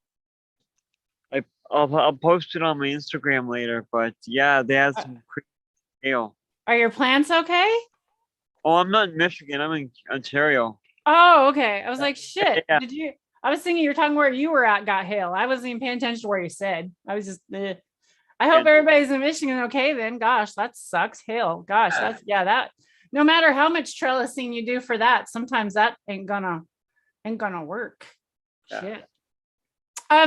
I'll post it on my Instagram later. But yeah, they had some crazy hail. Are your plants okay? Oh, I'm not in Michigan. I'm in Ontario. Oh, okay. I was like, shit. Yeah. Did you? I was thinking you were talking where you were at got hail. I wasn't even paying attention to where you said. I was just. I hope Yeah. everybody's in Michigan okay. Then, gosh, that sucks. Hail. Gosh, that's that. No matter how much trellising you do for that, sometimes that ain't gonna work. Yeah. Shit.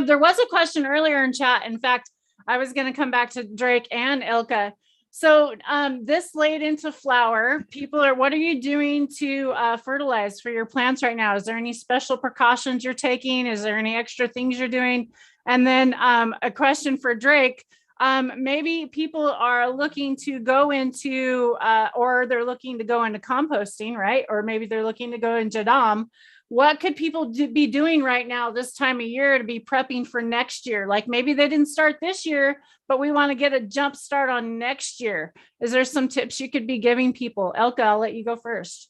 There was a question earlier in chat. In fact, I was going to come back to Drake and Ilka. So this late into flower, what are you doing to fertilize for your plants right now? Is there any special precautions you're taking? Is there any extra things you're doing? And then a question for Drake. maybe people are looking to go into, or they're looking to go into composting, right? Or maybe they're looking to go in Jadam. What could people be doing right now this time of year to be prepping for next year? Like maybe they didn't start this year, but we want to get a jump start on next year. Is there some tips you could be giving people? Elka, I'll let you go first.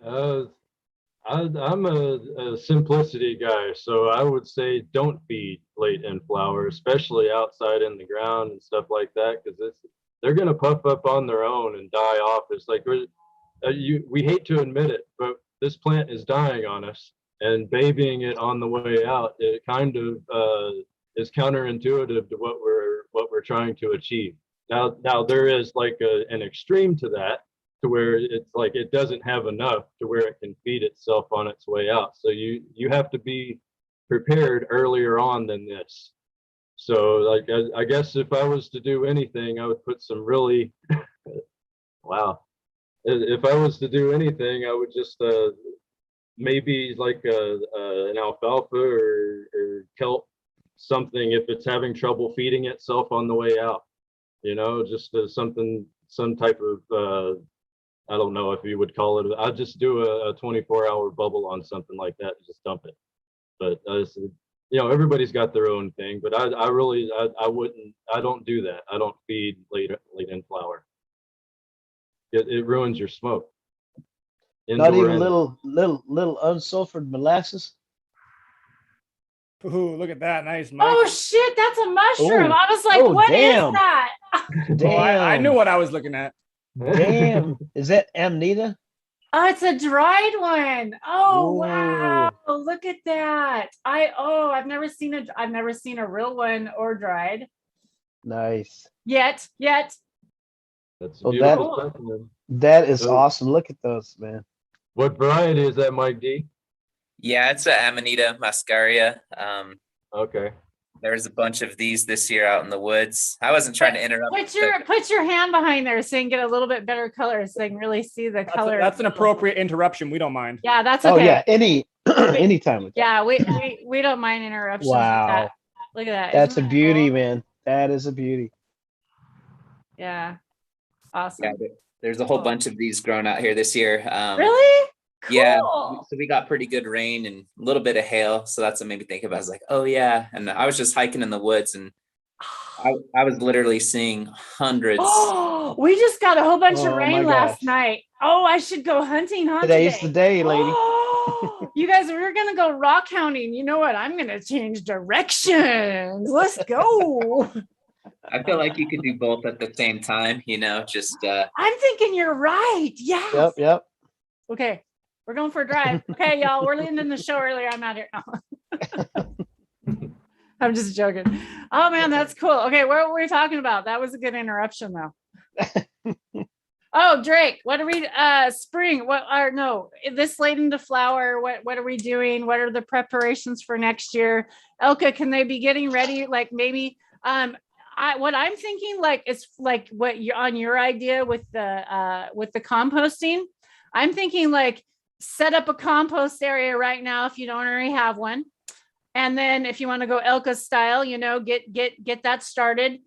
I'm a simplicity guy, so I would say don't feed late in flower, especially outside in the ground and stuff like that, because they're gonna puff up on their own and die off. It's like we hate to admit it, but this plant is dying on us, and babying it on the way out, it kind of is counterintuitive to what we're trying to achieve. Now there is like an extreme to that, to where it's like it doesn't have enough to where it can feed itself on its way out. So you have to be prepared earlier on than this. So like I guess if I was to do anything, I would put some really wow. If I was to do anything, I would just maybe like an alfalfa or kelp, something if it's having trouble feeding itself on the way out. You know, just something, some type of I don't know if you would call it. I'd just do a 24-hour bubble on something like that and just dump it. But you know, everybody's got their own thing. But I really wouldn't. I don't do that. I don't feed late in flower. It ruins your smoke. Not even little unsulfured molasses. Ooh, look at that. Nice, Mike. Oh shit, that's a mushroom. Oh. I was like, Oh, what damn. is that? Damn. Oh, I knew what I was looking at. Damn. Is that amanita? Oh, it's a dried one. Oh Ooh. wow. Look at that. I've never seen a real one or dried. Nice. Yet. That's Oh, beautiful stuff, man. That is So- awesome. Look at those, man. What variety is that, Mike D? Yeah, it's a Amanita muscaria. Okay. There's a bunch of these this year out in the woods. I wasn't trying to interrupt. Put your hand behind there so you can get a little bit better color so they can really see the color. That's an appropriate interruption. We don't mind. Yeah, that's okay. Oh yeah, anytime with that. Yeah, we don't mind interruptions. Wow. Like that. Look at that. That's a Isn't that beauty, cool? man. That is a beauty. Yeah. Awesome. Yeah, there's a whole bunch of these grown out here this year. Really? Cool. Yeah, so we got pretty good rain and a little bit of hail, so that's what made me think about it. I was like, oh yeah, and I was just hiking in the woods and I was literally seeing hundreds. Oh, we just got a whole bunch of Oh, rain my last gosh. night. Oh, I should go hunting, huh? Today's the day, lady. You guys, we're gonna go rock hounding. You know what? I'm gonna change directions. Let's go. I feel like you could do both at the same time, you know, just I'm thinking you're right. Yeah. Yep. Okay, we're going for a drive. Okay, y'all, we're ending the show earlier. I'm out here. I'm just joking. Oh man, that's cool. Okay, what were we talking about? That was a good interruption though. Oh, Drake, what are we spring? What are this late into flower? What are we doing? What are the preparations for next year? Elka, can they be getting ready? Like maybe what I'm thinking, like it's like what you're on your idea with the composting. I'm thinking like set up a compost area right now if you don't already have one. And then if you want to go Elka style, you know, get that started.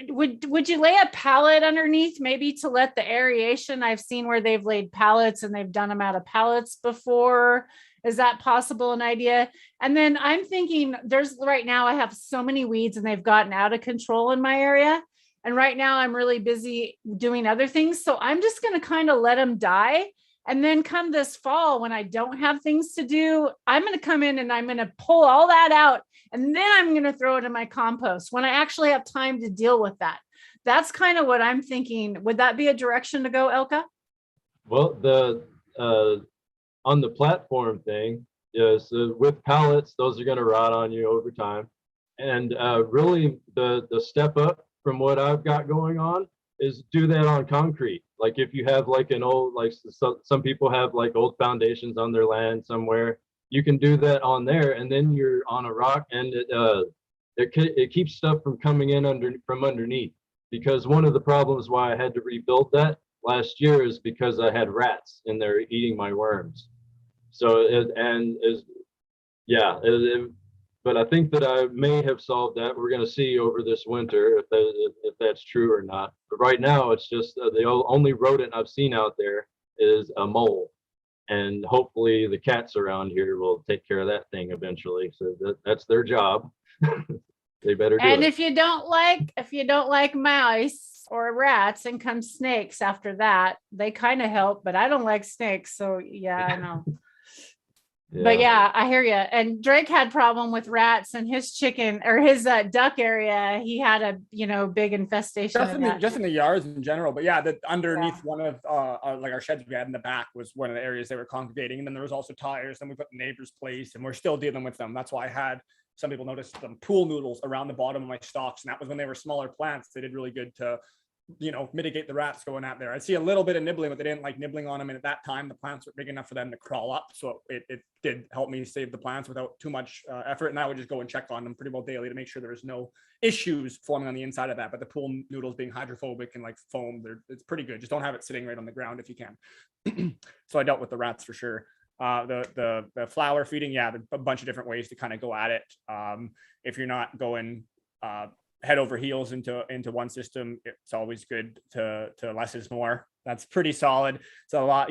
Would you lay a pallet underneath maybe to let the aeration? I've seen where they've laid pallets and they've done them out of pallets before. Is that possible? An idea? And then I'm thinking right now I have so many weeds and they've gotten out of control in my area. And right now I'm really busy doing other things. So I'm just going to kind of let them die. And then come this fall, when I don't have things to do, I'm going to come in and I'm going to pull all that out. And then I'm going to throw it in my compost when I actually have time to deal with that. That's kind of what I'm thinking. Would that be a direction to go, Elka? Well, on the platform thing, yes, with pallets, those are going to rot on you over time. And really, the step up from what I've got going on is do that on concrete. Like if you have like an old, like some people have like old foundations on their land somewhere, you can do that on there, and then you're on a rock, and it keeps stuff from coming in from underneath. Because one of the problems why I had to rebuild that last year is because I had rats in there eating my worms. So but I think that I may have solved that. We're going to see over this winter if that's true or not. But right now, it's just the only rodent I've seen out there is a mole, and hopefully the cats around here will take care of that thing eventually. So that's their job. They better do And it. if you don't like mice or rats, and come snakes after that. They kind of help, but I don't like snakes. So yeah, I know. But yeah, I hear you. And Drake had problem with rats in his chicken or his duck area. He had a big infestation. Just in the yards in general. But yeah, that underneath one of like our sheds we had in the back was one of the areas they were congregating. And then there was also tires. Then we put the neighbor's place, and we're still dealing with them. That's why I had some people notice some pool noodles around the bottom of my stalks, and that was when they were smaller plants. They did really good to mitigate the rats going out there. I see a little bit of nibbling, but they didn't like nibbling on them. And at that time, the plants were big enough for them to crawl up. So it did help me save the plants without too much effort. And I would just go and check on them pretty well daily to make sure there was no issues forming on the inside of that. But the pool noodles being hydrophobic and like foam, it's pretty good. Just don't have it sitting right on the ground if you can. So I dealt with the rats for sure. The flower feeding, yeah, a bunch of different ways to kind of go at it. If you're not going head over heels into one system, it's always good to less is more. That's pretty solid. So a lot,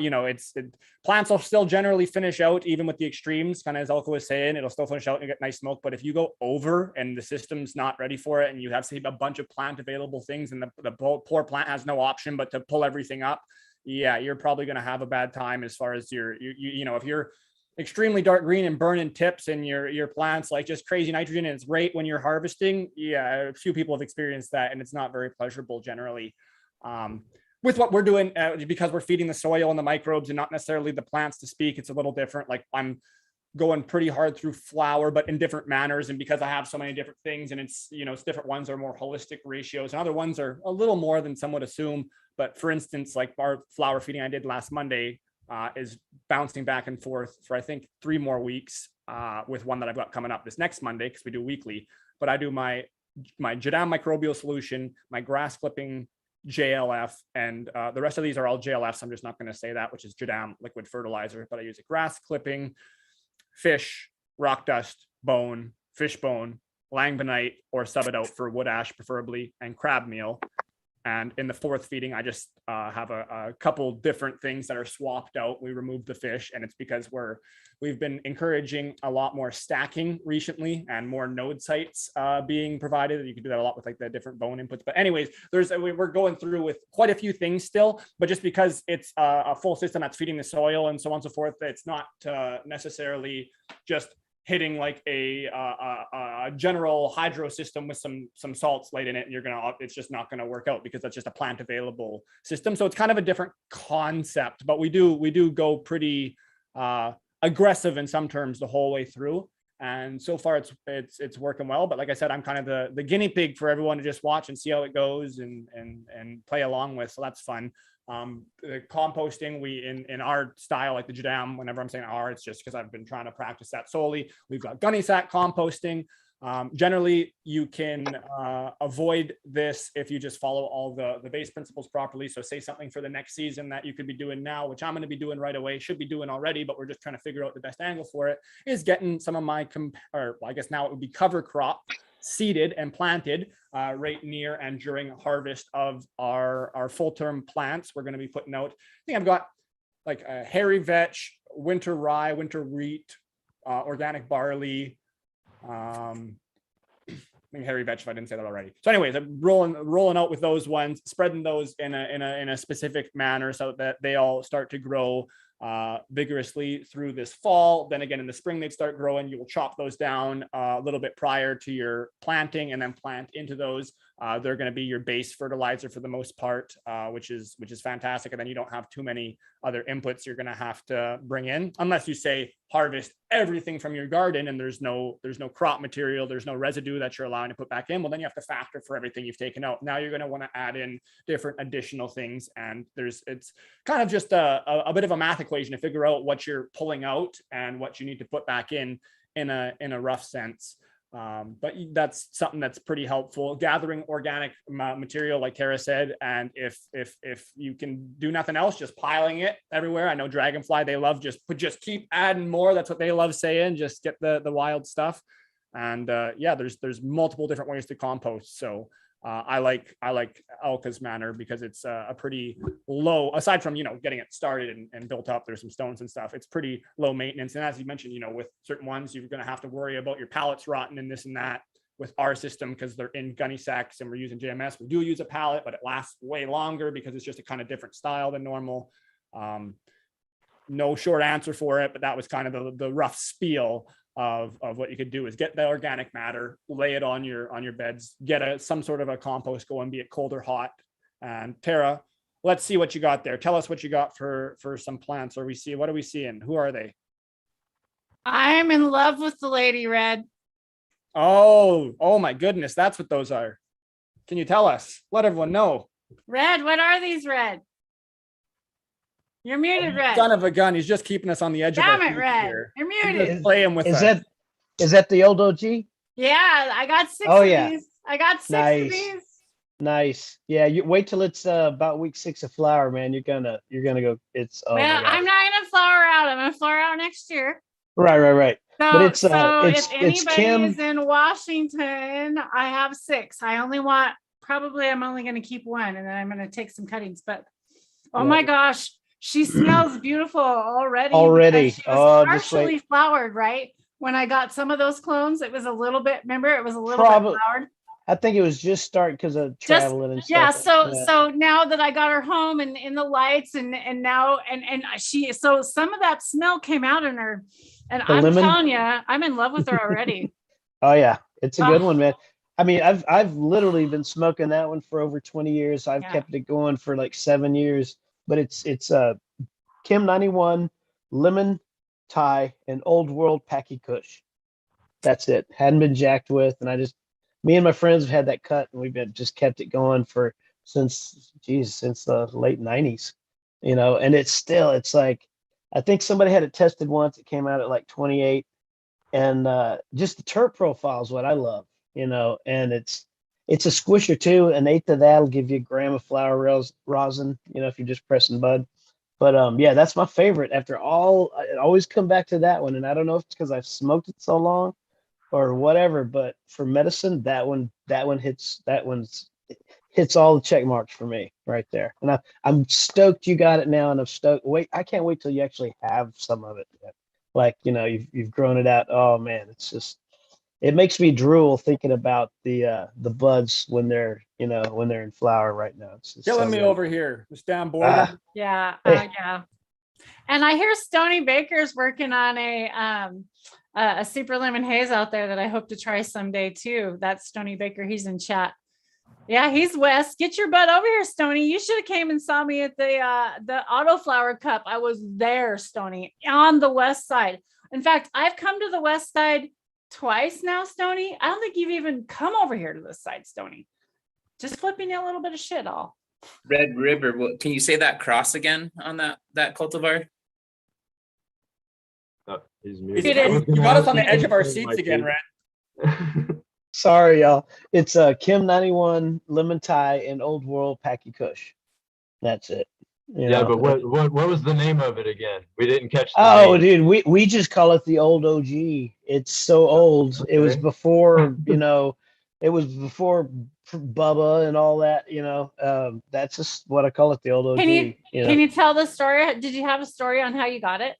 plants will still generally finish out even with the extremes, kind of as Elka was saying, it'll still finish out and get nice smoke. But if you go over and the system's not ready for it, and you have say a bunch of plant available things, and the poor plant has no option but to pull everything up, yeah, you're probably going to have a bad time as far as if you're extremely dark green and burning tips and your plants like just crazy nitrogen and it's right when you're harvesting. Yeah, a few people have experienced that, and it's not very pleasurable generally. With what we're doing, because we're feeding the soil and the microbes and not necessarily the plants to speak, it's a little different. Like I'm going pretty hard through flower, but in different manners. And because I have so many different things, and it's different ones are more holistic ratios and other ones are a little more than some would assume. But for instance, like our flower feeding I did last Monday, is bouncing back and forth for I think 3 more weeks with one that I've got coming up this next Monday, because we do weekly. But I do my Jadam microbial solution, my grass clipping JLF, and the rest of these are all JLFs. I'm just not going to say that, which is Jadam liquid fertilizer. But I use a grass clipping, fish, rock dust, bone, fish bone, langbonite, or sub it out for wood ash preferably, and crab meal. And in the 4th feeding, I just have a couple different things that are swapped out. We removed the fish, and it's because we've been encouraging a lot more stacking recently and more node sites being provided. You can do that a lot with like the different bone inputs. But anyways, we're going through with quite a few things still, but just because it's a full system that's feeding the soil and so on and so forth, it's not necessarily just hitting like a general hydro system with some salts laid in it, and it's just not gonna work out because that's just a plant available system. So it's kind of a different concept, but we do go pretty aggressive in some terms the whole way through. And so far it's working well. But like I said, I'm kind of the guinea pig for everyone to just watch and see how it goes and play along with. So that's fun. The composting, we in our style, like the Jadam, whenever I'm saying our, it's just because I've been trying to practice that solely. We've got gunny sack composting. Generally, you can avoid this if you just follow all the base principles properly. So say something for the next season that you could be doing now, which I'm going to be doing right away, should be doing already, but we're just trying to figure out the best angle for it, is getting some of my, I guess now it would be cover crop, seeded and planted right near and during harvest of our full-term plants. We're going to be putting out, I think I've got like a hairy vetch, winter rye, winter wheat, organic barley, I think hairy vetch, if I didn't say that already. So anyways, I'm rolling out with those ones, spreading those in a specific manner so that they all start to grow vigorously through this fall. Then again, in the spring, they'd start growing. You will chop those down a little bit prior to your planting and then plant into those. They're going to be your base fertilizer for the most part, which is fantastic. And then you don't have too many other inputs you're going to have to bring in, unless you say harvest everything from your garden and there's no crop material, there's no residue that you're allowing to put back in. Well, then you have to factor for everything you've taken out. Now you're going to want to add in different additional things, and it's kind of just a bit of a math equation to figure out what you're pulling out and what you need to put back in a rough sense. But that's something that's pretty helpful. Gathering organic material, like Kara said, and if you can do nothing else, just piling it everywhere. I know Dragonfly, they love just keep adding more. That's what they love saying. Just get the wild stuff. And yeah, there's multiple different ways to compost. So I like Elka's manner because it's a pretty low, aside from, getting it started and built up, there's some stones and stuff. It's pretty low maintenance. And as you mentioned, with certain ones, you're going to have to worry about your pallets rotting and this and that. With our system, because they're in gunny sacks and we're using JMS, we do use a pallet, but it lasts way longer because it's just a kind of different style than normal. No short answer for it, but that was kind of the rough spiel of what you could do is get the organic matter, lay it on your beds, get some sort of a compost going, be it cold or hot. And Tara, let's see what you got there. Tell us what you got for some plants, or what are we seeing? Who are they? I'm in love with the lady red. Oh my goodness, that's what those are. Can you tell us? Let everyone know. Red, what are these, Red? You're muted, Red. Son of a gun, he's just keeping us on the edge of our Damn it, seats Red. here. You're He's muted. just playing with us. Is that the old OG? Yeah, I got six Oh, of yeah. these. I got six of Nice. these. Nice. Yeah, you wait till it's about week 6 of flower, man. You're gonna go. It's Well, I'm not gonna flower out. I'm gonna flower out next year. right. So, But it's if it's anybody Kim. is in Washington, I have 6. I'm only going to keep one, and then I'm going to take some cuttings. But oh my gosh, she smells beautiful already. Already. Because she was Just wait. partially flowered, right? When I got some of those clones, it was a little bit. Remember, it was a little Probably- bit flowered. I think it was just starting because of traveling and Yeah, stuff. so now that I got her home and in the lights and now so some of that smell came out in her, and The I'm lemon? telling you, I'm in love with her already. Oh yeah, it's a good Oh. one, man. I mean, I've literally been smoking that one for over 20 years. I've Yeah. kept it going for like 7 years. But it's Kim 91, lemon, Thai, and Old World Packy Kush. That's it. Hadn't been jacked with, and me and my friends have had that cut, and we've just kept it going since the late 90s, and it's like, I think somebody had it tested once. It came out at like 28, and just the terp profile is what I love, and it's a squisher too. An eighth of that'll give you a gram of flower rosin, if you're just pressing bud. But yeah, that's my favorite. After all, I always come back to that one, and I don't know if it's because I've smoked it so long or whatever, but for medicine, that one hits all the check marks for me right there. And I'm stoked you got it now, and I'm stoked. I can't wait till you actually have some of it. Like, you've grown it out. Oh man, it makes me drool thinking about the buds when they're in flower right now. It's Killing so me good. over here. This damn border. Yeah, Hey. yeah. And I hear Stony Baker's working on a super lemon haze out there that I hope to try someday too. That's Stony Baker. He's in chat. Yeah, he's West. Get your butt over here, Stony. You should have came and saw me at the Autoflower Cup. I was there, Stony, on the west side. In fact, I've come to the west side twice now, Stony. I don't think you've even come over here to this side, Stony. Just flipping you a little bit of shit all. Red River. Can you say that cross again on that cultivar? He's You muted. did. You got us on the edge of our seats again, Red. Sorry, y'all. It's Kim 91, lemon Thai, and Old World Packy Kush. That's it. Yeah, but what was the name of it again? We didn't catch the Oh, name. dude, we just call it the old OG. It's so old. It was Okay. before, it was before Bubba and all that. That's just what I call it, the old OG. Can you tell the story? Did you have a story on how you got it?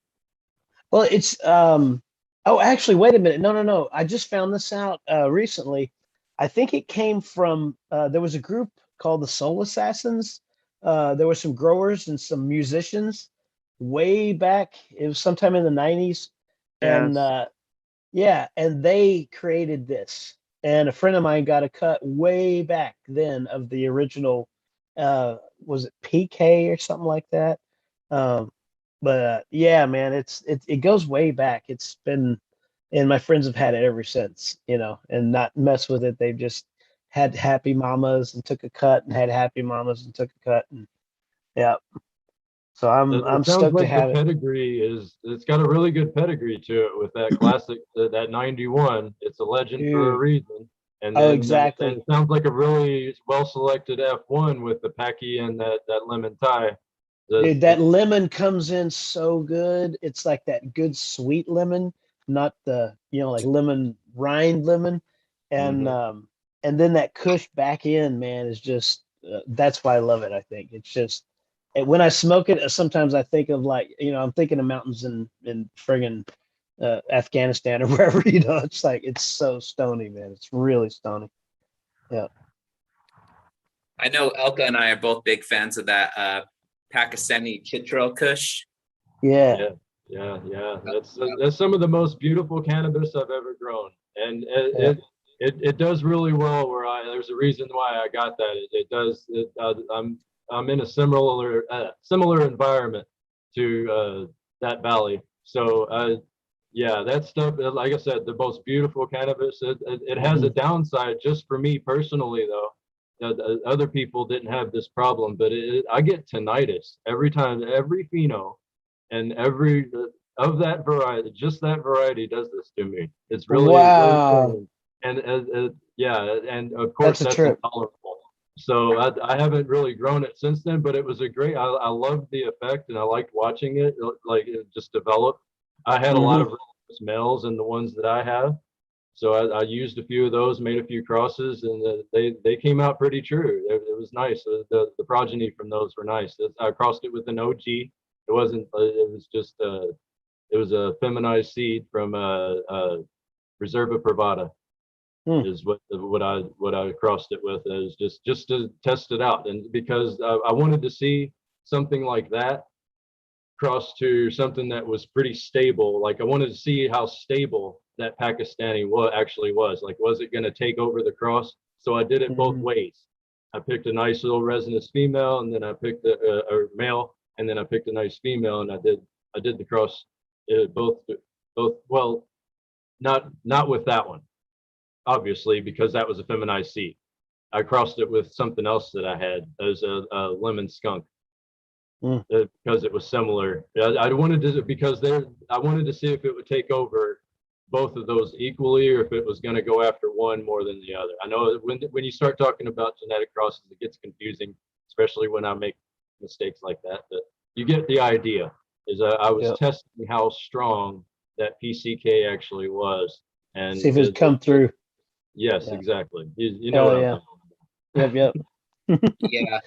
Well, it's oh, actually, wait a minute. No. I just found this out recently. I think it came from there was a group called the Soul Assassins. There were some growers and some musicians way back. It was sometime in the 90s. And and they created this. And a friend of mine got a cut way back then of the original was it PK or something like that? But yeah, man, it goes way back. It's been, and my friends have had it ever since, and not mess with it. They've just had happy mamas and took a cut, and had happy mamas and took a cut, and yeah. So I'm Sounds stoked like to have the it. pedigree it's got a really good pedigree to it with that classic, that 91. It's a legend for a Dude. reason. And Oh, then exactly. and it sounds like a really well-selected F1 with the Packy and that lemon Thai. Dude, that lemon comes in so good. It's like that good sweet lemon, not the, like lemon rind lemon, and then that Kush back in, man, is just that's why I love it. I think it's just when I smoke it, sometimes I think of like, I'm thinking of mountains in friggin' Afghanistan or wherever, it's like it's so stony, man. It's really stony. Yeah. I know Elka and I are both big fans of that Pakistani Chitral Kush. Yeah. Yeah. That's some of the most beautiful cannabis I've ever grown, and it does really well. There's a reason why I got that. It does. I'm in a similar environment to that valley. So yeah, that stuff. Like I said, the most beautiful cannabis. It has a downside, just for me personally, though. Other people didn't have this problem, but I get tinnitus every time, every pheno, and every of that variety, just that variety does this to me. It's really wow. And yeah, and of course that's intolerable. So I haven't really grown it since then, but it was a great. I loved the effect, and I liked watching it, like it just develop. I had a lot of smells in the ones that I have. So I used a few of those, made a few crosses, and they came out pretty true. It was nice. The progeny from those were nice. I crossed it with an OG. It wasn't. It was just. It was a feminized seed from Reserva Privada. Is what I crossed it with. Is just to test it out, and because I wanted to see something like that cross to something that was pretty stable. Like I wanted to see how stable that Pakistani actually was. Like, was it going to take over the cross? So I did it both ways. I picked a nice little resinous female, and then I picked a male, and then I picked a nice female, and I did the cross both. Well, not with that one, obviously, because that was a feminized seed. I crossed it with something else that I had as a lemon skunk. Because it was similar. I wanted to see if it would take over both of those equally, or if it was going to go after one more than the other. I know when you start talking about genetic crosses, it gets confusing, especially when I make mistakes like that. But you get the idea. I was testing how strong that PCK actually was, and see if it's come through. Yes, exactly. You know what I'm talking about. Yeah.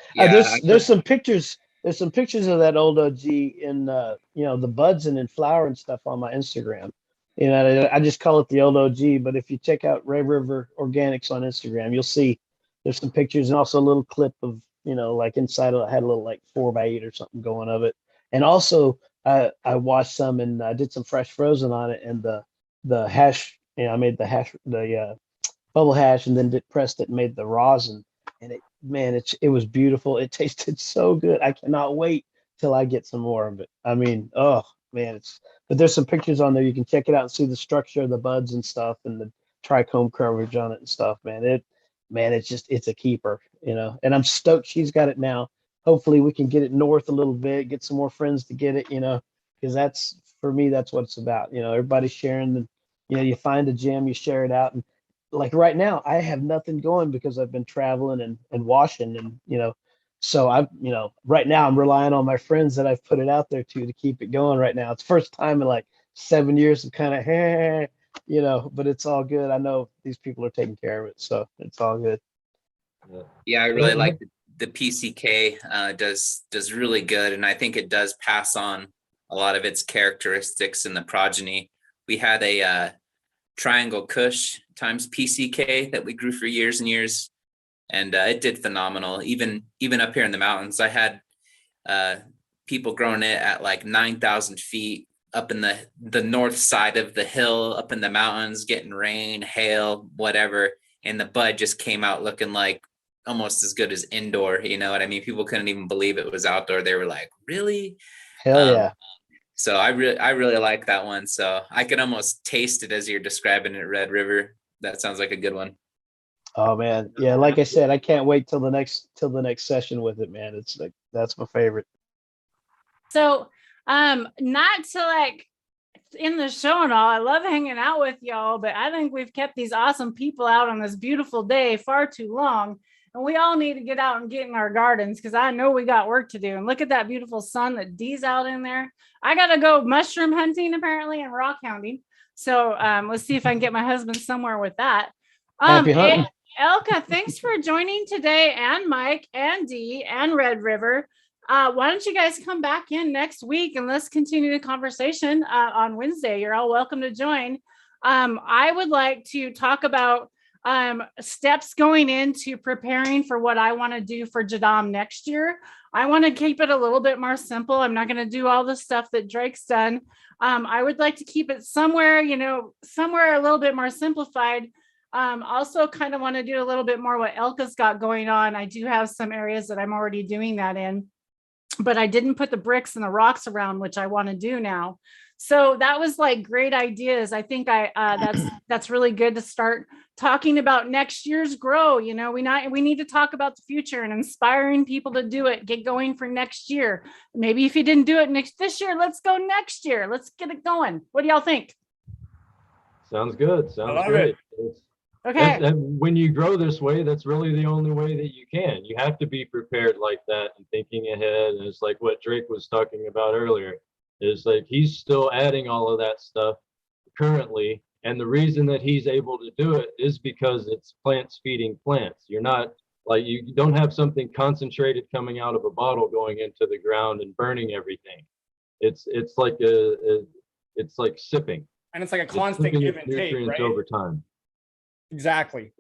There's some pictures. There's some pictures of that old OG in the buds and in flower and stuff on my Instagram. I just call it the old OG, but if you check out Red River Organics on Instagram, you'll see there's some pictures and also a little clip of, like inside of it had a little like 4x8 or something going of it. And also I washed some and I did some fresh frozen on it, and the hash, I made the bubble hash, and then pressed it and made the rosin, and it was beautiful. It tasted so good. I cannot wait till I get some more of it. I mean, oh man, but there's some pictures on there. You can check it out and see the structure of the buds and stuff, and the trichome coverage on it and stuff, man. It's a keeper, and I'm stoked she's got it now. Hopefully we can get it north a little bit, get some more friends to get it, because that's, for me, that's what it's about. Everybody's sharing you find a gem, you share it out. And like right now, I have nothing going because I've been traveling and washing, and so right now I'm relying on my friends that I've put it out there to keep it going right now. It's first time in like 7 years of kind of but it's all good. I know these people are taking care of it, so it's all good. Yeah, I really like the PCK. Does really good, and I think it does pass on a lot of its characteristics in the progeny. We had a Triangle Kush times PCK that we grew for years and years, and it did phenomenal. Even up here in the mountains, I had people growing it at like 9,000 feet up in the north side of the hill, up in the mountains, getting rain, hail, whatever, and the bud just came out looking like almost as good as indoor. You know what I mean? People couldn't even believe it was outdoor. They were like, really? Hell yeah. So I really like that one. So I can almost taste it as you're describing it, Red River. That sounds like a good one. Oh man, yeah. Like I said, I can't wait till the next session with it, man. It's like that's my favorite. So, not to like in the show and all, I love hanging out with y'all, but I think we've kept these awesome people out on this beautiful day far too long. And we all need to get out and get in our gardens because I know we got work to do. And look at that beautiful sun that Dee's out in there. I got to go mushroom hunting apparently and rock hounding. So let's see if I can get my husband somewhere with that. Happy hunting. Elka, thanks for joining today, and Mike and Dee and Red River. Why don't you guys come back in next week and let's continue the conversation on Wednesday. You're all welcome to join. I would like to talk about steps going into preparing for what I want to do for Jadam next year. I want to keep it a little bit more simple. I'm not going to do all the stuff that Drake's done. I would like to keep it somewhere, somewhere a little bit more simplified. Also kind of want to do a little bit more what Elka's got going on. I do have some areas that I'm already doing that in, but I didn't put the bricks and the rocks around, which I want to do now. So that was like great ideas. I think that's really good to start talking about next year's grow. We need to talk about the future and inspiring people to do it. Get going for next year. Maybe if you didn't do it this year, let's go next year. Let's get it going. What do y'all think? Sounds good. Sounds great. Okay. When you grow this way, that's really the only way that you can. You have to be prepared like that and thinking ahead. And it's like what Drake was talking about earlier. Is like he's still adding all of that stuff currently. And the reason that he's able to do it is because it's plants feeding plants. You're not like, you don't have something concentrated coming out of a bottle going into the ground and burning everything. It's like it's like sipping. And it's like a constant give and take, right? Over time. Exactly.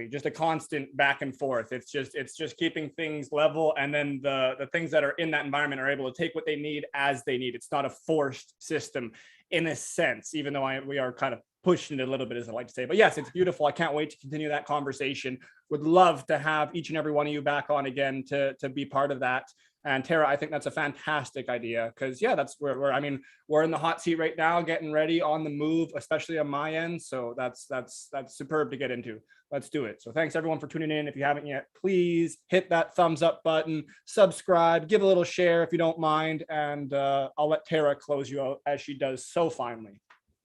Just a constant back and forth. It's just keeping things level, and then the things that are in that environment are able to take what they need as they need. It's not a forced system in a sense, even though we are kind of pushing it a little bit, as I like to say. But yes, it's beautiful. I can't wait to continue that conversation. Would love to have each and every one of you back on again to be part of that. And Tara, I think that's a fantastic idea because that's where we're in the hot seat right now, getting ready on the move, especially on my end. So that's superb to get into. Let's do it. So thanks everyone for tuning in. If you haven't yet, please hit that thumbs up button, subscribe, give a little share if you don't mind. And I'll let Tara close you out as she does so finely.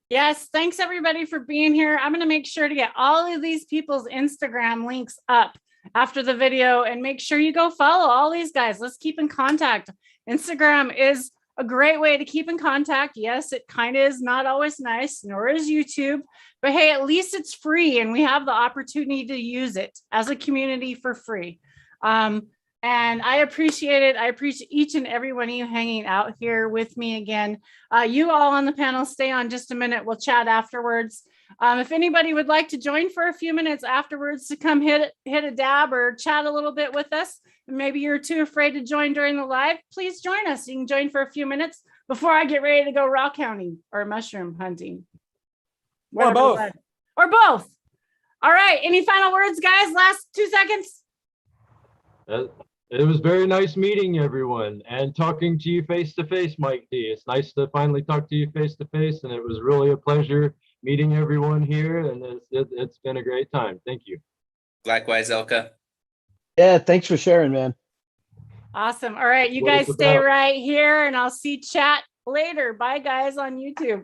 Yes, thanks everybody for being here. I'm going to make sure to get all of these people's Instagram links up after the video, and make sure you go follow all these guys. Let's keep in contact. Instagram is a great way to keep in contact. Yes, it kind of is not always nice, nor is YouTube, but hey, at least it's free and we have the opportunity to use it as a community for free. And I appreciate it. I appreciate each and every one of you hanging out here with me again. You all on the panel, stay on just a minute. We'll chat afterwards. If anybody would like to join for a few minutes afterwards to come hit a dab or chat a little bit with us, and maybe you're too afraid to join during the live, please join us. You can join for a few minutes before I get ready to go rock hounding or mushroom hunting. Or both. Or both. All right. Any final words, guys? Last 2 seconds. It was very nice meeting everyone and talking to you face to face, Mike D. It's nice to finally talk to you face to face, and it was really a pleasure meeting everyone here, and it's been a great time. Thank you. Likewise, Elka. Yeah, thanks for sharing, man. Awesome. All right, you guys stay right here, and I'll see chat later. Bye, guys, on YouTube.